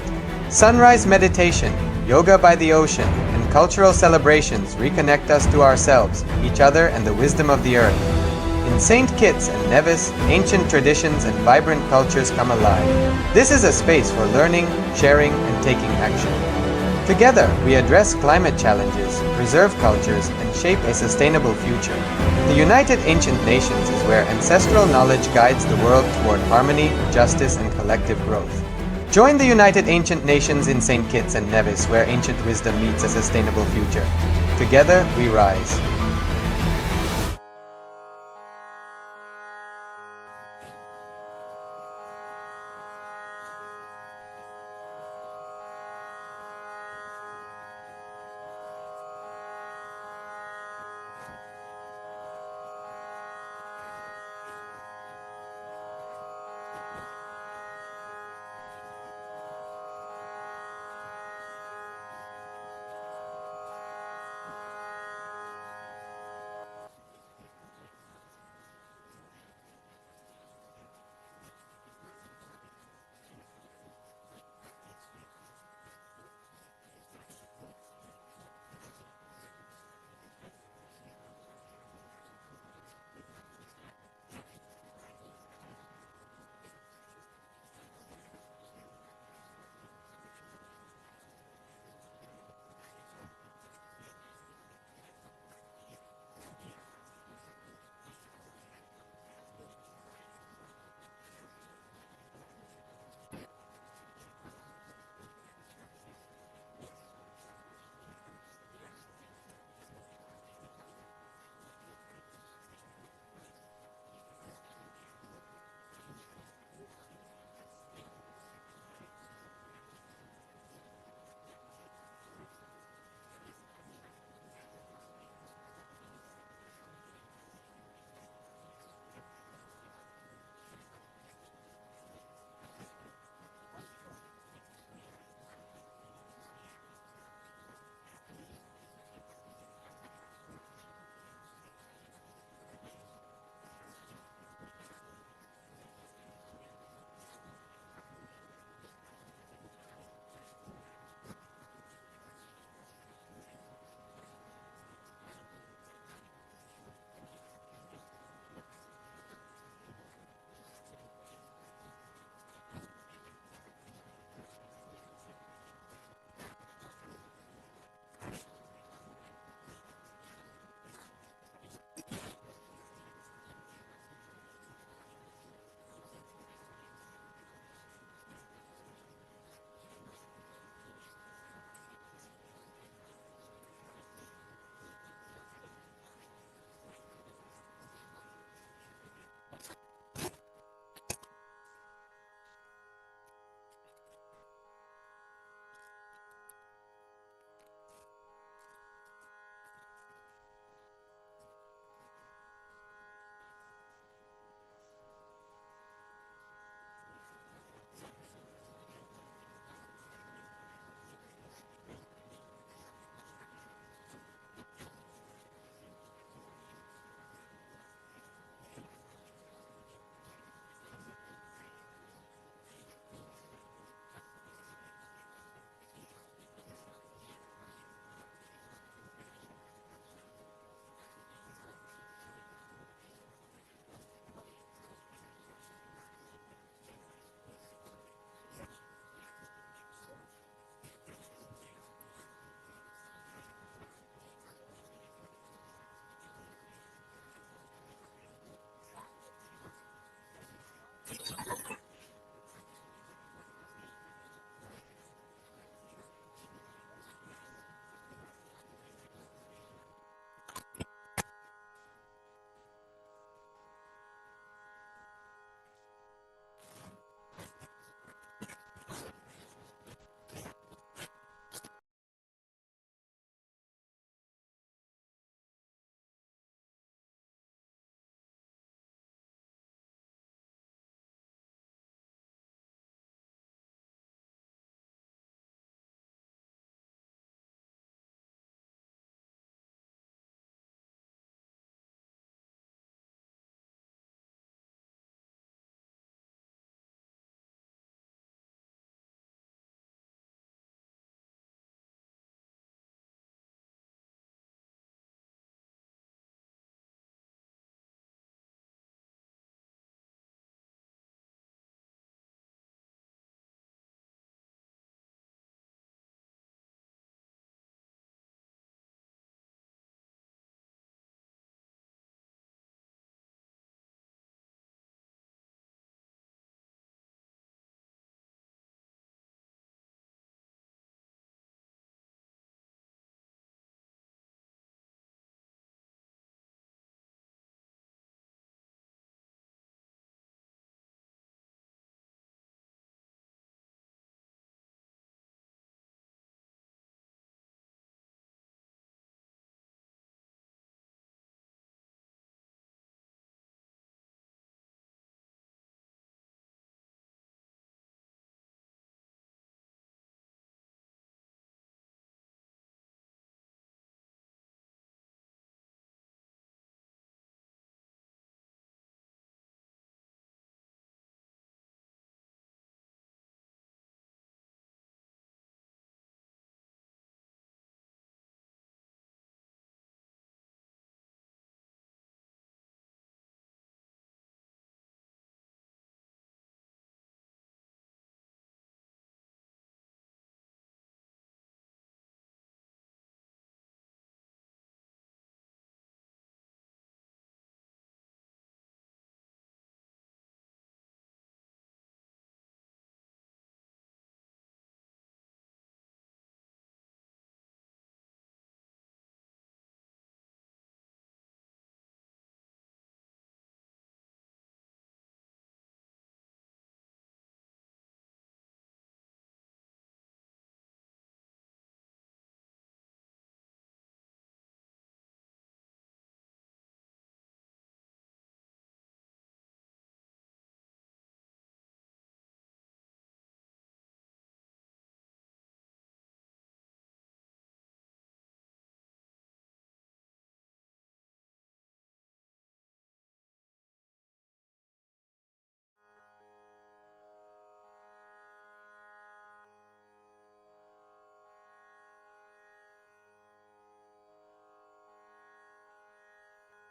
Sunrise meditation, yoga by the ocean, and cultural celebrations reconnect us to ourselves, each other, and the wisdom of the earth. In St. Kitts and Nevis, ancient traditions and vibrant cultures come alive. This is a space for learning, sharing, and taking action. Together, we address climate challenges, preserve cultures, and shape a sustainable future. The United Ancient Nations is where ancestral knowledge guides the world toward harmony, justice, and collective growth. Join the United Ancient Nations in St. Kitts and Nevis, where ancient wisdom meets a sustainable future. Together, we rise.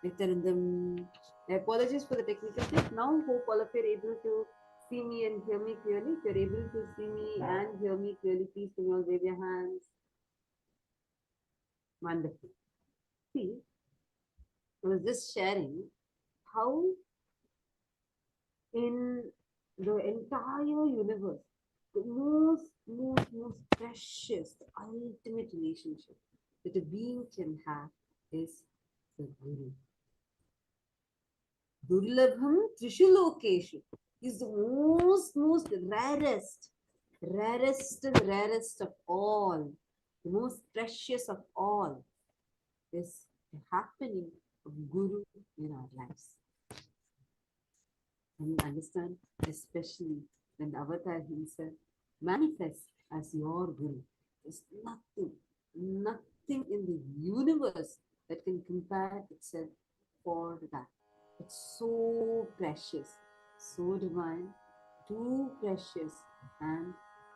Nithyanandam. Apologies for the technical thing. Now hope all of you are able to see me and hear me clearly. If you're able to see me and hear me clearly, please can you all wave your hands. Wonderful. See, I was just sharing how in the entire universe, the most precious, the ultimate relationship that a being can have is the Guru. Durlabham Trishulokeshu is the most rarest of all, the most precious of all is the happening of Guru in our lives. And you understand, especially when the Avatar himself manifests as your Guru. There's nothing in the universe that can compare itself for that. It's so precious, so divine, too precious, and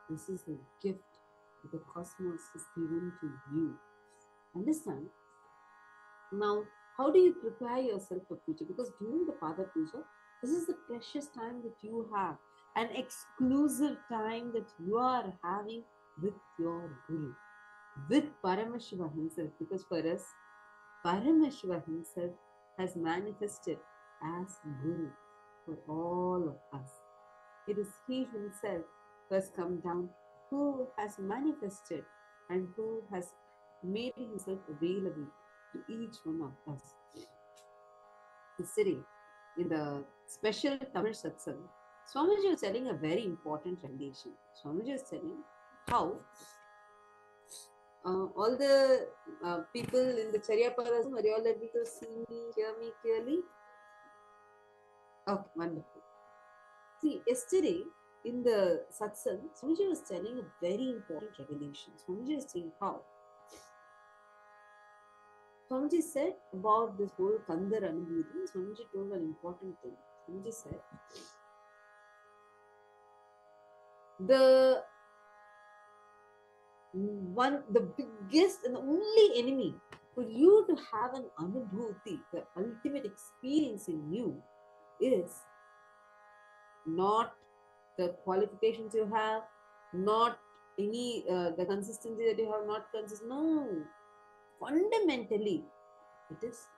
this is the gift that the cosmos has given to you. Understand? Now, how do you prepare yourself for puja? Because during the Pada Puja, this is the precious time that you have, an exclusive time that you are having with your Guru, with Paramashiva himself. Because for us, Paramashiva himself has manifested as Guru for all of us. It is he himself who has come down, who has manifested and who has made himself available to each one of us. Yesterday, in the special Tamil Satsang, Swamiji was telling a very important revelation. Swamiji was telling how all the people in the Charyapadas, are you all able to see me, hear me clearly? Okay, wonderful. See, yesterday in the Satsang, Swamiji was telling a very important revelation. Swamiji was saying how Swamiji said about this whole Kandar Anubhuti. Swamiji told an important thing. Swamiji said, the biggest and the only enemy for you to have an Anubhuti, the ultimate experience in you, is not the qualifications you have, not any the consistency that you have, not consistent. No. Fundamentally, it is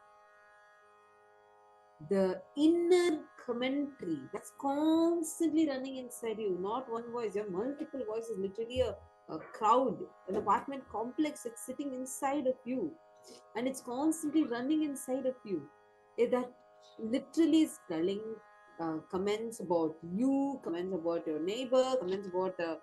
the inner commentary that's constantly running inside you, not one voice. You have multiple voices, literally a crowd, an apartment complex that's sitting inside of you, and it's constantly running inside of you. That literally is telling comments about you, comments about your neighbor, comments about the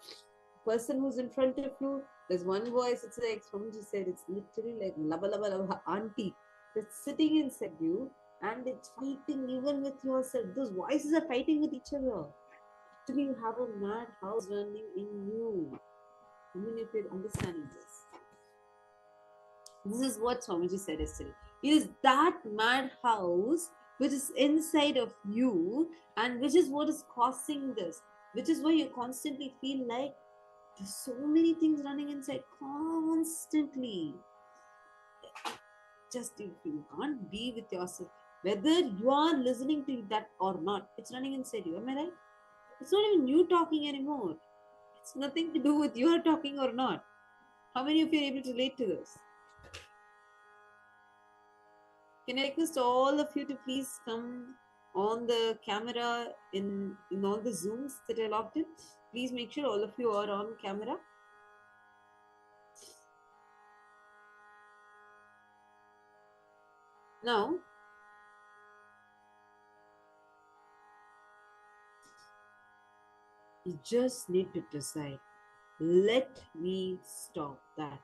person who's in front of you. There's one voice, it's like Swamiji said, it's literally like lava auntie that's sitting inside you, and it's fighting even with yourself. Those voices are fighting with each other. Actually, you have a mad house running in you. I mean, if you're understanding this is what Swamiji said yesterday. It is that mad house which is inside of you, and which is what is causing this, which is why you constantly feel like there's so many things running inside constantly. Just if you can't be with yourself, whether you are listening to that or not, it's running inside you. Am I right? It's not even you talking anymore. It's nothing to do with you are talking or not. How many of you are able to relate to this? Can I request all of you to please come on the camera in all the Zooms that are logged in? Please make sure all of you are on camera. Now, you just need to decide, let me stop that.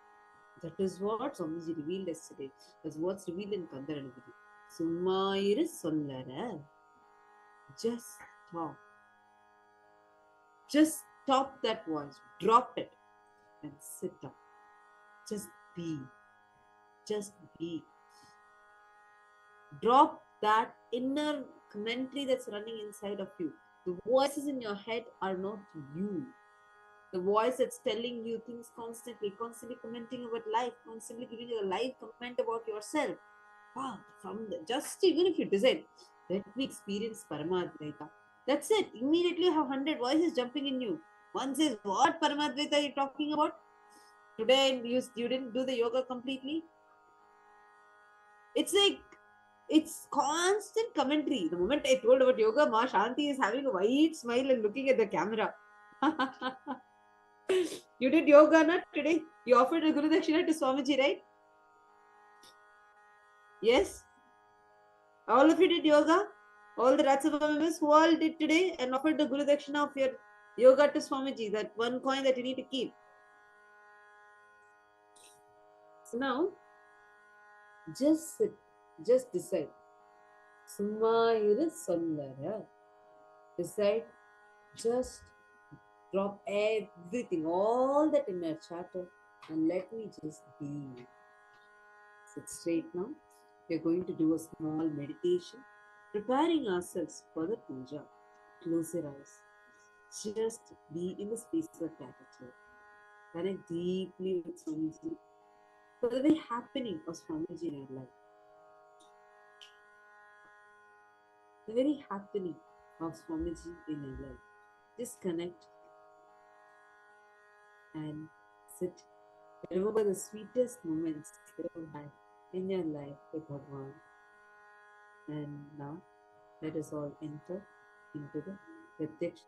That is what Swamiji revealed yesterday. That's what's revealed in Kandar Anubhuti. Summayira sollara. Just stop. Just stop that voice. Drop it and sit up. Just be. Just be. Drop that inner commentary that's running inside of you. The voices in your head are not you. The voice that's telling you things constantly commenting about life, constantly giving you a live comment about yourself. Wow, just even if you decide, let me experience Paramadvaita. That's it. Immediately you have 100 voices jumping in you. One says, what Paramadvaita are you talking about? Today you didn't do the yoga completely. It's like, it's constant commentary. The moment I told about yoga, Ma Shanti is having a wide smile and looking at the camera. You did yoga not today? You offered a Guru Dakshina to Swamiji, right? Yes? All of you did yoga? All the Ratsabha members who all did today and offered the Guru Dakshina of your yoga to Swamiji, that one coin that you need to keep. So now, just sit, just decide. Summa Sundara. Decide, just drop everything, all that inner chatter, and let me just be. Sit straight now. We are going to do a small meditation, preparing ourselves for the puja. Close your eyes. Just be in the space of gratitude. Connect deeply with Swamiji for the very happening of Swamiji in your life. The very happening of Swamiji in your life. Just connect and sit. Remember the sweetest moments that you had in your life with Bhagwan. And now let us all enter into the Pratyaksha.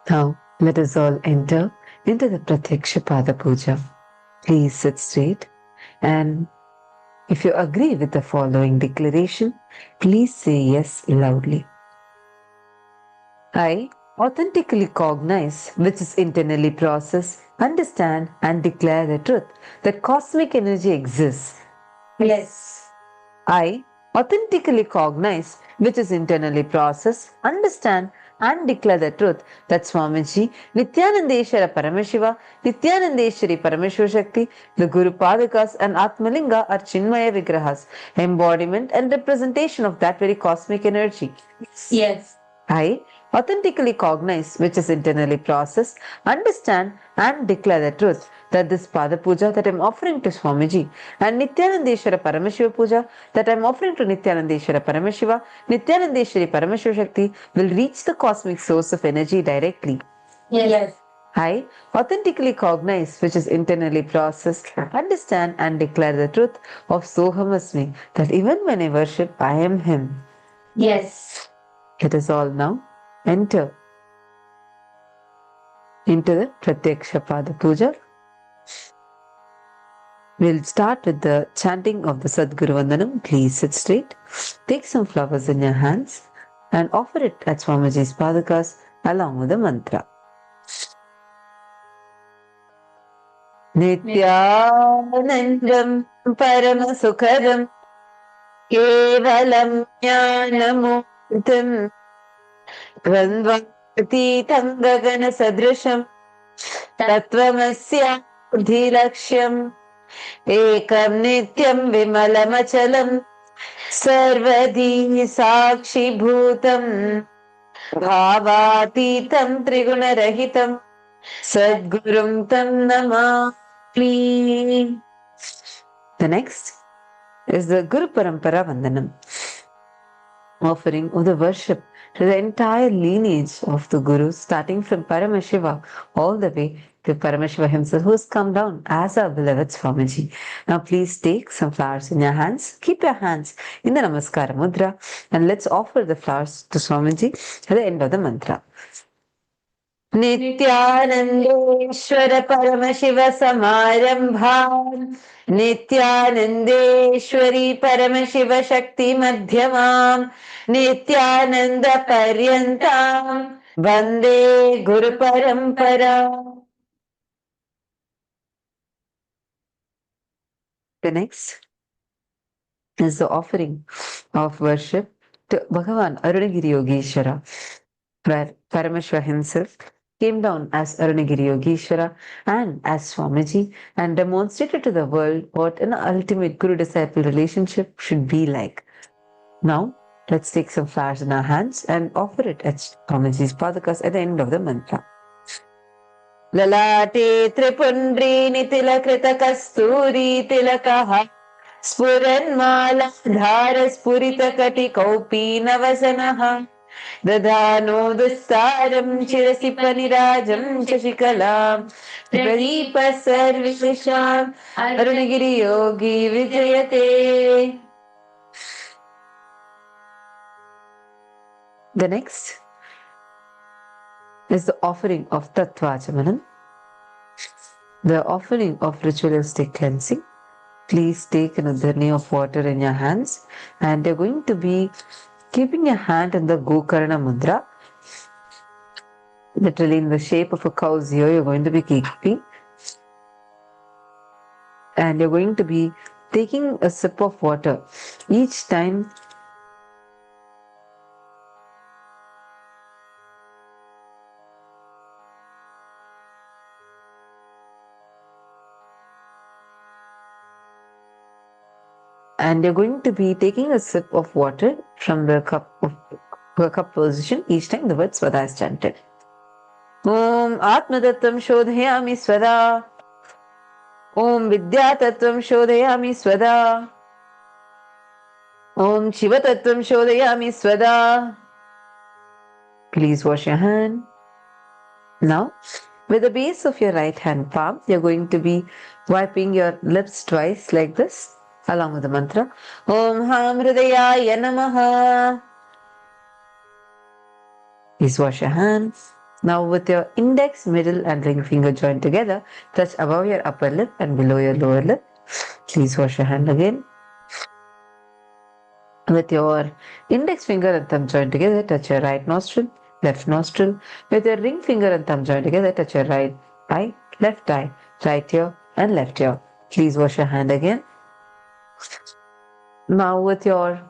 Now, let us all enter into the Pratyaksha Pada Puja. Please sit straight, and if you agree with the following declaration, please say yes loudly. I authentically cognize, which is internally process, understand and declare the truth that cosmic energy exists. Yes. I authentically cognize, which is internally process, understand and declare the truth that Swamiji, Nithyanandeshwara Paramashiva, Nithyanandeshwari Paramashiva Shakti, the Guru Padakas and Atmalinga are Chinmaya Vigrahas, embodiment and representation of that very cosmic energy. Yes. I authentically cognize, which is internally process, understand and declare the truth that this Pada Puja that I am offering to Swamiji and Nithyanandeshwara Paramashiva Puja that I am offering to Nithyanandeshwara Paramashiva, Nithyanandeshwari Paramashiva Shakti will reach the cosmic source of energy directly. Yes. I authentically cognize, which is internally processed, understand and declare the truth of Soham Asmi, that even when I worship, I am Him. Yes. Let us all now enter into the Pratyaksha Pada Puja. We'll start with the chanting of the Sadguru Vandanam. Please sit straight. Take some flowers in your hands and offer it at Swamiji's Padakas along with the mantra. Nityanandam Paramasukhadam Kevalam Jnanamurtam Dvandvaतीतं Gagana Sadrisham Tattvamasya Buddhilaksham Ekam Nityam Vimalachalam Sarvadi Sakshi Bhutam Bhavaतीतं Triguna-rahitam Sadgurum Tam Namami. The next is the Guru Parampara Vandanam, offering of the worship to the entire lineage of the Guru, starting from Paramashiva all the way to Paramashiva himself, who has come down as our beloved Swamiji. Now please take some flowers in your hands, keep your hands in the Namaskara Mudra, and let's offer the flowers to Swamiji at the end of the mantra. Nithyanandeshwara Paramashiva Samarambhan Nithyanandeshwari Paramashiva Shakti Madhyamam Nithyananda Paryantam Vande Guru Parampara. The next is the offering of worship to Bhagavan Arunagiri Yogeshwara, where Paramashiva himself came down as Arunagiri Yogeshwara and as Swamiji and demonstrated to the world what an ultimate Guru-disciple relationship should be like. Now, let's take some flowers in our hands and offer it at Swamiji's Padakas at the end of the mantra. Lalate Tripundri Nitila Kasturi Tilakaha Spuranmala Dhara Spurita Kati Kaupi Navasanaha Dadhano Dustaram Chirasi Panirajam Chashikalam Pradipa Sarvisham Arunagiri Yogi Vijayate. The next is the offering of Tattvachamanam, the offering of ritualistic cleansing. Please take an udharni of water in your hands and you're going to be keeping your hand in the Gokarna Mudra, literally in the shape of a cow's ear. You're going to be keeping, and you're going to be taking a sip of water each time and you're going to be taking a sip of water from the cup position each time the word Swada is chanted. Om Atmatattvam Shodhayami Swada. Om Vidyatattvam Shodhayami Swada. Om Shivatattvam Shodhayami Swada. Please wash your hand. Now, with the base of your right hand palm, you're going to be wiping your lips twice like this, along with the mantra. Om Ham Hridayaya Namaha. Please wash your hands. Now with your index, middle and ring finger joined together, touch above your upper lip and below your lower lip. Please wash your hand again. With your index finger and thumb joined together, touch your right nostril, left nostril. With your ring finger and thumb joined together, touch your right eye, left eye, right ear and left ear. Please wash your hand again. Now with your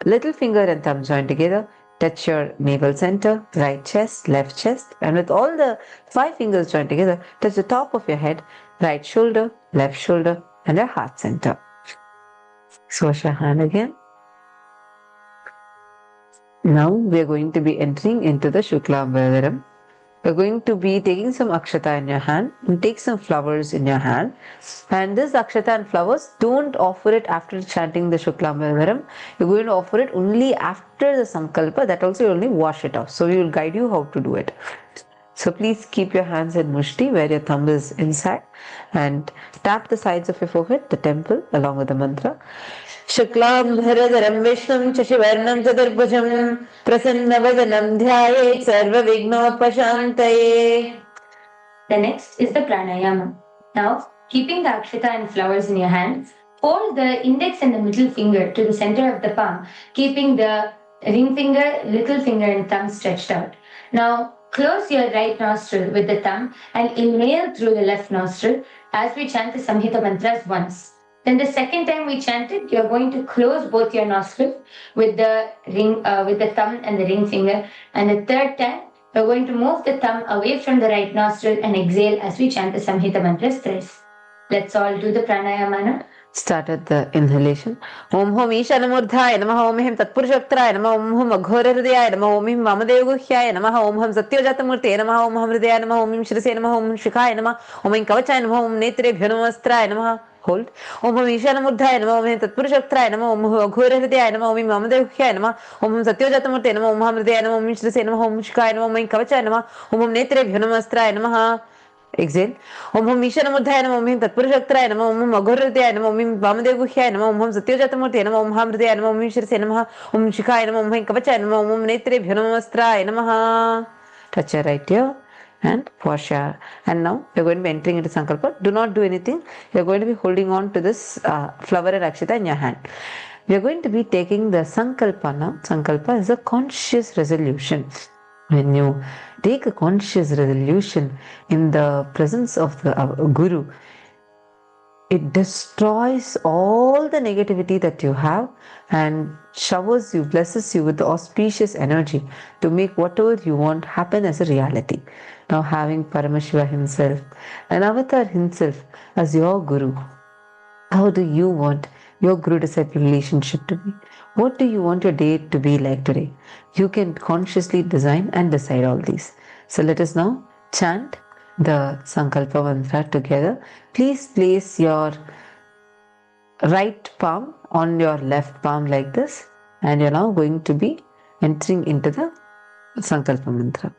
little finger and thumb joined together, touch your navel center, right chest, left chest, and with all the 5 fingers joined together, touch the top of your head, right shoulder, left shoulder, and your heart center. So wash your hand again. Now we are going to be entering into the Shuklambaram. We're going to be taking some akshata in your hand and take some flowers in your hand. And this akshata and flowers, don't offer it after chanting the Shuklambaram. You're going to offer it only after the sankalpa. That also you only wash it off. So we will guide you how to do it. So please keep your hands in mushti where your thumb is inside and tap the sides of your forehead, the temple, along with the mantra. Shuklam Bharadaram Vishnum Shashivarnam Chaturbhujam Prasannavadanam Dhyayet Sarva Vignopashantaye. The next is the pranayama. Now, keeping the akshata and flowers in your hands, hold the index and the middle finger to the center of the palm, keeping the ring finger, little finger and thumb stretched out. Now, close your right nostril with the thumb and inhale through the left nostril as we chant the Samhita mantras once. Then the second time we chant it, you're going to close both your nostrils with the thumb and the ring finger. And the third time, we're going to move the thumb away from the right nostril and exhale as we chant the Samhita mantras thrice. Let's all do the pranayama now. Start at the inhalation. Om Hum Ishanamurdhaya Namaha Om Him Tatpurushaktraya Namaha Om Hum Aghora Hridaya Namaha Om Him Vamadevaguhyaya Namaha Om Hum Satyajatamurte Namaha Om Hum Hridaya Namaha Om Him Shirase Namaha Om Him Shikhaya Namaha Om Him Kavachaya Namaha Om Netrebhyo Namastraya Namaha. Hold. Om Hum Ishanamurdhaya Namaha Om Him Tatpurushaktraya Namaha Om Hum Aghora Hridaya Namaha Om Him Vamadevaguhyaya Namaha Om Hum Satyajatamurte Namaha Om Hum Hridaya Namaha Om Him Shirase Namaha Om Him Shikhaya Namaha Om Him Kavachaya Namaha Om Hum Netrebhyo Namastraya Namaha. Exhale. Om Hum Ishanamurdhaya Namaha Om Him Tatpurushaktraya Namaha Om Hum Aghorhridaya Namaha Om Him Vamadevaguhyaya Namaha Om Hum Satyajatamurte Namaha Om Hum Hridaya Namaha Om Him Shirase Namaha Om Him Shikhaya Namaha Om Him Kavachaya Namaha Om Hum Netrebhyo Namastraya Namaha. Touch your right ear and wash your. And now you're going to be entering into Sankalpa. Do not do anything. You're going to be holding on to this flower and akshata in your hand. We are going to be taking the Sankalpa now. Sankalpa is a conscious resolution. When you take a conscious resolution in the presence of the Guru, it destroys all the negativity that you have and showers you, blesses you with the auspicious energy to make whatever you want happen as a reality. Now, having Paramashiva himself, an avatar himself as your Guru, how do you want your Guru-disciple relationship to be? What do you want your day to be like today? You can consciously design and decide all these. So let us now chant the Sankalpa mantra together. Please place your right palm on your left palm like this, and you're now going to be entering into the Sankalpa mantra.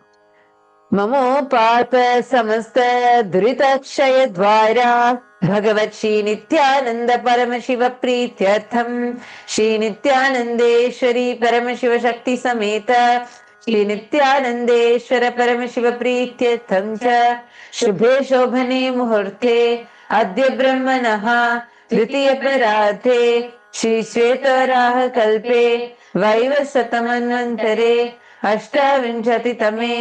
Mamo Papa Samasta Duritakshaya Dvara Bhagavat Shri Nithyananda Paramashiva Prityartham Shri Nithyanandeshwari Paramashiva Shakti Sameta Shri Nithyanandeshwara Paramashiva Prityartham Cha Shubhe Shobhane Muhurte Adya Brahmanaha Dvitiya Paradhe Shri Shvetaraha Kalpe Vaivasatamanvantare अष्टाविंशतितमे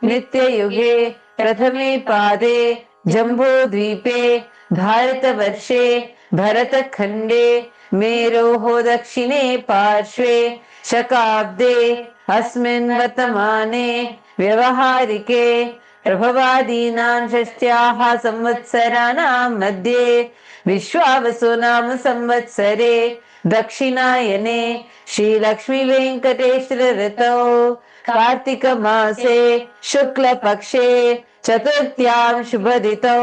नित्ययुगे प्रथमे पादे जम्बूद्वीपे भारतवर्षे भरतखण्डे मेरोः दक्षिणे पार्श्वे शकाब्दे अस्मिन् वर्तमाने व्यवहारिके प्रभवादीनां षष्ट्याः संवत्सराणां मध्ये विश्वावसु नाम संवत्सरे दक्षिणायने श्रीलक्ष्मी वेंकटेश्वर ऋतौ कार्तिक मासे शुक्ल पक्षे चतुर्थ्यां शुभदितौ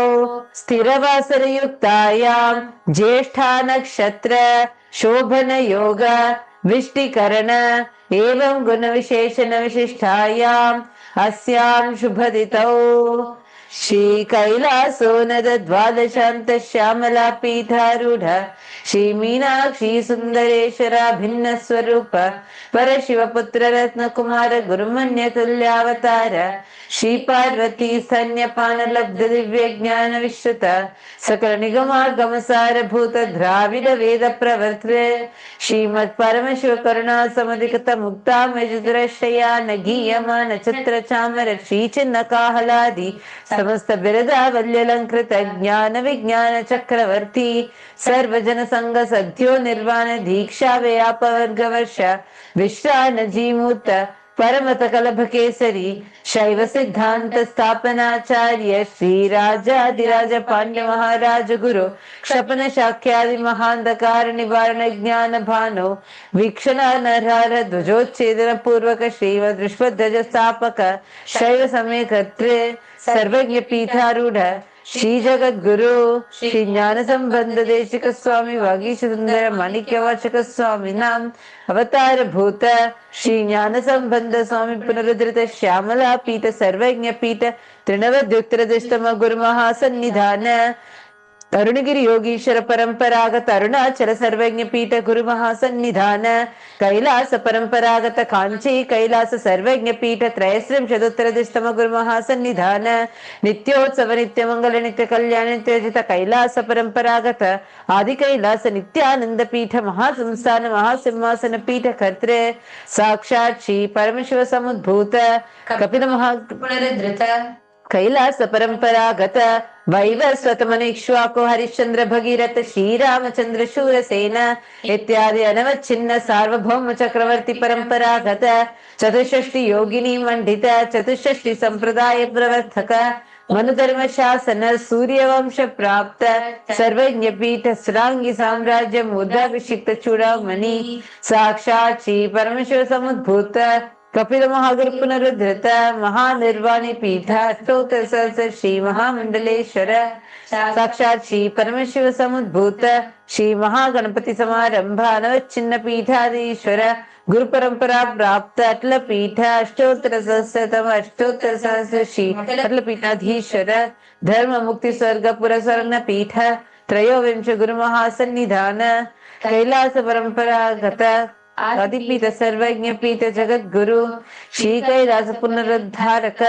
स्थिरवासरयुक्तायां ज्येष्ठा नक्षत्र शोभन योग विष्टिकरण एवं गुण विशेषण विशिष्टायां अस्यां शुभदितौ Shri Kailaso Nada Dvadashanta Shyamala Pitharudha Shri Meenakshi Sundareshwara Bhinna Swarupa Parashiva Putra Ratna Kumara Gurumanya Tulyavatara Shri Parvati Sanyapana Labdha Divya Jnana Vishruta Sakala Nigama Gamasara Bhuta Dravida Veda Pravartre Shrimad Paramashiva Karuna Samadhikata Mukta Majudrashaya Nagiyama Nachatra Chamara Shri Chinna Kahaladi समस्त बिरदा वल्यलंकृत ज्ञान विज्ञान चक्रवर्ती सर्वजन संग सद्यो निर्वाण दीक्षा व्यापवर्ग वर्ष विश्रान जीमूत परमत कलभ केसरी शैव सिद्धांत स्थापनाचार्य श्री राजाधिराज पांड्य महाराज गुरु क्षपन शाक्यादि महांधकार निवारण ज्ञान भानो वीक्षण नरहर ध्वजोच्छेदन पूर्वक श्रीमद विश्वध्वज स्थापक शैव समय कर्तृ सर्वज्ञ पीठारूढ़ श्री जगत गुरु श्री ज्ञान संबंध देशिक स्वामी वागीश सुंदर माणिक्य वाचक स्वामी नाम अवतार भूत श्री ज्ञान संबंध स्वामी पुनरुद्धृत श्यामला पीठ सर्वज्ञ पीठ तृणवद्युक्तम गुरु महासन्निधान अरुणगिरि योगीश्वर परंपरागत अरुणाचल सर्वज्ञ पीठ गुरु महासन्निधान कैलास परंपरागत कांची कैलास सर्वज्ञ पीठ त्रयस्त्रिंशदुत्तरदिशतम गुरु महासन्निधान नित्योत्सव नित्य मंगल नित्य कल्याण नित्यजित कैलास परंपरागत आदि कैलास नित्यानंद पीठ महासंस्थान महासिंहासन पीठ कर्तृ साक्षात् श्री परमशिव समुद्भूत कपिल महा पुनरुद्धृत कैलास परंपरागत वैवस्वत मनीक्ष्वाको हरिश्चंद्र भगीरथ श्री रामचंद्र शूरसेन इत्यादि अनवच्छिन्न सार्वभौम चक्रवर्ती परंपरागत चतुष्षष्टि योगिनी मंडित चतुष्षष्टि संप्रदाय प्रवर्तक मनुधर्म शासन सूर्यवंश प्राप्त सर्वज्ञ पीठ श्रांगी साम्राज्य मुद्राभिषिक्त चूड़ामणि साक्षात् श्री परमेश्वर समुद्भूत कपिल महागुरु पुनरुद्धृत महानिर्वाणी पीठ अष्टोत्तर सहस्र श्री महामंडलेश्वर साक्षात् श्री परमेश्वर समुद्भूत श्री महागणपति समारंभ अनवच्छिन्न पीठाधीश्वर गुरु परंपरा प्राप्त अटल पीठ अष्टोत्तर सहस्र श्री अटल पीठाधीश्वर धर्म मुक्ति स्वर्ग पुरस्वर्ण पीठ त्रयोविंश गुरु महासन्निधान कैलास परंपरागत आदिपीठ सर्वज्ञ पीठ जगत गुरु श्री कैलास पुनरुद्धारक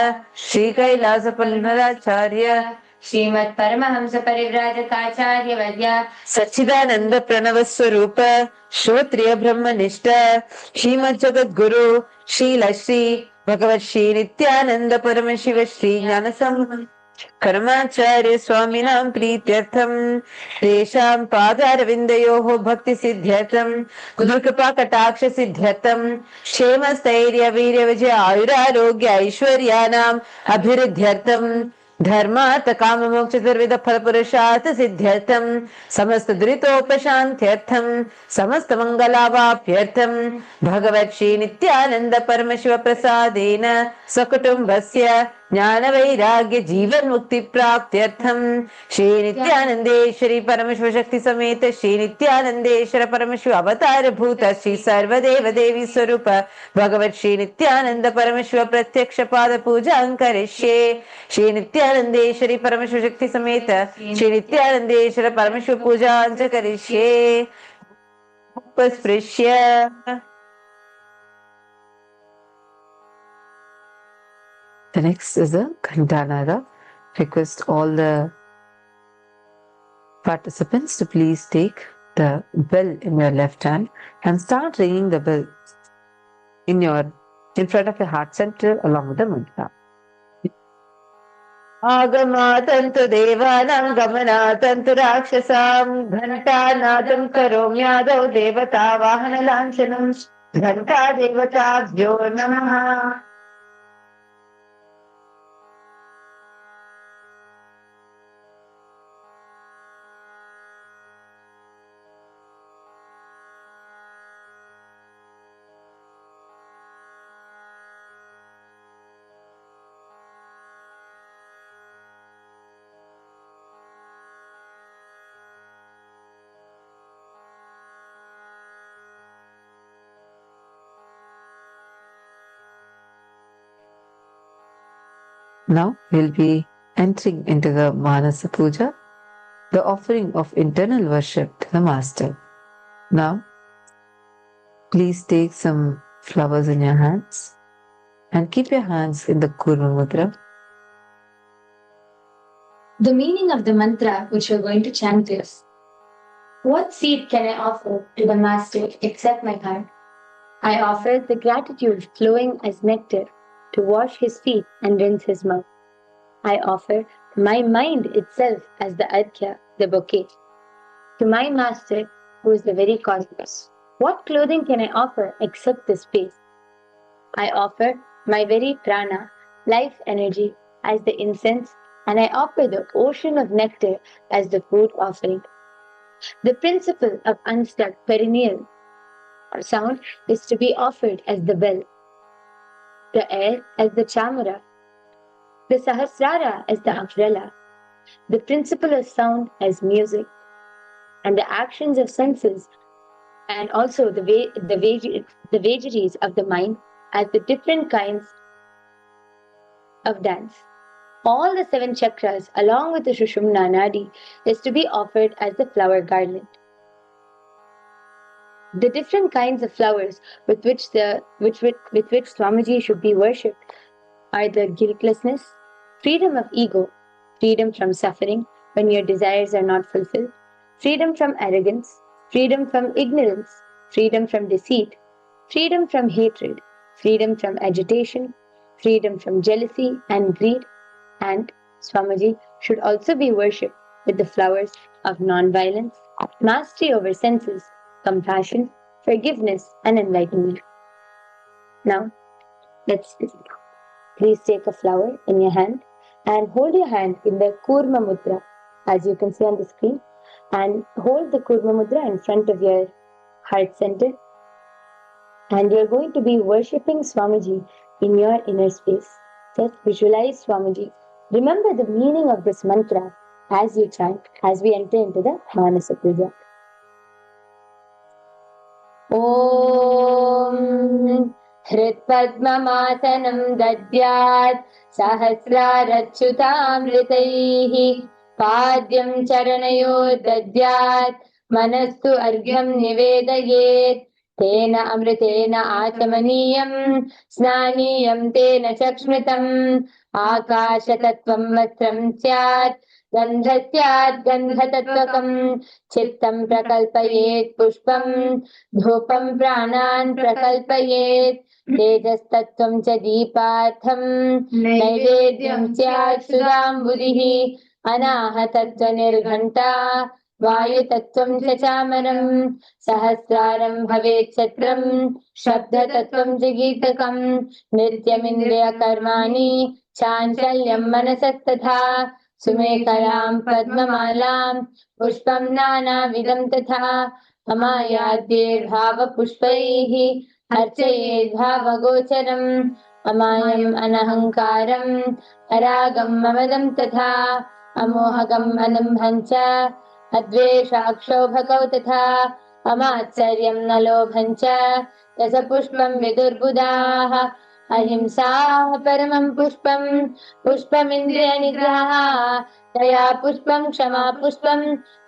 श्री कैलास पुनराचार्य श्रीमद परमहंस परिव्राजकाचार्य वद्य सच्चिदानंद प्रणव स्वरूप श्रोत्रिय ब्रह्मनिष्ठ श्रीमद जगत गुरु श्रील श्री भगवत श्री नित्यानंद परमशिव श्री ज्ञान कर्माचार्य स्वामिनां प्रीत्यर्थं तेषां पादारविन्दयोः भक्ति सिद्ध्यर्थं गुरुकृपा कटाक्ष सिद्ध्यर्थं क्षेम स्थैर्य वीर्य विजय आयुरारोग्य ऐश्वर्याणाम् अभिवृद्ध्यर्थं धर्मार्थ काम मोक्ष चतुर्विध फल पुरुषार्थ सिद्ध्यर्थं समस्त दुरितोपशान्त्यर्थं समस्त मंगलावाप्यर्थं भगवत् श्री नित्यानंद परमशिव प्रसादेन सकुटुम्बस्य ज्ञान वैराग्य जीवन मुक्ति प्राप्त्यर्थम श्री नित्यानंदेश्वरी परमेश्वर शक्ति समेत श्री नित्यानंदेश्वर परमेश्वर अवतार भूत श्री सर्वदेव देवी स्वरूप भगवत श्री नित्यानंद परमेश्वर प्रत्यक्ष पाद पूजा करिष्ये श्री नित्यानंदेश्वरी परमेश्वर शक्ति समेत श्री नित्यानंदेश्वर परमेश्वर पूजा करिष्ये उपस्पृश्य The next is a Ghantanada. Request all the participants to please take the bell in your left hand and start ringing the bell in front of your heart center along with the mantra. Agamatantu devanam gamanatantu rakshasam ghantanatam karomyadav devata vahana lanchanam ghanta devatabhyo namaha. Now we'll be entering into the Manasa Puja, the offering of internal worship to the Master. Now, please take some flowers in your hands and keep your hands in the Kurma Mudra. The meaning of the mantra which we're going to chant is, what seed can I offer to the Master except my heart? I offer the gratitude flowing as nectar to wash his feet and rinse his mouth. I offer my mind itself as the arghya, the bouquet. To my Master, who is the very cosmos, what clothing can I offer except this space? I offer my very prana, life energy, as the incense, and I offer the ocean of nectar as the food offering. The principle of unstuck perennial sound is to be offered as the bell, the air as the chamara, the sahasrara as the umbrella, the principle of sound as music, and the actions of senses, and also the vagaries of the mind as the different kinds of dance. All the 7 chakras, along with the Sushumna Nadi, is to be offered as the flower garland. The different kinds of flowers with which Swamiji should be worshipped are the guiltlessness, freedom of ego, freedom from suffering when your desires are not fulfilled, freedom from arrogance, freedom from ignorance, freedom from deceit, freedom from hatred, freedom from agitation, freedom from jealousy and greed, and Swamiji should also be worshipped with the flowers of non-violence, mastery over senses, compassion, forgiveness, and enlightenment. Now, please take a flower in your hand and hold your hand in the Kurma Mudra, as you can see on the screen, and hold the Kurma Mudra in front of your heart center. And you're going to be worshipping Swamiji in your inner space. Just visualize Swamiji. Remember the meaning of this mantra as you chant, as we enter into the Manasa Puja. Om Hritpadmamasanam Dadyat Sahasrarachyutamritaihi Padyam Charanayo Dadyat Manastu Argyam Nivedayet Tena Amritena Atmaniyam Snaniyam Tena Chakshmitam Akashatattvam Vatram Syat Gandhasyat Gandhatatvakam Chittam Prakalpayet Pushpam Dhupam Pranan Prakalpayet Tejastattvam Cha Deepatham Naivedyam Syat Sudam Buddhihi Anahatattva Nirghanta Vayutattvam Cha Chamanam Sahasraram Bhavet Chatram Shabdatattvam Jagitakam Nityamindriya Karmani Chanchalyam Manasastatha Sumekalam Padmamalam Pushpam Nana Vidam Tatha Amayadye Bhava Pushpaihi Archayed Bhava Gocharam Amayam Anahankaram Aragam Mamadam Tatha Amohagam Anambhancha Adveshakshobhakau Tatha Amatsaryam Nalobhancha Tasa Pushpam Vidurbudaha Ahimsa Paramam Pushpam Pushpam Indriya Nigraha Daya Pushpam Kshama Pushpam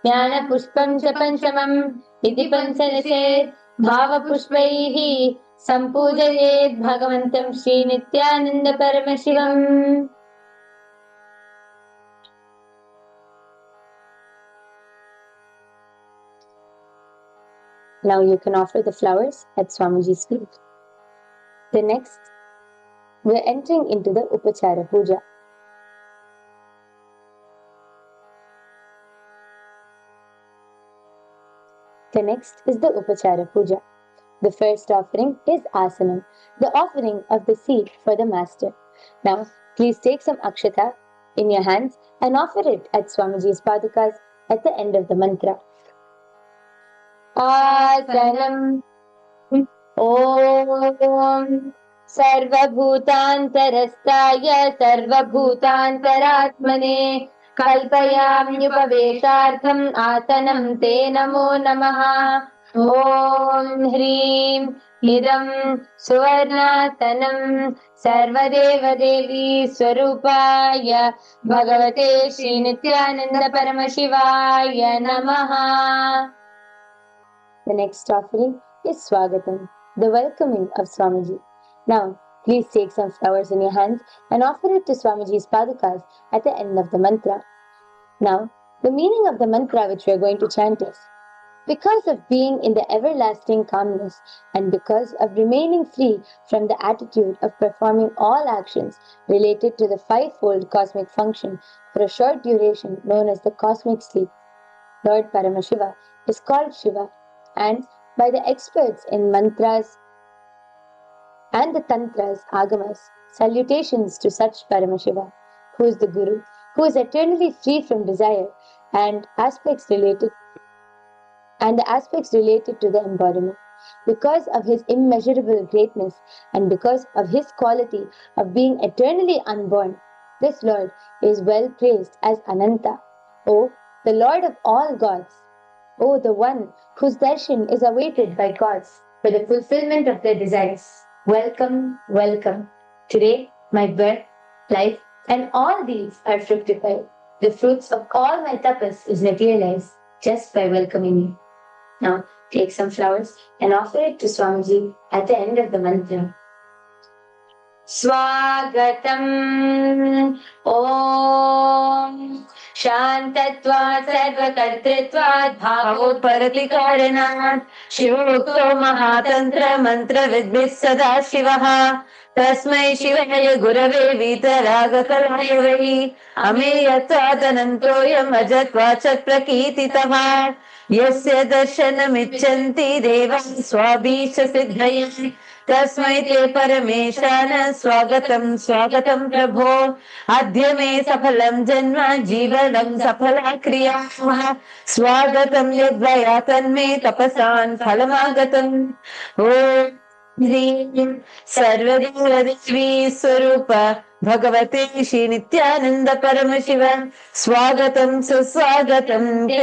Jnana Pushpam Cha Panchamam Iti Panchalase Bhava Pushpaihi Sampujayet Bhagavantam Shri Nithyananda Paramashivam. Now you can offer the flowers at Swamiji's feet. The next, we're entering into the Upachara Puja. The next is the Upachara Puja. The first offering is Asanam, the offering of the seat for the Master. Now, please take some akshata in your hands and offer it at Swamiji's padukas at the end of the mantra. Asanam Om Sarvabhutantarastaya Sarvabhutantaratmane Kalpayamyupaveshartham Asanam Te Namo Namaha Om Hrim idam suvarnatanam sarvadevadevi swarupaya bhagavate Shri Nithyananda Paramashivaya Namaha. The next offering is Swagatam, the welcoming of Swamiji. Now, please take some flowers in your hands and offer it to Swamiji's padukas at the end of the mantra. Now, the meaning of the mantra which we are going to chant is: because of being in the everlasting calmness and because of remaining free from the attitude of performing all actions related to the fivefold cosmic function for a short duration known as the cosmic sleep, Lord Paramashiva is called Shiva, and by the experts in mantras and the tantras, agamas, salutations to such Paramashiva, who is the Guru, who is eternally free from desire and the aspects related to the embodiment. Because of his immeasurable greatness and because of his quality of being eternally unborn, this Lord is well praised as Ananta, O the Lord of all gods, O the one whose darshan is awaited by gods for the fulfillment of their desires. Welcome, welcome. Today, my birth, life, and all these are fructified. The fruits of all my tapas is materialized just by welcoming you. Now, take some flowers and offer it to Swamiji at the end of the mantra. Swagatam Om Shantatvat Sarvakartritvat Bhavoparatikaranath Shivokto Mahatantra Mantra Vidbhis Sada Shivaha Tasmai Shivaya Gurave Vitaragakalaya Vai Ameyatvadanantoyam Ajatvacat Prakititava Yasya Darshanamichanti Deva Swabhisha Siddhaya तस्मै ते परमेशान स्वागतं स्वागतं प्रभो अद्य मे सफलं जन्म जीवनं सफला क्रिया स्वागतं यद्वया तन्मे तपसान् फलमागतम् ॐ ह्रीं सर्वदेवदेवी स्वरूप भगवते श्री नित्यानंद परमशिव स्वागतं सुस्वागतं ते.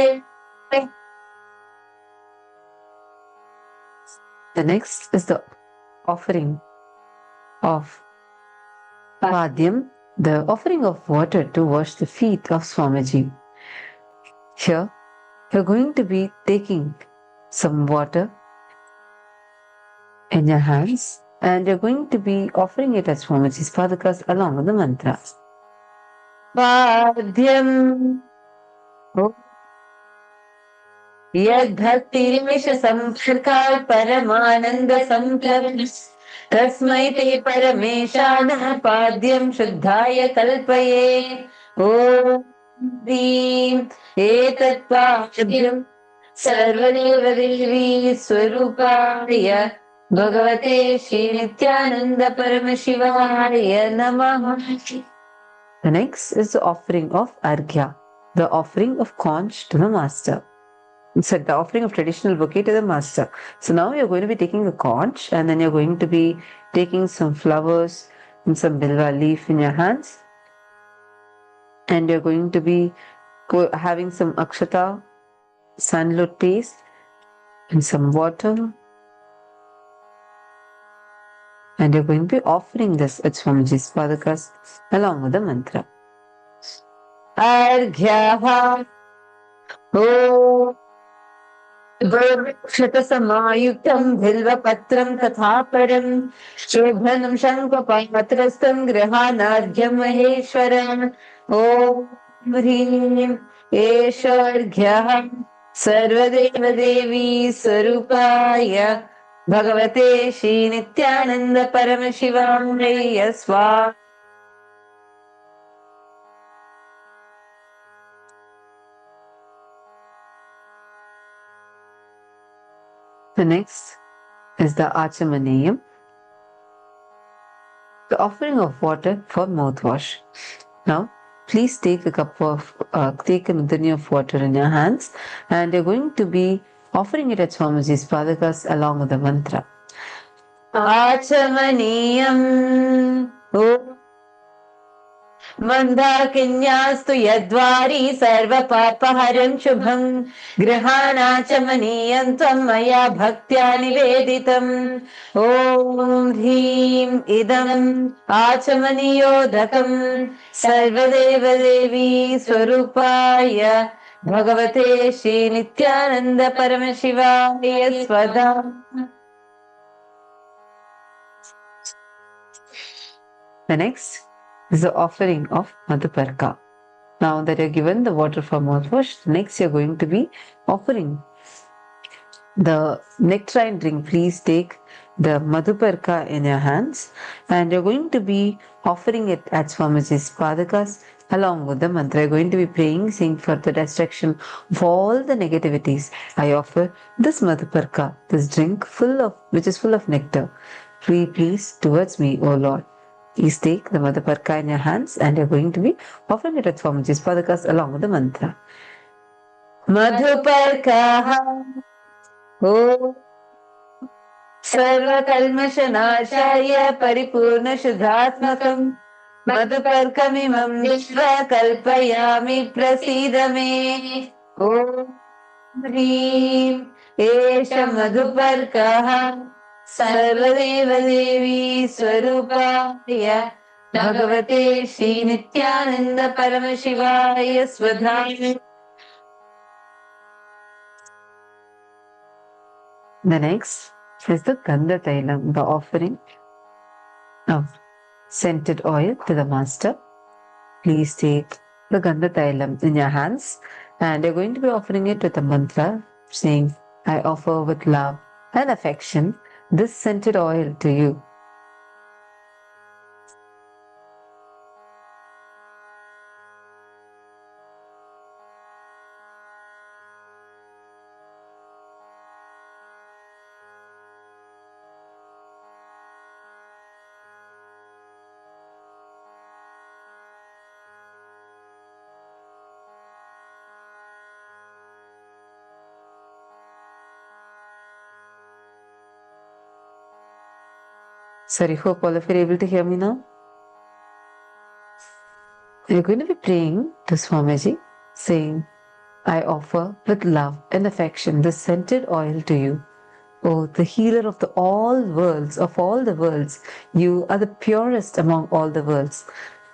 The next is the offering of Padhyam, the offering of water to wash the feet of Swamiji. Here, you're going to be taking some water in your hands and you're going to be offering it at Swamiji's padukas along with the mantras. Padhyam यद्भक्तिर्विष संस्कृता परमानंद संप्लवन् तस्मै ते परमेशानः पाद्यं शुद्धाय कल्पये ॐ ह्रीं एतत् पाद्यं सर्वदेवदेवी स्वरूपाय भगवते श्री नित्यानंद परमशिवाय नमः. The next is the offering of Arghya, the offering of conch to the master. So the offering of traditional bouquet to the master. So now you're going to be taking a conch and then you're going to be taking some flowers and some bilva leaf in your hands. And you're going to be having some akshata, sandalwood paste and some water. And you're going to be offering this at Swamiji's padukas along with the mantra. Arghyaha Om शतसमायुक्तं बिल्वपत्रं तथा परं शोभनं शङ्खपात्रस्थं गृहाणार्घ्यं महेश्वर ॐ ह्रीं एष अर्घ्यः सर्वदेवदेवी स्वरूपाय भगवते श्रीनित्यानन्द परमशिवाय स्वाहा. The next is the Achamaneyam, the offering of water for mouthwash. Now, please take a nithani of water in your hands and you're going to be offering it at Swamiji's padukas along with the mantra. Achamaneyam मन्दाकिन्यास्तु यद्वारी सर्वपापहरं शुभम् गृहाणाचमनीयं त्वं मया भक्त्या निवेदितम् ॐ ह्रीं इदम् आचमनीयोदकम् सर्वदेवदेवी स्वरूपाय भगवते श्रीनित्यानन्द परमशिवाय स्वधा. The next is the offering of MahaParamashiva. Now that you're given the water for mouthwash, next you're going to be offering the nectarine drink. Please take the MahaParamashiva in your hands and you're going to be offering it at Swamiji's Padakas along with the mantra. You're going to be praying, saying for the destruction of all the negativities. I offer this MahaParamashiva, this drink which is full of nectar. Please towards me, O Lord. Please take the MahaParamashiva in your hands and you're going to be offering it at Swamiji's Padakas along with the mantra. MahaParamashiva Om सर्वकल्मषनाशाय परिपूर्णशुद्धात्मकम् मधुपर्कमिमं विश्वा कल्पयामि प्रसीद मे ॐ ह्रीं एष मधुपर्कः सर्वदेवदेवी स्वरूपाय भगवते श्रीनित्यानन्द परमशिवाय स्वधा. The next is the Gandha Tailam, the offering of scented oil to the master. Please take the Gandha Tailam in your hands and you're going to be offering it with a mantra saying, I offer with love and affection this scented oil to you. Sorry, hope all of you are able to hear me now. You're going to be praying to Swamiji, saying, I offer with love and affection this scented oil to you. Oh, the healer of all worlds, of all the worlds, you are the purest among all the worlds.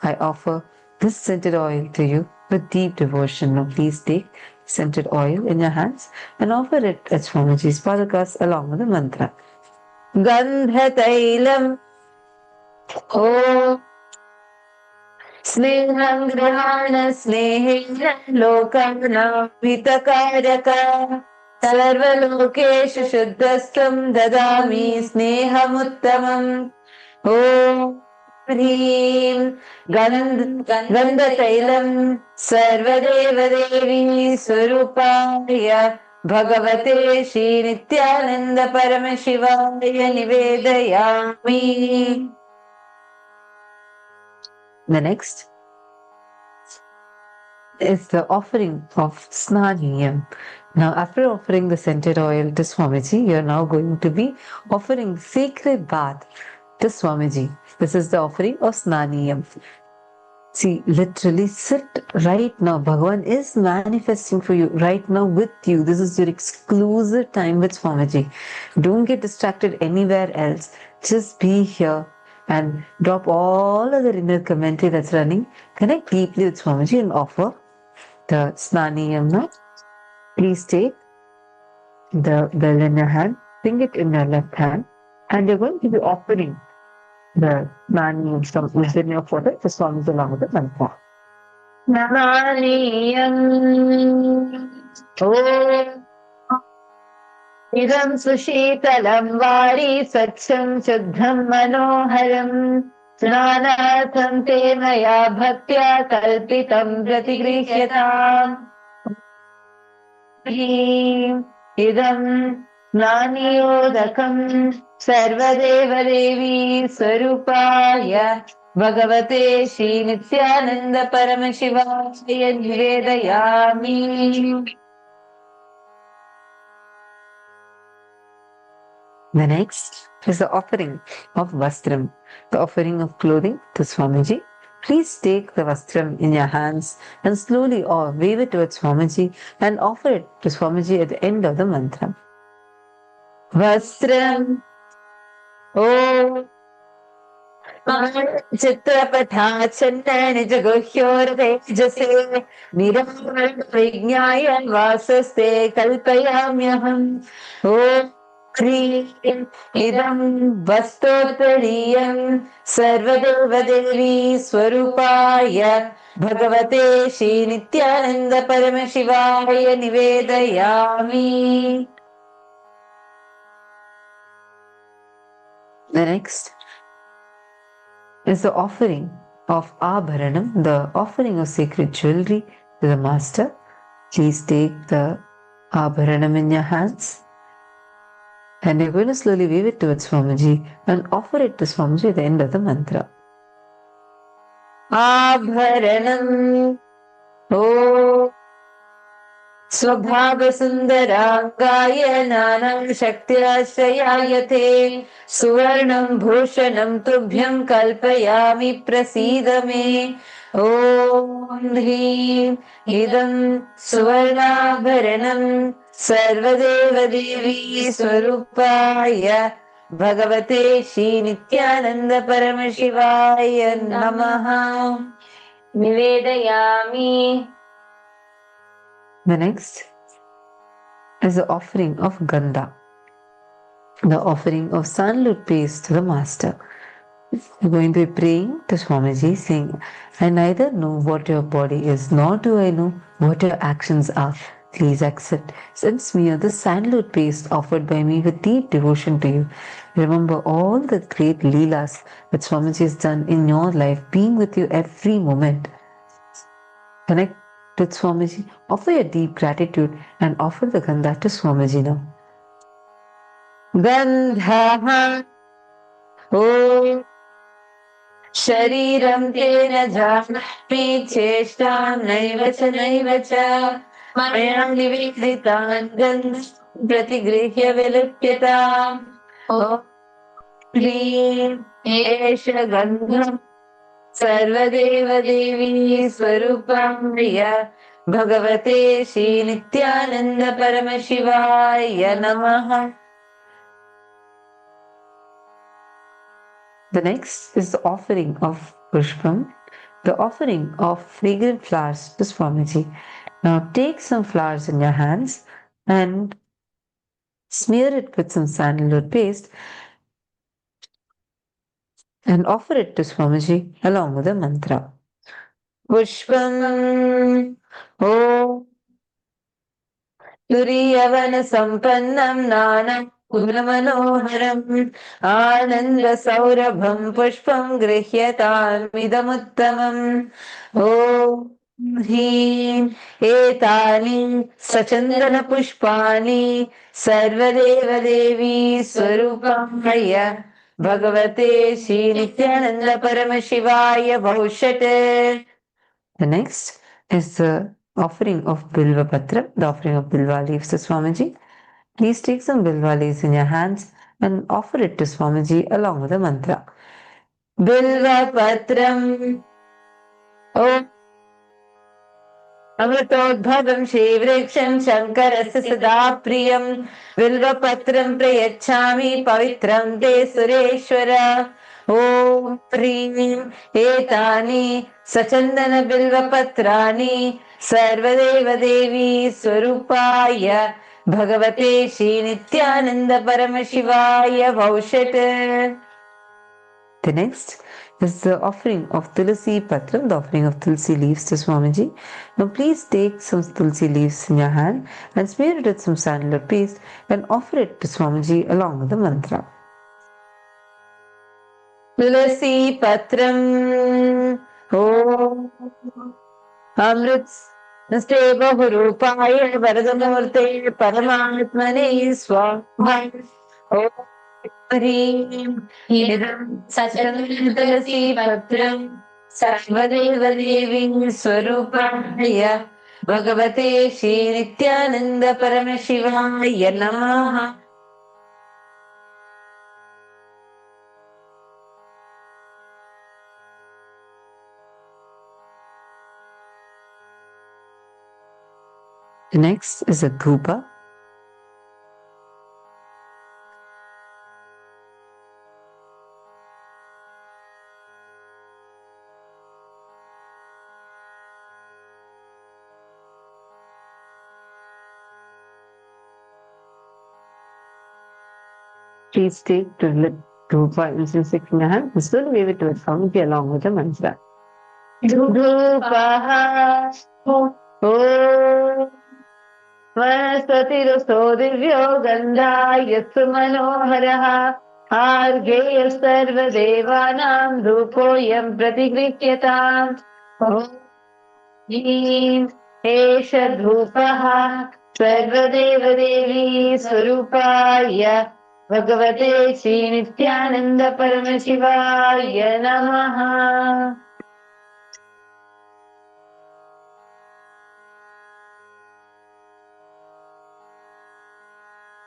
I offer this scented oil to you with deep devotion. Now please take scented oil in your hands and offer it at Swamiji's Padakas along with the mantra. Gandhatailam Om Sneham Grahana Snehena Lokana Vitakaraka Sarvalokeshu Shuddhastam Dadami Snehamuttamam Om Hrim Gandhatailam Sarvadevadevi Swarupaya Bhagavate Shri Nityananda Paramashivaya Nivedayami. The next is the offering of Snaniyam. Now, after offering the scented oil to Swamiji, you are now going to be offering sacred bath to Swamiji. This is the offering of Snaniyam. See, literally sit right now. Bhagavan is manifesting for you right now with you. This is your exclusive time with Swamiji. Don't get distracted anywhere else. Just be here and drop all other inner commentary that's running. Connect deeply with Swamiji and offer the Snaniyam now. Please take the bell in your hand, bring it in your left hand, and you're going to be offering the Snaniyam from within your photo to Swamiji along with the mantra. Snaniyam Om Idam Sushitalam Vari Swachham Shuddham Manoharam Snanatham Te Maya Bhaktya Kalpitam Pratigrisyatam Hrim Idam Snaniyodakam Sarvadevadevi Swarupaya Bhagavate Shri Nityananda Paramashivaya Nivedayami. The next is the offering of Vastram, the offering of clothing to Swamiji. Please take the vastram in your hands and slowly or wave it towards Swamiji and offer it to Swamiji at the end of the mantra. Vastram. Oh. चित्रपटाचन्ननिजगुह्योरतेजसे निरामृतविज्ञाय वासस्ते कल्पयाम्यहम् ॐ ह्रीं इदं वस्तोत्तरीयं सर्वदेवदेवी स्वरूपाय भगवते श्रीनित्यानन्द परमशिवाय निवेदयामि. The next is the offering of Abharanam, the offering of sacred jewelry to the Master. Please take the Abharanam in your hands and you're going to slowly wave it towards Swamiji and offer it to Swamiji at the end of the mantra. Abharanam. Oh. स्वभावसुन्दराङ्गाय नानाशक्त्याश्रयायते सुवर्णं भूषणं तुभ्यं कल्पयामि प्रसीद मे ॐ ह्रीं इदं सुवर्णाभरणं सर्वदेवदेवी स्वरूपाय भगवते श्रीनित्यानन्द परमशिवाय नमः निवेदयामि. The next is the offering of Gandha, the offering of sandalwood paste to the Master. You're going to be praying to Swamiji saying, I neither know what your body is, nor do I know what your actions are. Please accept and smear the sandalwood paste offered by me with deep devotion to you. Remember all the great leelas that Swamiji has done in your life, being with you every moment. Connect with Swamiji, offer your deep gratitude and offer the Gandha to Swamiji now. Gandha. Oh. Shariram tena janami cheshtam naiva cha mayam nivedhitam gandha pratigrihya vilupyatam. Oh. Hrim esha gandham सर्वदेवदेवी स्वरूपाय भगवते श्रीनित्यानन्द परमशिवाय नमः. The next is the offering of Pushpam, the offering of fragrant flowers to Swamiji. Now take some flowers in your hands and smear it with some sandalwood paste and offer it to Swamiji along with the mantra. Pushpam. Oh. Turiyavan Sampannam Nana Gurmanoharam Ananda Saurabham Pushpam Grihyatam Idamuttamam. Oh. Him Etani Sachandana Pushpani Sarvadeva Devi Swarupamaya Bhagavate Shri Nithyananda Paramashivaya Bhaushate. The next is the offering of Bilva Patra, the offering of Bilva leaves to Swamiji. Please take some Bilva leaves in your hands and offer it to Swamiji along with the mantra. Bilva Patram. Om अमृतोद्भवं श्रीवृक्षं शङ्करस्य सदा प्रियं बिल्वपत्रं प्रयच्छामि पवित्रं ते सुरेश्वर ॐ ह्रीं एतानि सचन्दन बिल्वपत्राणि सर्वदेवदेवी स्वरूपाय भगवते Shri Nityananda परमशिवाय भौषट्. The next is the offering of Tulsi Patram, the offering of Tulsi leaves to Swamiji. Now please take some Tulsi leaves in your hand and smear it with some sandalwood paste and offer it to Swamiji along with the mantra. Tulsi Patram. Oh. Amrit Naste Bahurupaya Varadamurte Paramatmane Swamai. Oh. Hrim Idam Sachandalasi Patram Sarvadeva Swarupaya Bhagavate Shri Nithyananda Paramashivaya Namaha. The next is a dhupa. Please take the dhupa incense in your hand and slowly wave it to its Swamiji along with the mantra. Dhupaha Om Vanaspatirastho divyo gandha yastu manoharaha Argeya sarva devanam dhupoyam pratigrihyataam Om Esha dhupaha sarvadeva devi swarupaya Bhagavate Shri Nithyananda Paramashivaya Namaha.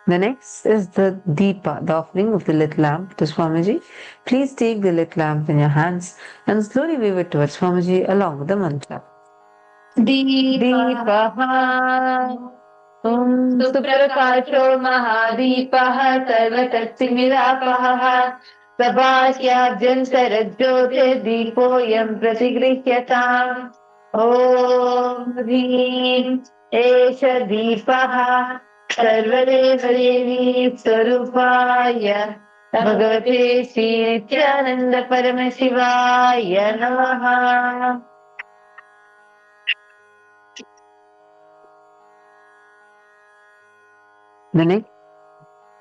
The next is the Deepa, the offering of the lit lamp to Swamiji. Please take the lit lamp in your hands and slowly wave it towards Swamiji along with the mantra. Deepaha Om Superkasho Mahadeepaha Sarvatastimilapaha Sabhasyabhyantarajyote Deepoyam Pratigrihyataam Om Hrim Esha Deepaha Sarvadeva Devi Swarupaya Bhagavate Shri Nithyananda Paramashivaya Namaha. The next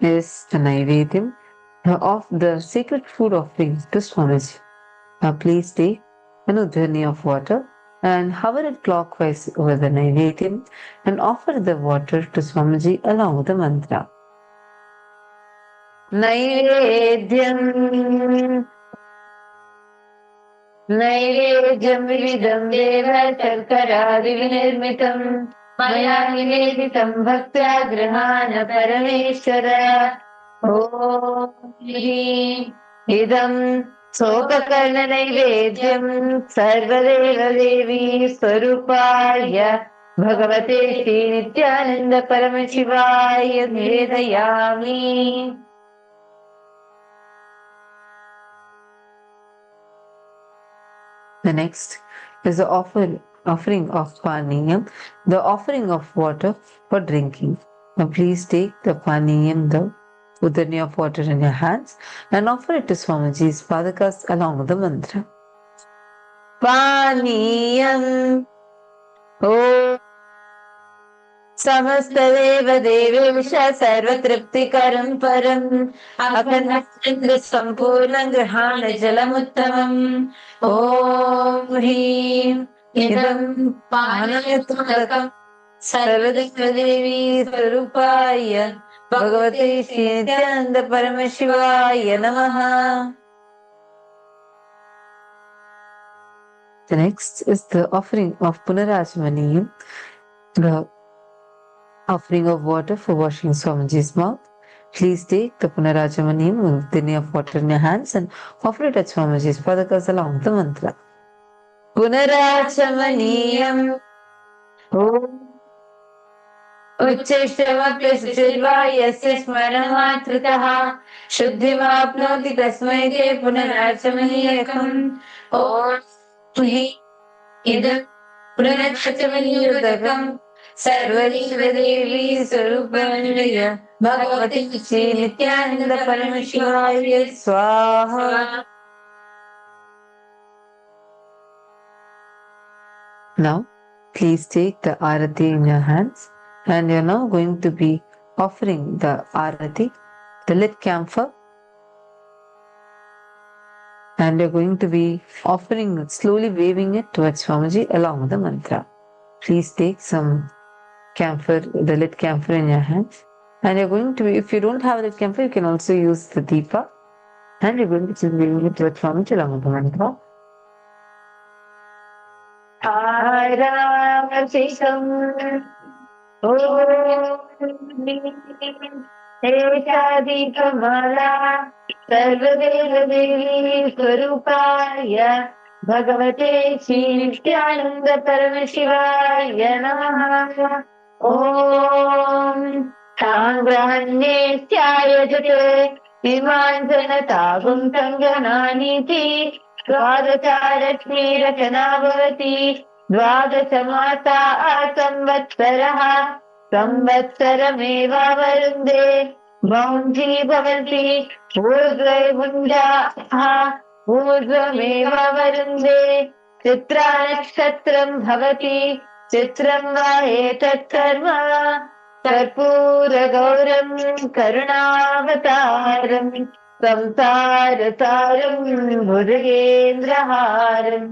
is the Naivedyam of the sacred food offerings to Swamiji. Now please take an udhani of water and hover it clockwise over the Naivedyam and offer the water to Swamiji along with the mantra. Naivedyam Naivedyam vividam deva sharkaradi vinirmitam Maya niveditam bhaktya grihana parameshwara Om Hrim Idam Sopakarna Naivedyam Sarvadeva Devi Swarupaya Bhagavate Shri Nithyananda Paramashivaya Vedayami. The next is the offering of Paniyam, the offering of water for drinking. Now please take the Paniyam, the udhani of water in your hands and offer it to Swamiji's padakas along with the mantra. Paniyam Om Samastadeva Devesha Sarvatriptikaram Param Akhanachandra Sampurnam Grahana Jalamuttamam Om Hrim Idam Panayatmakam Sarvadeva Devi Swarupaya Bhagavate Shri Nithyananda Paramashivaya Namaha. The next is the offering of Punarachmaniyam, the offering of water for washing Swamiji's mouth. Please take the Punarachamaniyam with udhani of water in your hands and offer it at Swamiji's padakas along with the mantra. Punarachamaniyam Om Uchcheshtamapyasachirva yasya smaramatritaha Shuddhimapnoti tasmai te punarachamaniyakam Om Hrim Idam Punarachamaniyudakam Sarvadeva Devi Swarupaya Bhagavate Shri Nithyananda Paramashivaya Swaha. Now, please take the arati in your hands and you're now going to be offering the arati, the lit camphor, and you're going to be offering it, slowly waving it towards Swamiji along with the mantra. Please take some camphor, the lit camphor in your hands, and you're going to be, if you don't have a lit camphor, you can also use the deepa, and you're going to be waving it towards Swamiji along with the mantra. Paramashivam Om Ekadikamala Sarvadeva Devi Swarupaya Bhagavate Shri Nithyananda Paramashivaya Namaha ॐ साङ्ग्रहण्येत्यायजते इमान् जनतागुं सङ्गनानीति द्वादशारश्मिरचना भवति द्वादशमासा संवत्सरः संवत्सरमेवावरुन्धे बौन्धी भवन्ति ऊर्ध्वैमुञ्जाः ऊर्ध्वमेवावरुन्धे चित्रानक्षत्रं भवति चित्रं वा एतत् कर्म कर्पूरगौरं करुणावतारं संसारसारं भुजगेन्द्रहारं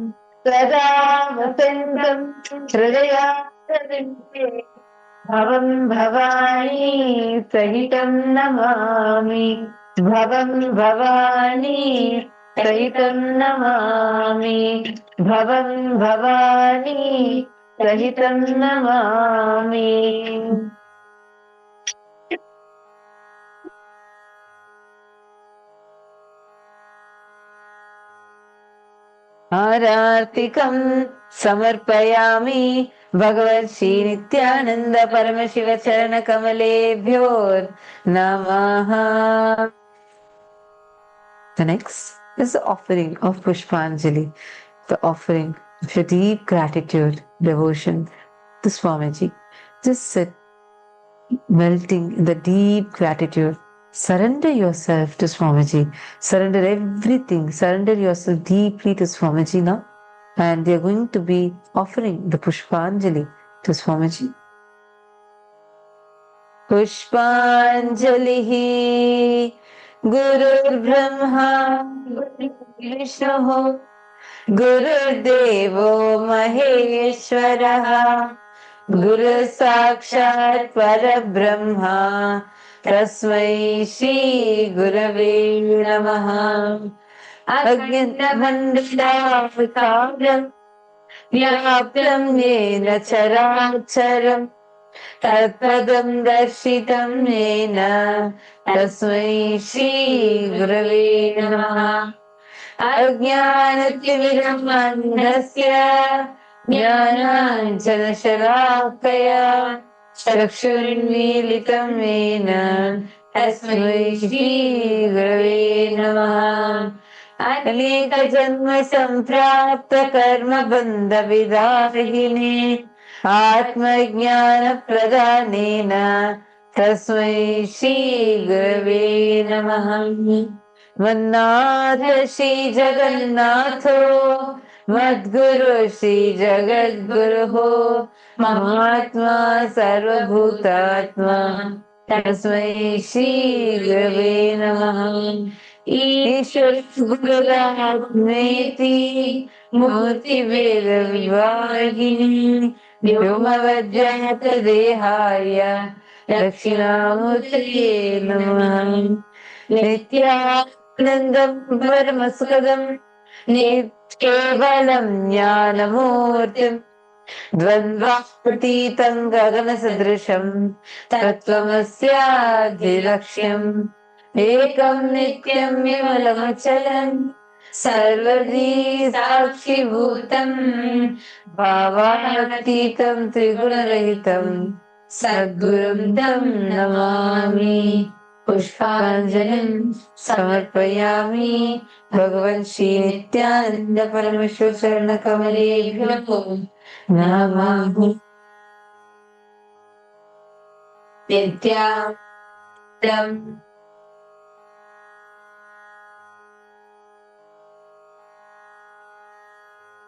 सदा वसन्तं हृदयारविन्दे भवं भवानी सहितं नमामि भवं भवानी सहितं नमामि भवं भवानी सहितं नमामि आरार्तिकं समर्पयामि भगवत् श्री नित्यानंद परमशिव चरण कमलेभ्यो नमः. The next is the offering of Pushpanjali, the offering of your deep gratitude, devotion to Swamiji. Just sit melting in the deep gratitude. Surrender yourself to Swamiji. Surrender everything. Surrender yourself deeply to Swamiji now. And we are going to be offering the Pushpanjali to Swamiji. Pushpanjalihi Gurur Brahma Vishnu Guru Devo Maheshwaraha Guru Sakshat Parabrahma Tasmai Shri Gurave Namaha. Ajnanamandalavikam Vyaptam Yena Characharam Tatpadam Darshitam Yena Tasmai Shri Gurave Namaha. Ajnanativiramandasya Jnananjanashalakaya Chakshurmilitam Yena Tasmai Shri Gurave Namaha. Aneka Janma Samprapta Karma Bandha Vidahine Atma Jnana Pradhanena Tasmai Shri Gurave Namaha. Vannatha Shri Jagannatho Madguru Shri Jagadguruho Mahatma Sarvabhutatma Tasmai Shri Gurave Namaha. Ishwar Gururatmeti Murti Veda Vivahini Vyomavajjata Dehaya Dakshinamurti Namaha. Nithyanandam Paramasukadam Kevalam Jnanamurtim Dvandvapatītam Gaganasadrisham Tattvamasyaadhilaksham Ekam Nityam Vimalamachalam Sarvadi Sakshi Bhutam Bhavatītam Triguna-rahitam Sadgurum Tam Namami. Pushpanjalim samarpayami Bhagavan Shri Nithyananda Paramashiva Charana Kamalebhyo Namaha. Nithyanandam.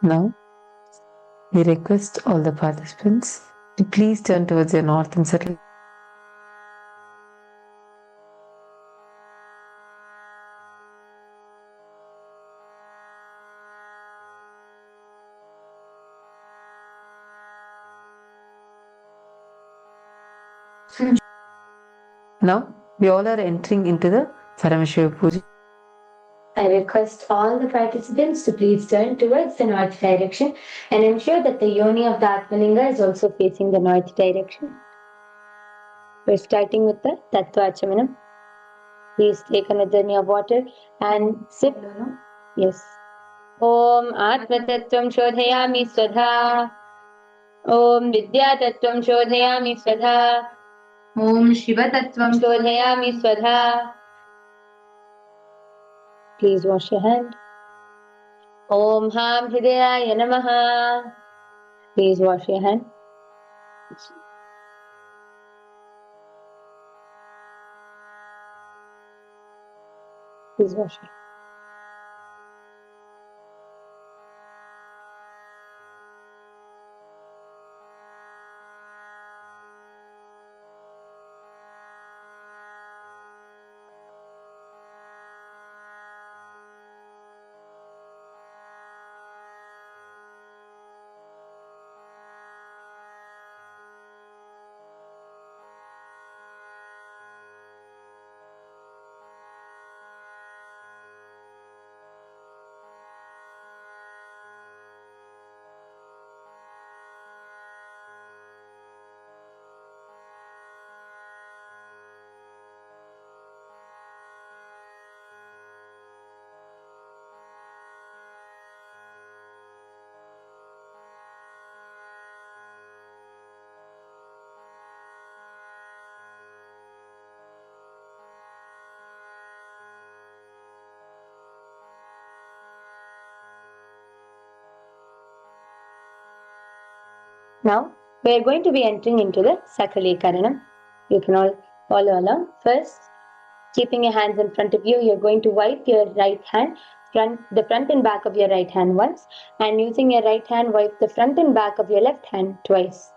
Now, we request all the participants to please turn towards your north and settle. Now, we all are entering into the Paramashiva Puja. I request all the participants to please turn towards the north direction and ensure that the yoni of the Atmalinga is also facing the north direction. We're starting with the Tattva Achamanam. Please take another drink of water and sip. Yes. Om Atma Tattvam Shodhayami Swadha. Om Vidya Tattvam Shodhayami Svadha. Om Shiva Tattvam Shodhayami Svadha. Please wash your hand. Om Ham Hridayaya Namaha. Please wash your hand. Please wash your hand. Now, we are going to be entering into the Sakalikaranam. You can all follow along. First, keeping your hands in front of you, you're going to wipe your right hand, the front and back of your right hand once, and using your right hand, wipe the front and back of your left hand twice.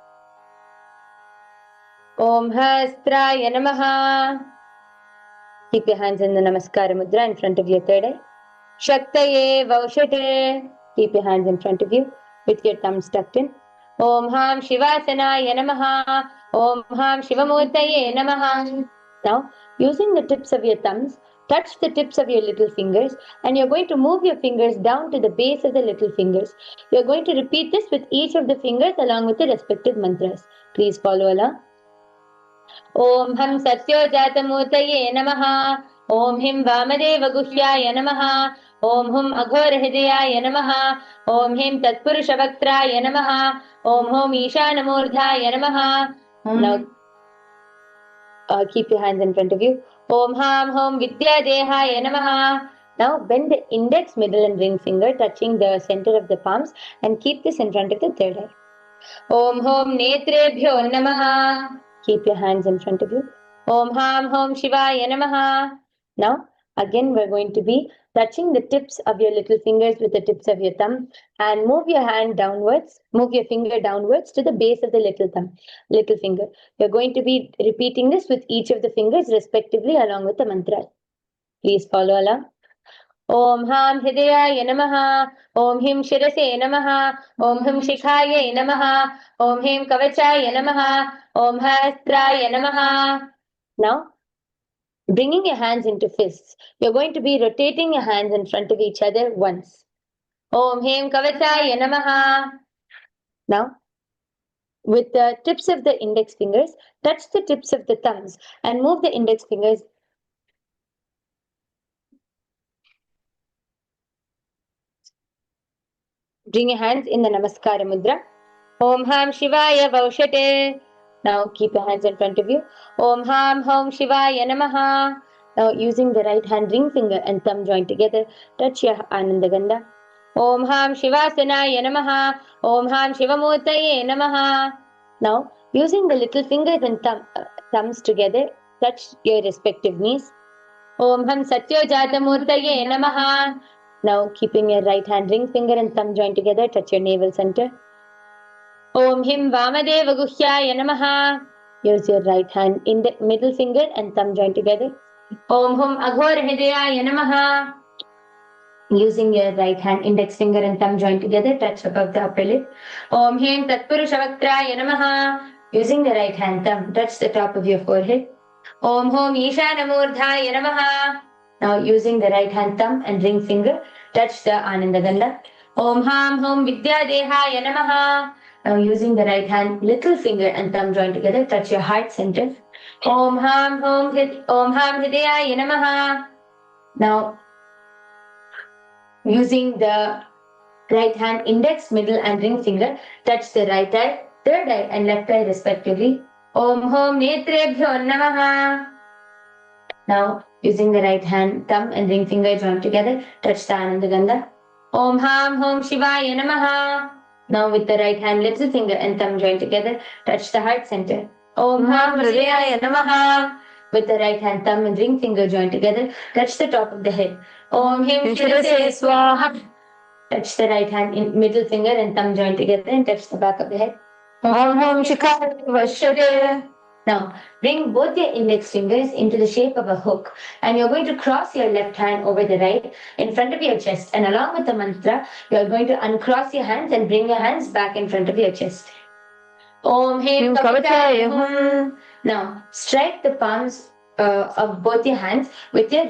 Om Hastraya Namaha. Keep your hands in the Namaskara Mudra in front of your third eye. Shaktaye Vaushate. Keep your hands in front of you with your thumbs tucked in. Om Ham Shivasanaya Namaha. Om Ham Shivamurtaye Namaha. Now, using the tips of your thumbs, touch the tips of your little fingers, and you're going to move your fingers down to the base of the little fingers. You're going to repeat this with each of the fingers along with the respective mantras. Please follow along. Om Ham Satyo Jatamurtaye Namaha. Om Him Vamadeva Guhyaya Namaha. Om Hum Aghora Hridayaya Namaha. Om Him Tatpurusha Vaktraya Namaha. Om Hum Ishanamurdhaya Namaha. Now, keep your hands in front of you. Om Ham Hom Vidya Dehaya Namaha. Now bend the index, middle and ring finger touching the center of the palms and keep this in front of the third eye. Om Hom Netrebhyo Namaha. Keep your hands in front of you. Om Ham Hom Shivaya Namaha. Now, again, we're going to be touching the tips of your little fingers with the tips of your thumb and move your hand downwards, move your finger downwards to the base of the little finger. You're going to be repeating this with each of the fingers respectively along with the mantra. Please follow along. Om Ham Hridayaya Namaha. Om Him Shirase Namaha. Om Him Shikhaye Namaha. Om Him Kavachaya Namaha. Om Hastraya Namaha. Now, bringing your hands into fists, you're going to be rotating your hands in front of each other once. Om Him Kavachaya Namaha. Now, with the tips of the index fingers, touch the tips of the thumbs and move the index fingers. Bring your hands in the Namaskara Mudra. Om Ham Shivaya Vaushate. Now keep your hands in front of you. Om Ham Hom Shivaya Namaha. Now using the right hand ring finger and thumb joint together, touch your Anandaganda. Om Ham Shivasanaya Namaha. Om Ham Shivamurtaye Namaha. Now using the little fingers and thumbs together, touch your respective knees. Om Ham Satyo Jatamurtaye Namaha. Now keeping your right hand ring finger and thumb joint together, touch your navel center. Om Him Vamadeva Guhyaya Namaha. Use your right hand in the middle finger and thumb joint together. Om Hum Aghora Hridayaya Namaha. Using your right hand index finger and thumb joint together, touch above the upper lip. Om Him Tatpurusha Vaktraya Namaha. Using the right hand thumb, touch the top of your forehead. Om Hom Ishanamurdhaya Namaha. Now using the right hand thumb and ring finger, touch the Anandaganda. Om Ham Hom Vidya Dehaya Namaha. Now using the right hand little finger and thumb joint together, touch your heart center. Om Ham Hridayaya Namaha. Now using the right hand index, middle and ring finger, touch the right eye third eye and left eye respectively. Om Hom Netrebhyo Namaha. Now, using the right hand, thumb and ring finger joined together, touch the Ananda Gandha. Om Ham Hom Shivaya Namaha. Now, with the right hand, little finger and thumb joined together, touch the heart center. Om Ham Hridayaya Namaha. With the right hand, thumb and ring finger joined together, touch the top of the head. Om Him Shirase Swaha. Touch the right hand, middle finger and thumb joined together and touch the back of the head. Om Hom Shikhaya Vashate. Now, bring both your index fingers into the shape of a hook, and you're going to cross your left hand over the right in front of your chest. And along with the mantra, you're going to uncross your hands and bring your hands back in front of your chest. Om Him Kavachaya Hum. Now, strike the palms of both your hands with your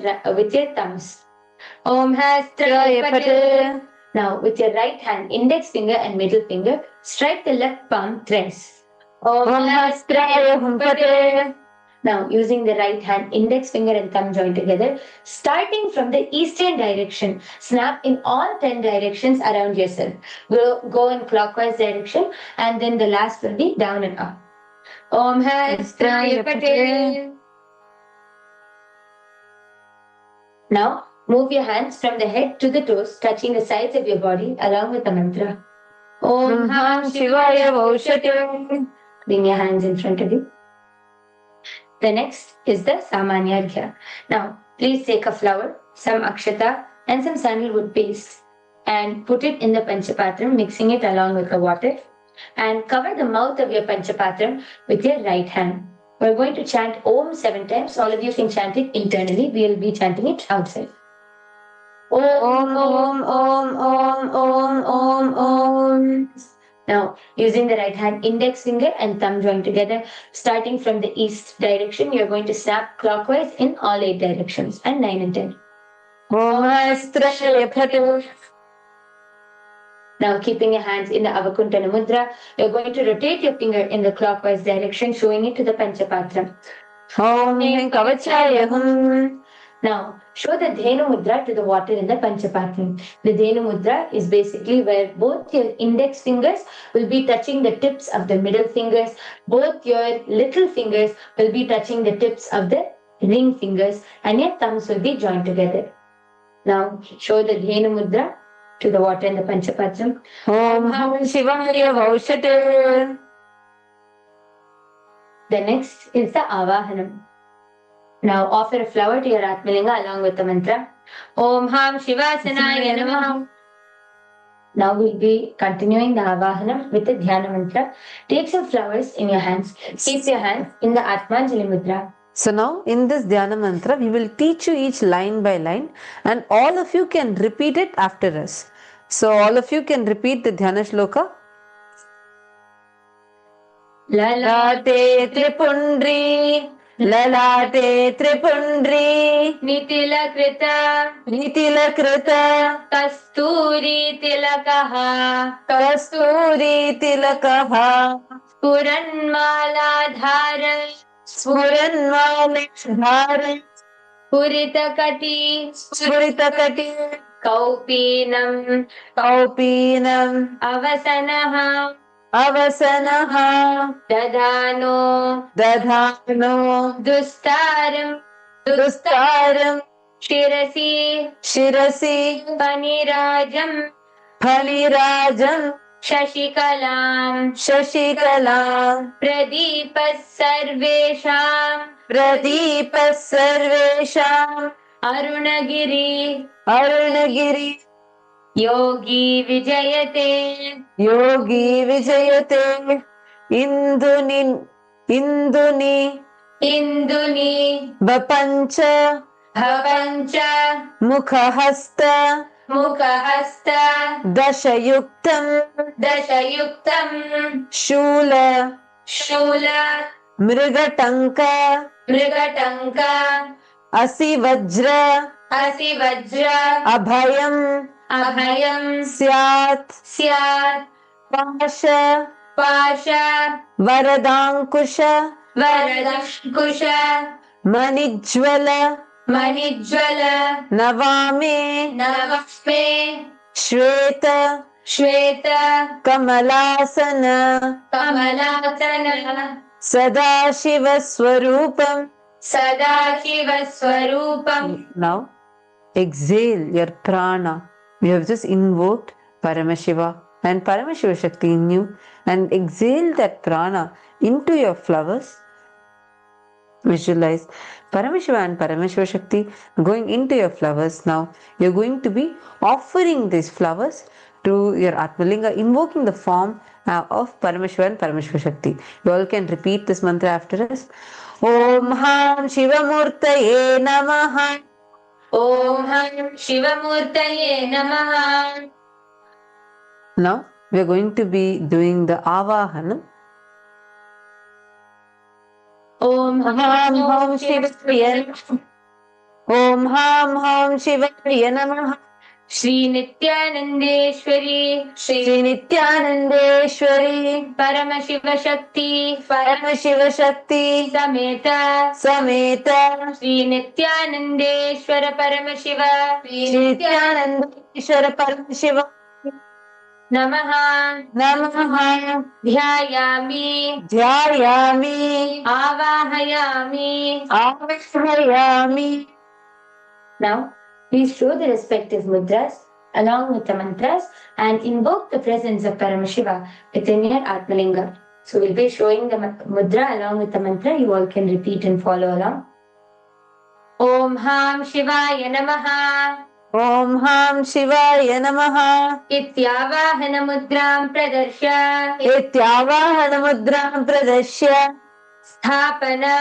thumbs. Om Hastraya Pate. Now, with your right hand, index finger and middle finger, strike the left palm thrice. Om Hastraya Hum Pate. Now, using the right hand, index finger and thumb joined together, starting from the eastern direction, snap in all 10 directions around yourself. Go in clockwise direction, and then the last will be down and up. Om Hastraya Pate. Now, move your hands from the head to the toes, touching the sides of your body along with the mantra. Om Ham Shivaya Vaushate. Bring your hands in front of you. The next is the Samanyarghya. Now, please take a flower, some akshata and some sandalwood paste and put it in the Panchapatram, mixing it along with the water, and cover the mouth of your Panchapatram with your right hand. We're going to chant Om 7 times. All of you can chant it internally. We'll be chanting it outside. Om, Om, Om, Om, Om, Om, Om. Now, using the right hand, index finger and thumb joined together, starting from the east direction, you're going to snap clockwise in all 8 directions, and 9 and 10. Now, keeping your hands in the Avakuntana Mudra, you're going to rotate your finger in the clockwise direction, showing it to the Panchapatram. Om Kavachaya Hum. Now, show the Dhenu Mudra to the water in the Panchapatram. The Dhenu Mudra is basically where both your index fingers will be touching the tips of the middle fingers. Both your little fingers will be touching the tips of the ring fingers, and your thumbs will be joined together. Now, show the Dhenu Mudra to the water in the Panchapatram. Om Ham Shivaya Vaushate. The next is the Avahanam. Now offer a flower to your Atmalinga along with the mantra. Om Ham Shivasanaya Namaha. Now we'll be continuing the Avahanam with the Dhyana mantra. Take some flowers in your hands. Keep your hands in the Atmanjali Mudra. So now in this Dhyana mantra, we will teach you each line by line, and all of you can repeat it after us. So all of you can repeat the Dhyana shloka. Lalate Tripundri, Lalate Tripundri, Nitila Krita, Kasturi Tilakaha, Kasturi Tilakaha, Spuranmaladhara, Puritakati, Kaupinam, Avasanaha, Dadhano, Dustaram, Shirasi, Panirajam, Shashikalam, Pradipas Sarvesham, Arunagiri, Yogi Vijayate, Induni, Vapancha, Mukhahasta, Dashayuktam, Shula, Mrigatanka, Asivajra, Abhayam, Syat, Pasha, Varadankusha, Manijwala, Navame, Shweta, Shweta Kamalasana Kamalasana Sadashiva Swarupam Sadashiva Swarupam. Now exhale your prana. We have just invoked Paramashiva and Paramashiva Shakti in you, and exhale that prana into your flowers. Visualize Paramashiva and Paramashiva Shakti going into your flowers. Now you're going to be offering these flowers to your Atmalinga, invoking the form of Paramashiva and Paramashiva Shakti. You all can repeat this mantra after us. Om Ham Shivamurtaye Namaha. Om Ham Shivamurtaye Namaha. Now we are going to be doing the Avahanam. Om Ham Ham Shivaya Namaha. Om Ham Ham Shivaya Namaha. Shri Nithyanandeshwari Shri Nithyanandeshwari Paramashiva Shakti Paramashiva Shakti Sameta Sameta Shri Nithyanandeshwara Paramashiva Shri Nithyanandeshwara Paramashiva Namaha Namaha Dhyayami Dhyayami Avahayami Avahayami. Now please show the respective mudras along with the mantras and invoke the presence of Paramashiva within your Atmalinga. So we'll be showing the mudra along with the mantra. You all can repeat and follow along. Om Ham Shivaya Namaha. Om Ham Shivaya Namaha. Ityavahana mudram pradarshya. Ityavahana mudram pradarshya. Sthapana.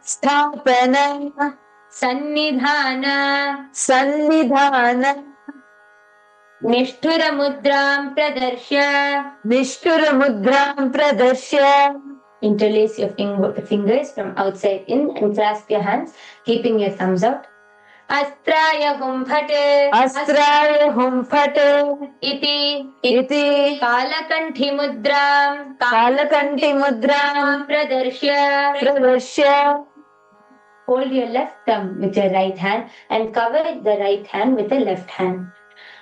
Sthapana. Sannidhana. Sannidhana. Nishthura mudram pradarshya. Nishthura mudram pradarshya. Interlace your fingers from outside in and clasp your hands, keeping your thumbs out. Astraya humpate. Astraya humpate. Iti Kalakanthi mudram. Kalakanthi mudram pradarshya. Pradarshya. Hold your left thumb with your right hand and cover the right hand with the left hand.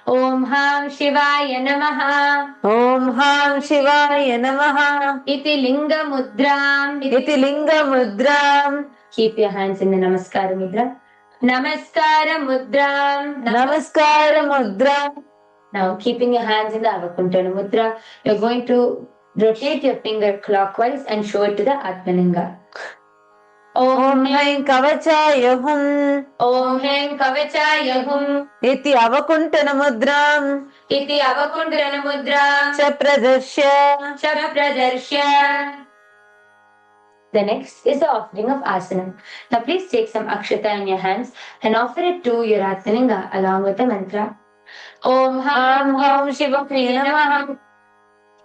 Om Ham Shivaya Namaha. Om Ham Shivaya Namaha. Iti Linga Mudram. Iti Linga Mudram. Keep your hands in the Namaskara Mudra. Namaskara Mudram. Namaskara Mudra. Now keeping your hands in the Avakuntana Mudra, you're going to rotate your finger clockwise and show it to the Atmalinga. Om Haim Kavachaya Hum. Om Haim Kavachaya Hum. Iti Avakuntana Mudram. Iti Avakuntana Mudram. Chapradarshya. Chapradarshya. The next is the offering of asanam. Now please take some akshata in your hands and offer it to your Atmalinga along with the mantra. Om Ham Ham Shivapriya Namaha.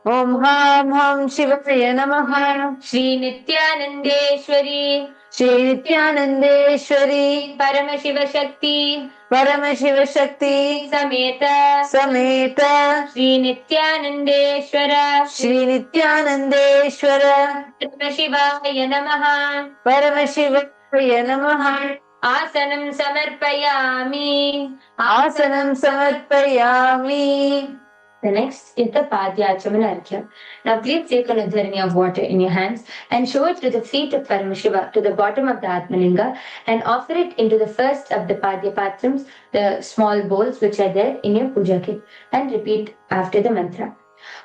Om Ham Ham Shivapriya Namaha. Shri Nithyanandeshwari. Shri Nithyanandeshwari. Paramashiva Shakti. Paramashiva Shakti. Sameta. Sameta. Shri Nithyanandeshwara. Shri Nithyanandeshwara. Paramashivaya Namaha. Paramashiva Namaha. Asanam Samarpayami. Asanam Samarpayami. The next is the Padyachamana. Now please take an udharani of water in your hands and show it to the feet of Paramashiva, to the bottom of the Atmalinga, and offer it into the first of the Padya Patrams, the small bowls which are there in your puja kit, and repeat after the mantra.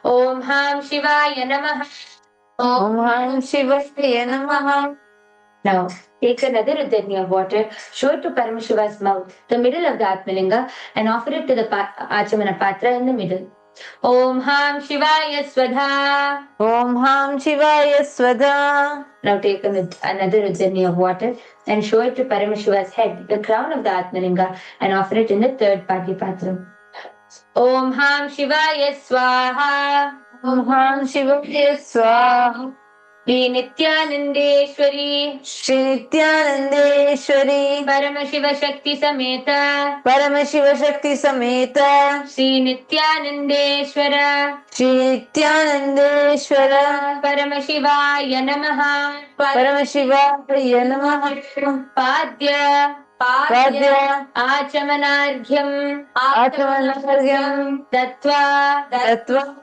Om Ham Shivaya Namaha. Om Ham Shivaya Namaha. Now take another udharani of water, show it to Paramashiva's mouth, the middle of the Atmalinga, and offer it to the Achamana Patra in the middle. Om Ham Shivaya Swadha. Om Ham Shivaya Swadha. Now take another udharani of water and show it to Paramashiva's head, the crown of the Atmalinga, and offer it in the third Padipatram. Om Ham Shivaya Swaha. Om Ham Shivaya Swaha. Shri Nithyanandeshwari. Shri Nithyanandeshwari. Paramashiva Shakti Sameta. Paramashiva Shakti Sameta. Shri Nithyanandeshwara. Shri Nithyanandeshwara. Paramashivaya Namaha. Paramashivaya Namaha. Padya. Padya Achamanarghyam Dattva.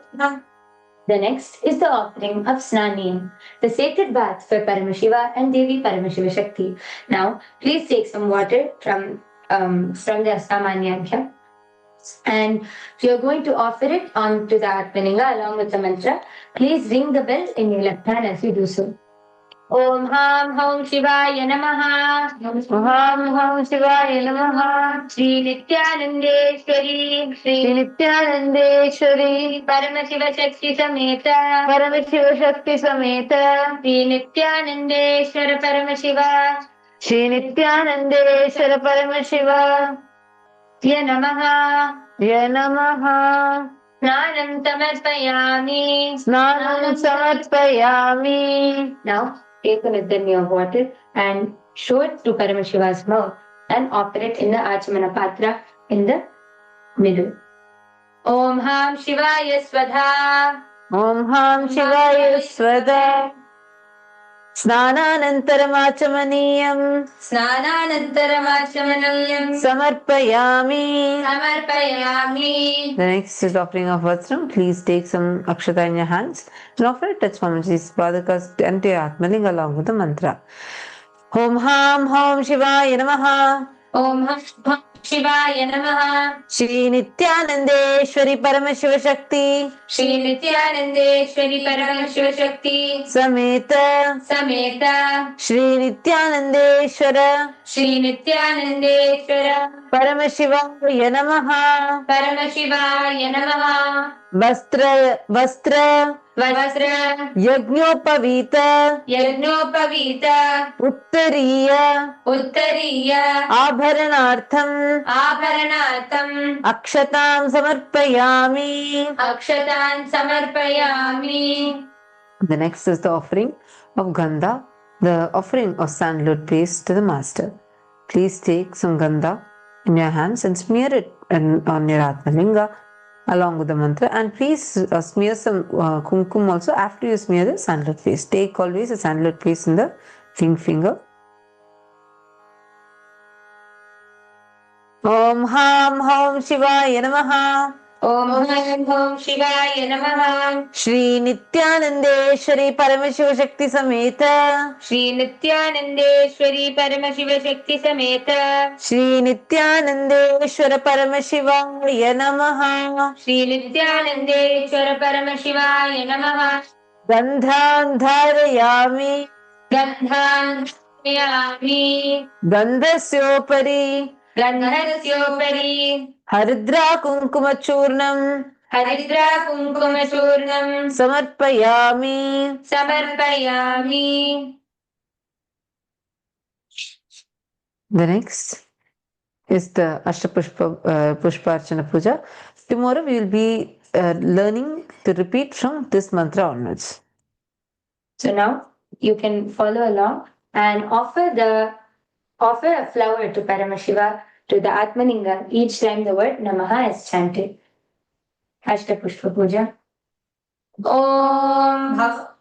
The next is the offering of Snaniyam, the sacred bath for Paramashiva and Devi Paramashiva Shakti. Now, please take some water from the Samanyarghya, and we are going to offer it onto the Atmalinga along with the mantra. Please ring the bell in your left hand as you do so. Om Ham Hom Shivaya Namaha. Om Hom Shivaya Namaha. Shri Nithyanandeshwari. Paramashiva Shakti Sameta. Shri Nithyanandeshwara Paramashiva. Ya Namaha. Snanam Samarpayami. Now, take a little of water and show it to Paramashiva's mouth and offer it in the Achmana Patra in the middle. Om Ham Shivaya Svadha. Om Ham Shivaya Svadha. Snananantaramaniyam Samarpayami. The next is offering of Vajram. Please take some akshata in your hands and offer it touch Swamiji's Padakas and to your Atmalinga along with the mantra. Om Ham Hom Shivaya Namaha. Om Ham Shivaya Namaha. Shri Nithyanandeshwari Paramashiva Shakti. Shri Nithyanandeshwari Paramashiva Shakti. Sameta. Shri Nithyanandeshwara. Paramashiva Namaha. Vastra. Yagnopavita. Uttariya. Abharanartham. Akshatam samarpayami. The next is the offering of Gandha, the offering of sandalwood paste to the Master. Please take some Gandha in your hands and smear it on your Atmalinga along with the mantra, and please smear some kumkum also after you smear the sandalwood paste. Take always a sandalwood paste in the ring finger. Om Ham Hom Shivaya Namaha. Om Ham Hom Shivaya Namaha. Shri Nithyanandeshwari Paramashiva Shakti Sameta. Shri Nithyanandeshwari Paramashiva Shakti Sameta. Shri Nithyanandeshwara Paramashivaya Namaha. Shri Nithyanandeshwara Paramashivaya Namaha. Gandhan dharayami. Gandhasyopari. Haridra Kumkumachurnam. Samarpayami. The next is the Pushparchana Puja. Tomorrow we will be learning to repeat from this mantra onwards. So now you can follow along and offer a flower to Paramashiva, to the Atmalinga, each time the word Namaha is chanted. Ashtapushpa Puja. Om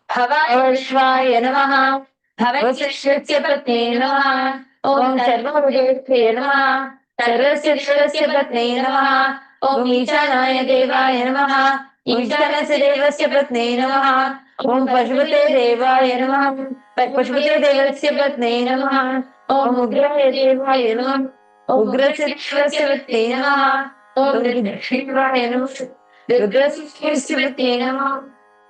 Havashvaya Namaha. Havashvaya Patne Namaha. Om Sarvabhudeshvaya Namaha. Sarvasya Devasya Patne Namaha. Om Ishanaya Devaya Namaha. Ishanasya Devasya Patne Namaha. Om Pashupate Devaya Namaha. Pashupate Devasya Patne Namaha. Om Ugraya Devaya Namaha. Ugrasya Devasya Patne Namaha. Om Rudrashivaya Namaha. Rudrasya Patne Namaha.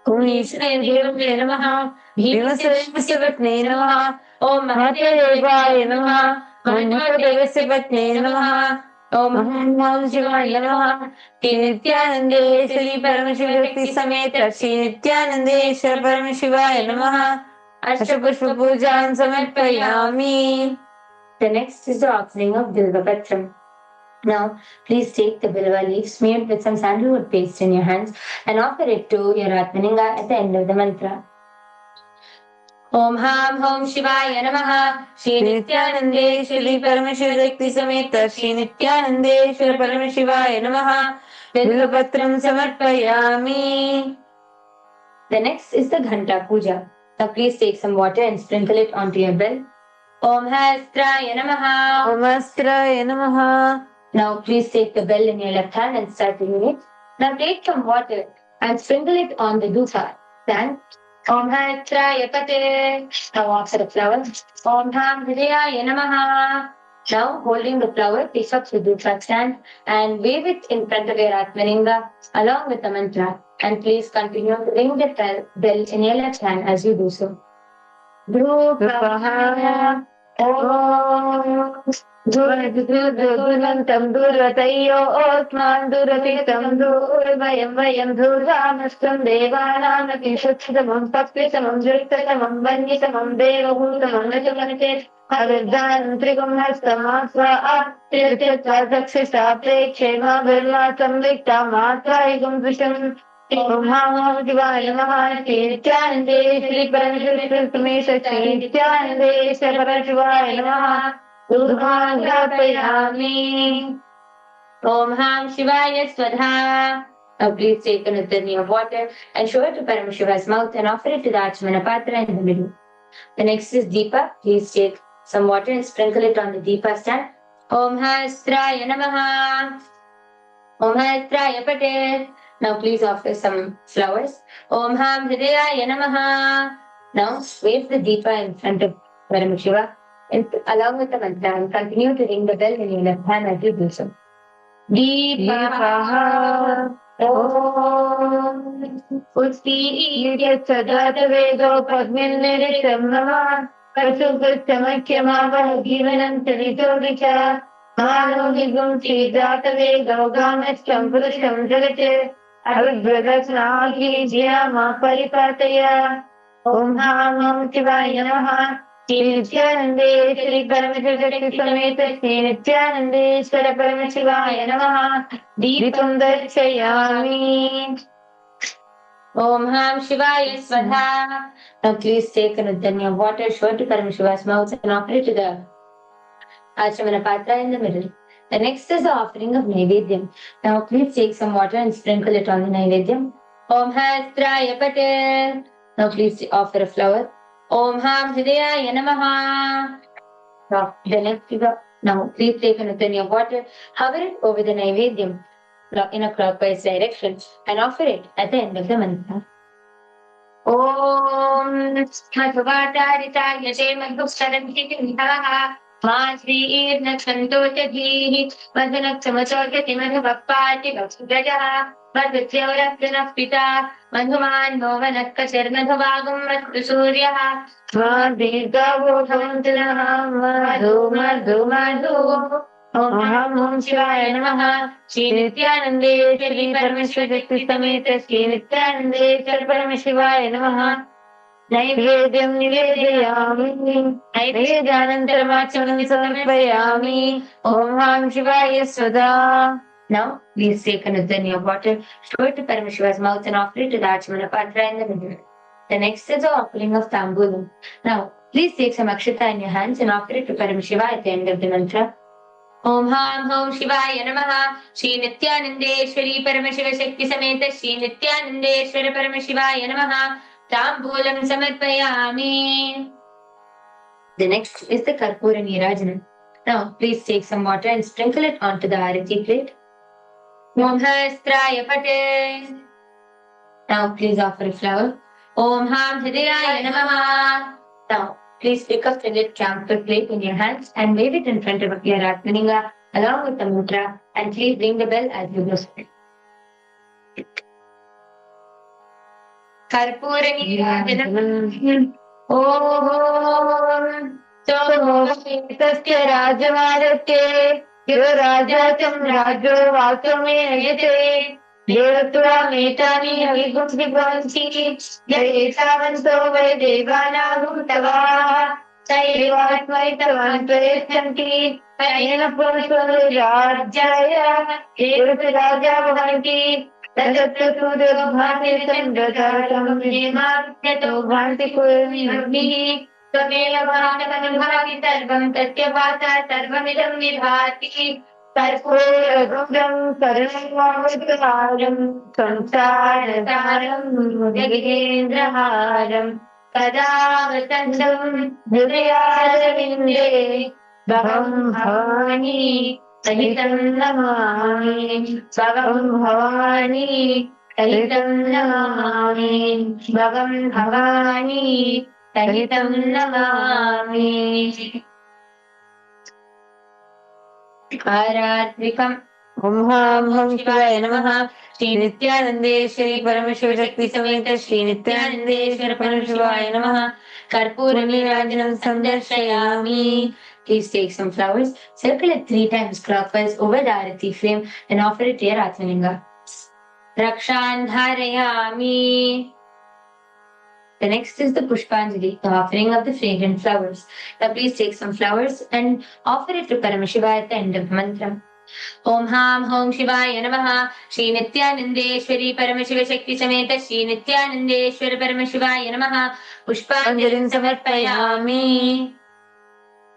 Om Ishanaya Devaya Namaha. Bhimasya Patne Namaha. Om Mahatdevaya Namaha. Om Mahatevasya Patne Namaha. Om Hom Shivaya Namaha. Shri Nithyanandeshwari Paramashiva Shakti Sameta. Shri Nithyanandeshwara Paramashivaya Namaha. Ashtapushpa Pujan Samarpayami. The next is the offering of Bilva Patram. Now, please take the Bilva leaf smeared with some sandalwood paste in your hands and offer it to your Atmalinga at the end of the mantra. Om Ham Hom Shivaya Namaha. Shri Nithyanandeshwari Paramashiva Shakti Sameta. Shri Nithyanandeshwara Paramashivaya Namaha. Bilvapatram Samarpayami. The next is the Ghanta Puja. Now please take some water and sprinkle it onto your bell Om Hastraya Namaha. Om Astraya Namaha. Now please take the bell in your left hand and start doing it. Now take some water and sprinkle it on the dupa. Then Om Hastraya Pate. Now offer a flower. Om Ham Hridayaya Namaha. Now holding the flower, pick up the dupa stand and wave it in front of your Atmalinga along with the mantra. And please continue to ring the bell in your left hand as you do so. Dhupahaya Om Dhurvantam Dhurvatayo Otman Dhuratitam Dhurvayam Vayam Dhurvamastam Devanam Atishatsamam Papisamam Juritasamam Vanyisamam Devahūtamam Najamanite Avirdhanam Trigum Hastamatva Tirtitva Saksisa Prekshema Virmatam Viktam Atvaigam Visham Om Namaha Namaha Nithyananda Shri Paramashivoham Nithyananda Shri Paramashivoham Namaha Durgāngapayami. Om Ham Shivaya Swadha. Now please take another drink of water and show it to Paramashiva's mouth and offer it to the Achmana Patra in the middle. The next is Deepa. Please take some water and sprinkle it on the Deepa stand. Om Hastraya Namaha. Om Hastraya Pate. Now please offer some flowers. Om Ham Hridayaya Namaha. Now wave the Deepa in front of Paramashiva along with the mantra and continue to ring the bell in your left hand as you do so. Deepaha Om Utpīdyat Sadhata Vedo Padmilniritam Namah Pasupastamakyamavah Jivanam Tanitodicha Manogigum Siddhata Vedo Gamastam Purusham Jagate Avibhradatnāki Jyama Paripataya Om Ham Shivaya Namaha Nithyananda Shri Paramashivoham Sameta Shri Nithyananda Shri Paramashivoham Namaha Deepam Darshayami. Om Ham Shivaya Swadha. Now please take another drink of water, show it to Paramashiva's mouth and offer it to the Achamana Patra in the middle. The next is the offering of Naivedyam. Now please take some water and sprinkle it on the Naivedyam. Om Hastraya Pate. Now please offer a flower. Om Ham Hridayaya Namaha. Now the next is now please take another drink of water, hover it over the Naivedyam in a clockwise direction and offer it at the end of the mantra. Om Madhvataritaya Madhuskaranti Kintaha Madhvi Irnakshantotadhihi Madhunaksamatotati Madhuvapati Vaksudjaha Madhutyavrattanah Pita Madhuman Novanakasar Madhuvagam Madhusuryaha Madhirgavothamantanaha Madhu Om Ham Shivaya Namaha Shri Nithyananda Shri Paramashivoham Sameta Shri Nithyananda Shri Paramashivoham Namaha Naivedyam Nivedayami Naivedyanantaramachanam Samarpayami Om Ham Shivaya Swadha. Now please take another drink of water, show it to Paramashiva's mouth and offer it to the Achamana Patra in the middle. The next is the offering of Tambulam. Now please take some akshata in your hands and offer it to Paramashiva at the end of the mantra. Om Ham Hom Shivaya Namaha Shri Nithyanandeshwari Paramashiva Shakti Sameta Shri Nithyanandeshwara Paramashivaya Namaha Tambulam Samarpayami. The next is the Karpura Nirajanam. Now please take some water and sprinkle it onto the Arati plate. Om Hastraya Pate. Now please offer a flower. Om Ham Hridayaya Namaha. Now please pick up the lit camphor plate in your hands and wave it in front of your Atmalinga along with the mantra and please ring the bell as you blow. Karpura Nirajanam. Om Somovitasya Rajamaratye Rajatam Rajo Vakame Ayate Devatva Metani Havigum Vibhanti Desavanto Vedevana Gutava Saivatmaitavan Presanti Ayana Purusha Rajaya Devata Raja Bhavanti Tadatta Sudra Bhati Sandhatatam Vimam Yato Bhanti Kurmini Tvameva Bhanavanubhavi Sarvam Tatyavata Sarvamidam Vibhati Karpuragam Karanavataram Samsarataram Jagendraharam कदावतन्तं हृदयारविन्दे भवं भवानी सहितं नमामि भवं भवानी सहितं नमामि भवं भवानी सहितं नमामि आरात्रिकम् ॐ हां शिवाय नमः श्री नित्यानन्देश्वरी परमशिवशक्ति समेत श्री नित्यानन्देश्वर परमशिवाय नमः कर्पूर नीराजनं संदर्शयामि. Please take some flowers, circle it 3 times clockwise over the Arati flame and offer it to your Atmalinga. Rakshan dharayami. The next is the Pushpanjali, the offering of the fragrant flowers. Now please take some flowers and offer it to Paramashiva at the end of the mantra. Om Ham Hom Shivaya Namaha Shri Nithyanandeshwari Paramashiva Shakti Sameta Shri Nithyanandeshwara Paramashiva Namaha Pushpanjalim Samarpayami.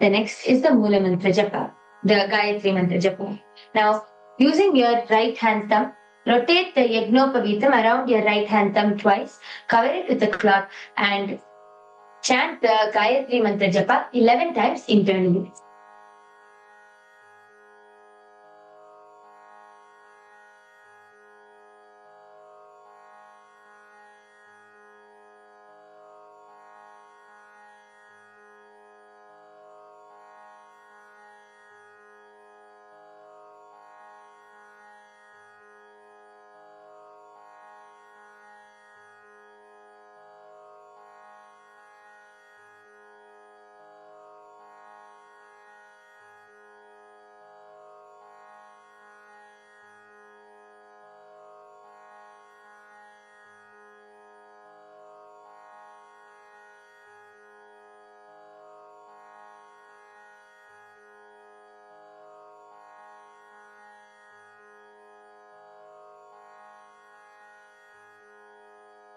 The next is the Mula Mantra Japa, the Gayatri Mantra Japa. Now, using your right hand thumb, rotate the Yagnopavitam around your right hand thumb twice, cover it with a cloth and chant the Gayatri Mantra Japa 11 times internally.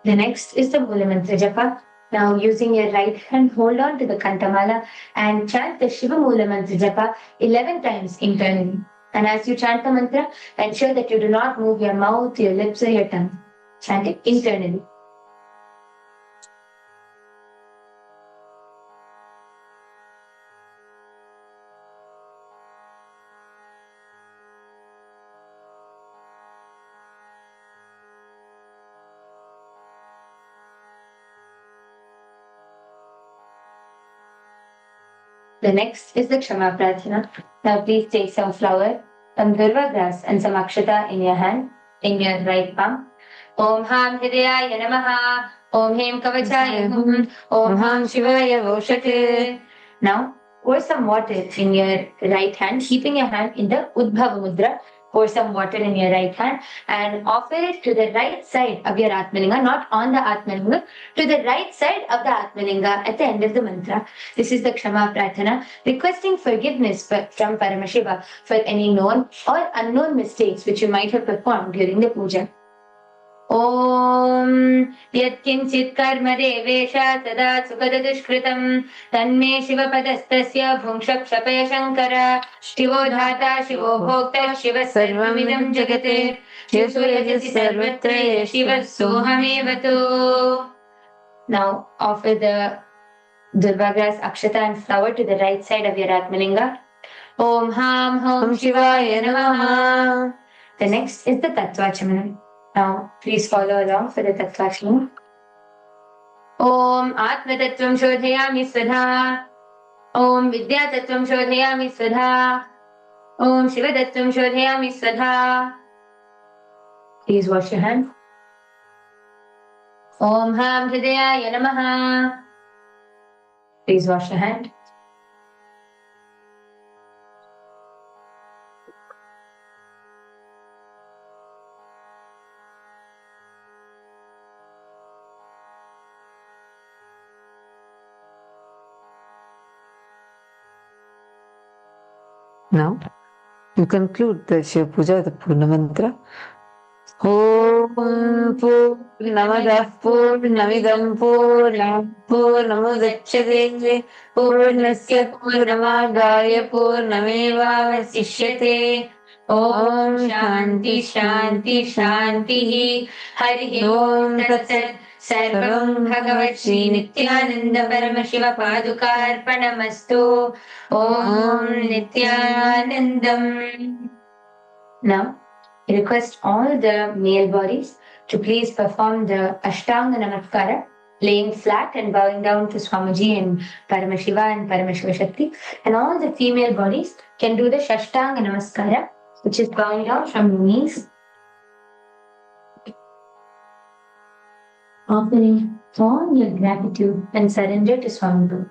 The next is the Mula Mantra Japa. Now using your right hand, hold on to the Kantamala and chant the Shiva Mula Mantra Japa 11 times internally. And as you chant the mantra, ensure that you do not move your mouth, your lips or your tongue. Chant it internally. The next is the Kshama Prarthana. Now please take some flower, some durva grass and some akshata in your hand, in your right palm. Om Ham Hridayaya Namaha, Om Hem Kavachaya Hum, Om Ham Shivaya Voshate. Now pour some water in your right hand, keeping your hand in the Udbhava Mudra. Pour some water in your right hand and offer it to the right side of your Atmalinga, not on the Atmalinga, to the right side of the Atmalinga at the end of the mantra. This is the Kshama Prarthana, requesting forgiveness from Paramashiva for any known or unknown mistakes which you might have performed during the puja. Om Yatkinchit Karma Devesha Sada Sukadadushkritam Tanme Shiva Padastasya Bhungshak Shapaya Shankara Shivo Dhata Shivo Bhokta Shiva Sarvamidam Jagate Shivo Yajati Sarvatra Shiva Sohamevatu. Now offer the Durva grass, akshata and flower to the right side of your Atmalinga. Om Ham Hom Shivaya Namaha. The next is the Tattvachamana. Now, please follow along for the Tattvachamana. Om Atma Tattvam Shodhayami Svadha. Om Vidya Tattvam Shodhayami Svadha. Om Shiva Tattvam Shodhayami Svadha. Please wash your hands. Om Ham Hridayaya Namaha. Please wash your hand. Now, you conclude the Shiva Puja with the Purna Mantra. Om Purnamadah Purnamidam Purnamudachyate Purnasya Purnamadaya Purnamevavasishyate. Om Shanti Shanti Shanti Hari Om Tat Sat. सर्वं भगवत् श्री नित्यानन्द परमशिव पादुकार्पणमस्तु ॐ नित्यानन्दम्. Now, I request all the male bodies to please perform the Ashtanga Namaskara, laying flat and bowing down to Swamiji and Paramashiva and Paramashiva Shakti. And all the female bodies can do the Shashtanga Namaskara, which is bowing down from the knees, offering all your gratitude and surrender to Swami.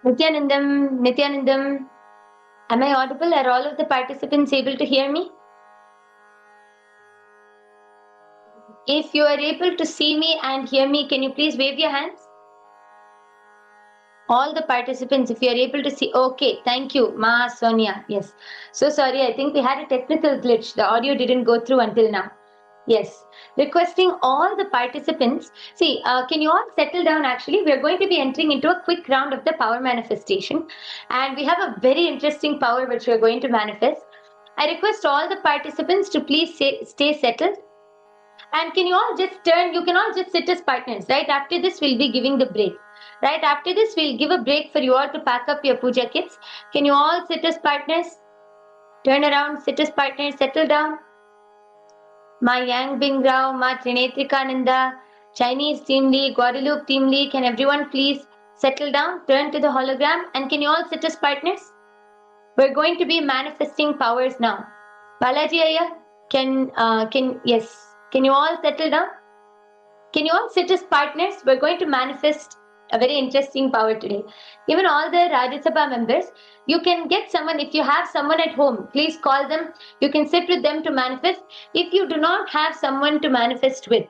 Nithyanandam, am I audible? Are all of the participants able to hear me? If you are able to see me and hear me, can you please wave your hands? All the participants, if you are able to see, okay, thank you, Ma Sonia. Yes. So sorry, I think we had a technical glitch. The audio didn't go through until now. Yes. Requesting all the participants. See, can you all settle down actually? We're going to be entering into a quick round of the power manifestation. And we have a very interesting power which we're going to manifest. I request all the participants to please stay settled. And can you all just turn, you can all just sit as partners, right? After this, we'll be giving the break. Right after this, we'll give a break for you all to pack up your puja kits. Can you all sit as partners? Turn around, sit as partners, settle down. Ma Yang Bing Rao, Ma Trinetrikananda, Chinese Team League, Guadeloupe Team League, can everyone please settle down, turn to the hologram, and can you all sit as partners? We're going to be manifesting powers now. Balaji Ayya, yes, can you all settle down? Can you all sit as partners? We're going to manifest a very interesting power today. Even all the Rajya Sabha members, you can get someone, if you have someone at home, please call them. You can sit with them to manifest. If you do not have someone to manifest with,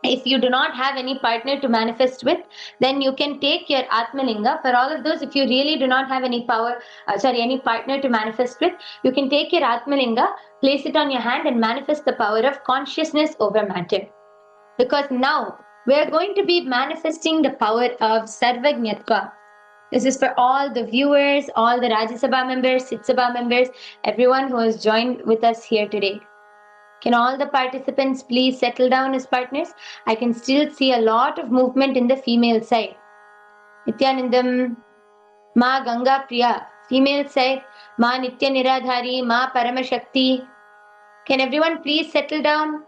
if you do not have any partner to manifest with, then you can take your Atmalinga. For all of those, if you really do not have any any partner to manifest with, you can take your Atmalinga, place it on your hand and manifest the power of consciousness over matter. Because now we are going to be manifesting the power of Sarvajñatva. This is for all the viewers, all the Rajya Sabha members, Sit Sabha members, everyone who has joined with us here today. Can all the participants please settle down as partners? I can still see a lot of movement in the female side. Nithyanandam, Ma Ganga Priya, female side, Ma Nitya Niradhari, Ma Paramashakti. Can everyone please settle down?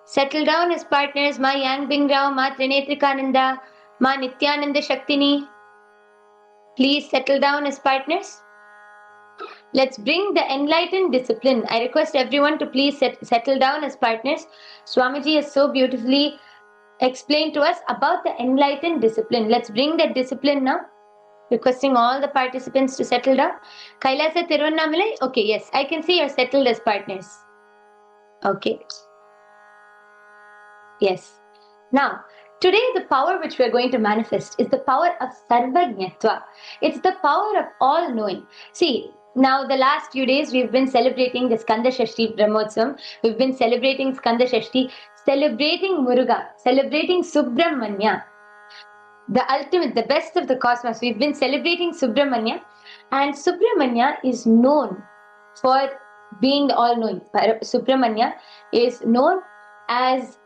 Settle down as partners, Ma Yang Bing Rao, Ma Trinetrikananda, Ma Nityananda Shaktini. Please settle down as partners. Let's bring the enlightened discipline. I request everyone to please settle down as partners. Swamiji has so beautifully explained to us about the enlightened discipline. Let's bring that discipline now. Requesting all the participants to settle down. Kailasa Tirunnamalai. Okay, yes, I can see you're settled as partners. Okay. Yes. Now, today the power which we are going to manifest is the power of Sarvajñatva. It's the power of all knowing. See, now the last few days we've been celebrating the Skanda Shashti Brahmotsavam. We've been celebrating Skanda Shashti, celebrating Muruga, celebrating Subramanya. The ultimate, the best of the cosmos. We've been celebrating Subramanya, and Subramanya is known for being the all-knowing. Subramanya is known as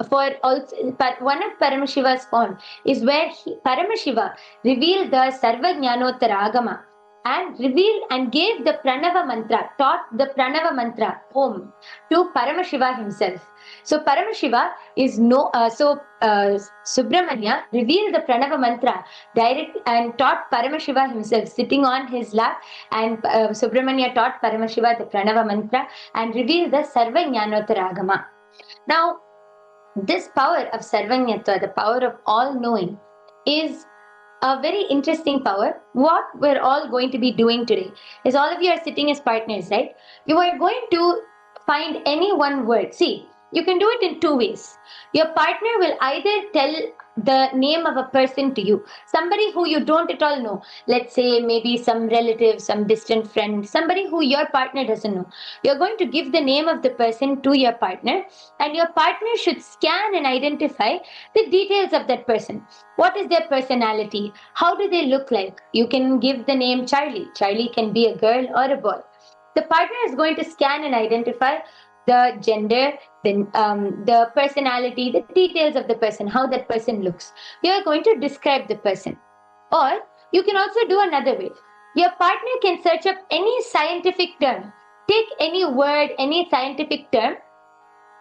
for also one of Paramashiva's form is where Paramashiva revealed the Sarvajñanottara Agama and revealed and gave the Pranava mantra, taught the Pranava mantra Om to Paramashiva himself. So Paramashiva is Subramanya revealed the Pranava mantra direct and taught Paramashiva himself sitting on his lap, and Subramanya taught Paramashiva the Pranava mantra and revealed the Sarvajñanottara Agama. Now, this power of Sarvajñatva, the power of all knowing, is a very interesting power. What we're all going to be doing today is all of you are sitting as partners, right? You are going to find any one word. See, you can do it in two ways. Your partner will either tell the name of a person to you, somebody who you don't at all know. Let's say maybe some relative, some distant friend, somebody who your partner doesn't know. You're going to give the name of the person to your partner, and your partner should scan and identify the details of that person. What is their personality? How do they look like? You can give the name Charlie. Charlie can be a girl or a boy. The partner is going to scan and identify the gender, the personality, the details of the person, how that person looks. You are going to describe the person. Or you can also do another way. Your partner can search up any scientific term. Take any word, any scientific term,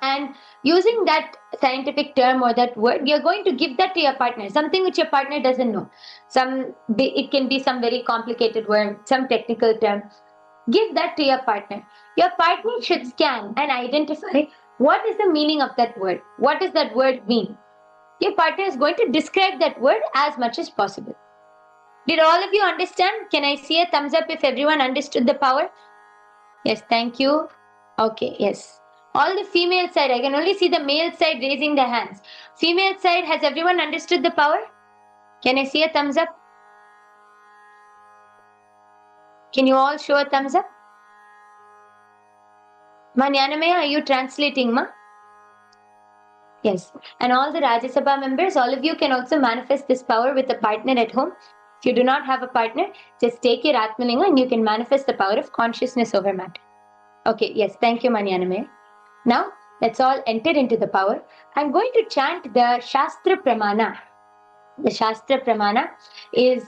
and using that scientific term or that word, you're going to give that to your partner, something which your partner doesn't know. It can be some very complicated word, some technical term. Give that to your partner. Your partner should scan and identify what is the meaning of that word. What does that word mean? Your partner is going to describe that word as much as possible. Did all of you understand? Can I see a thumbs up if everyone understood the power? Yes, thank you. Okay, yes. All the female side, I can only see the male side raising their hands. Female side, has everyone understood the power? Can I see a thumbs up? Can you all show a thumbs up? Ma Nyanamaya, are you translating, ma? Yes. And all the Rajya Sabha members, all of you can also manifest this power with a partner at home. If you do not have a partner, just take your Atmalinga and you can manifest the power of consciousness over matter. Okay, yes, thank you, Manyaname. Now, let's all enter into the power. I'm going to chant the Shastra Pramana. The Shastra Pramana is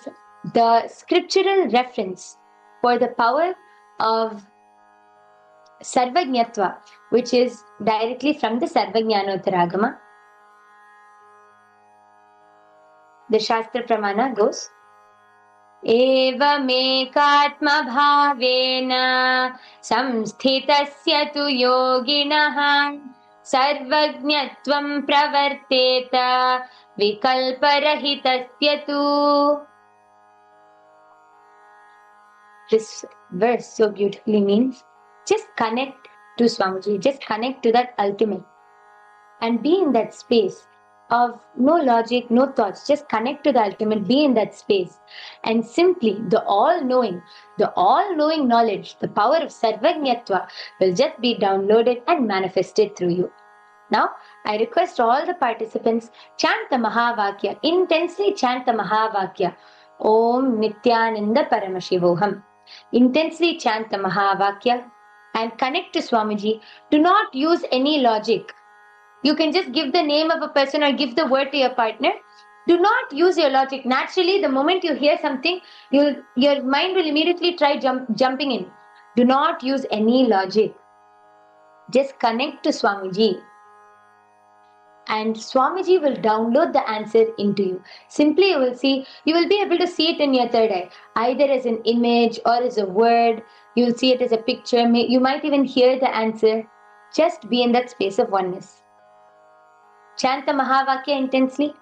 the scriptural reference for the power of Sarvajñatva, which is directly from the Sarvajñanottaragama. The Shastra Pramana goes, एवमेकात्मभावेन संस्थितस्य तु योगिनः सर्वज्ञत्वं प्रवर्तेत विकल्परहितस्य तु. This verse so beautifully means just connect to Swamiji, just connect to that ultimate and be in that space of no logic, no thoughts, just connect to the ultimate, be in that space. And simply the all-knowing knowledge, the power of Sarvajñatva will just be downloaded and manifested through you. Now, I request all the participants, chant the Mahavakya, intensely chant the Mahavakya. Om Nithyananda Paramashivoham. Intensely chant the Mahavakya and connect to Swamiji. Do not use any logic. You can just give the name of a person or give the word to your partner. Do not use your logic. Naturally, the moment you hear something, your mind will immediately try jumping in. Do not use any logic. Just connect to Swamiji. And Swamiji will download the answer into you. Simply you will be able to see it in your third eye, either as an image or as a word. You will see it as a picture. You might even hear the answer. Just be in that space of oneness. Chant the Mahavakya intensely.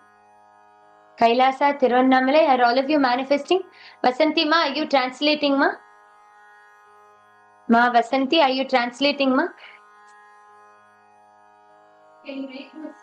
Kailasa, Tirunnamalai, are all of you manifesting? Vasanti ma, are you translating ma? Ma Vasanti, are you translating ma? Can you make this?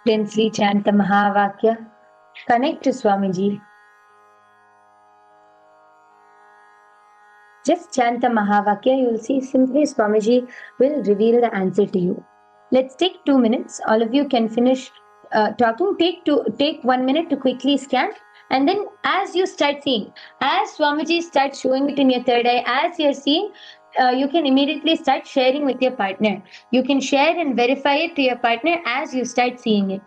Intensely chant the Mahavakya. Connect to Swamiji. Just chant the Mahavakya. You will see simply Swamiji will reveal the answer to you. Let's take 2 minutes. All of you can finish talking. Take 1 minute to quickly scan. And then as you start seeing, as Swamiji starts showing it in your third eye, as you're seeing, you can immediately start sharing with your partner. You can share and verify it to your partner as you start seeing it.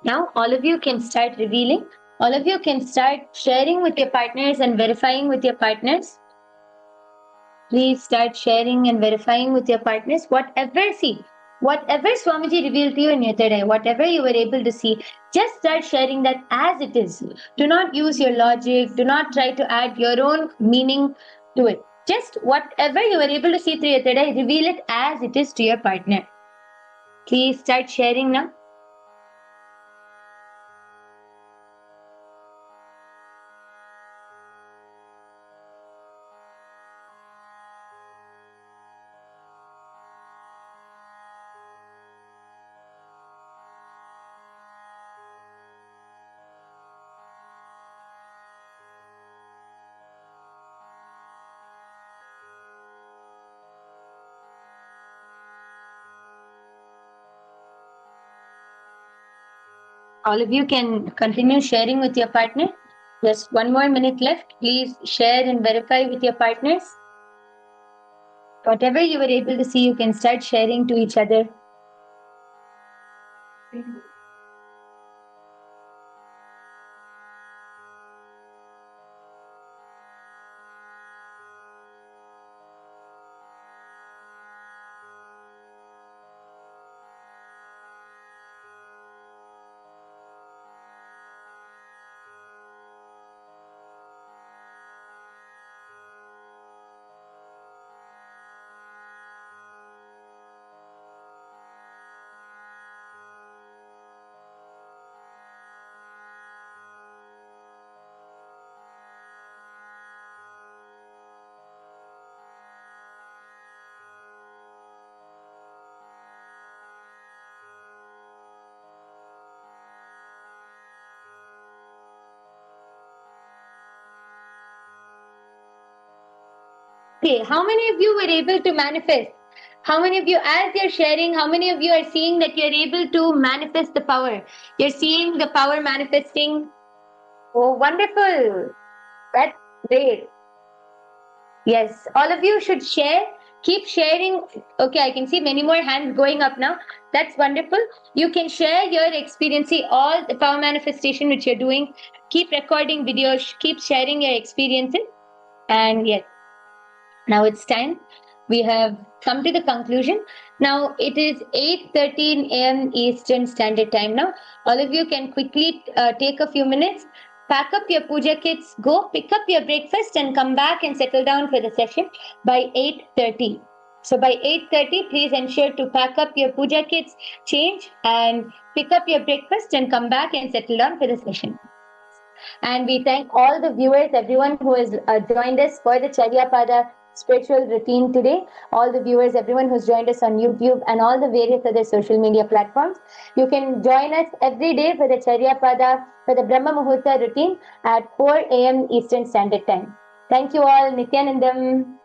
Now, all of you can start revealing. All of you can start sharing with your partners and verifying with your partners. Please start sharing and verifying with your partners. Whatever Swamiji revealed to you in your third eye, whatever you were able to see, just start sharing that as it is. Do not use your logic. Do not try to add your own meaning to it. Just whatever you were able to see through your third eye, reveal it as it is to your partner. Please start sharing now. All of you can continue sharing with your partner. Just 1 more minute left. Please share and verify with your partners. Whatever you were able to see, you can start sharing to each other. Okay, how many of you were able to manifest? How many of you, as you're sharing, how many of you are seeing that you're able to manifest the power? You're seeing the power manifesting. Oh, wonderful. That's great. Yes, all of you should share. Keep sharing. Okay, I can see many more hands going up now. That's wonderful. You can share your experience, see all the power manifestation which you're doing. Keep recording videos, keep sharing your experiences. And yes, now it's time. We have come to the conclusion. Now it is 8:13 a.m. Eastern Standard Time now. All of you can quickly take a few minutes, pack up your puja kits, go pick up your breakfast and come back and settle down for the session by 8:30. So by 8:30, please ensure to pack up your puja kits, change and pick up your breakfast and come back and settle down for the session. And we thank all the viewers, everyone who has joined us for the Charyapada spiritual routine today. All the viewers, everyone who's joined us on YouTube and all the various other social media platforms. You can join us every day for the Charyapada, for the Brahma Muhurta routine at 4 a.m. Eastern Standard Time. Thank you all. Nithyanandam.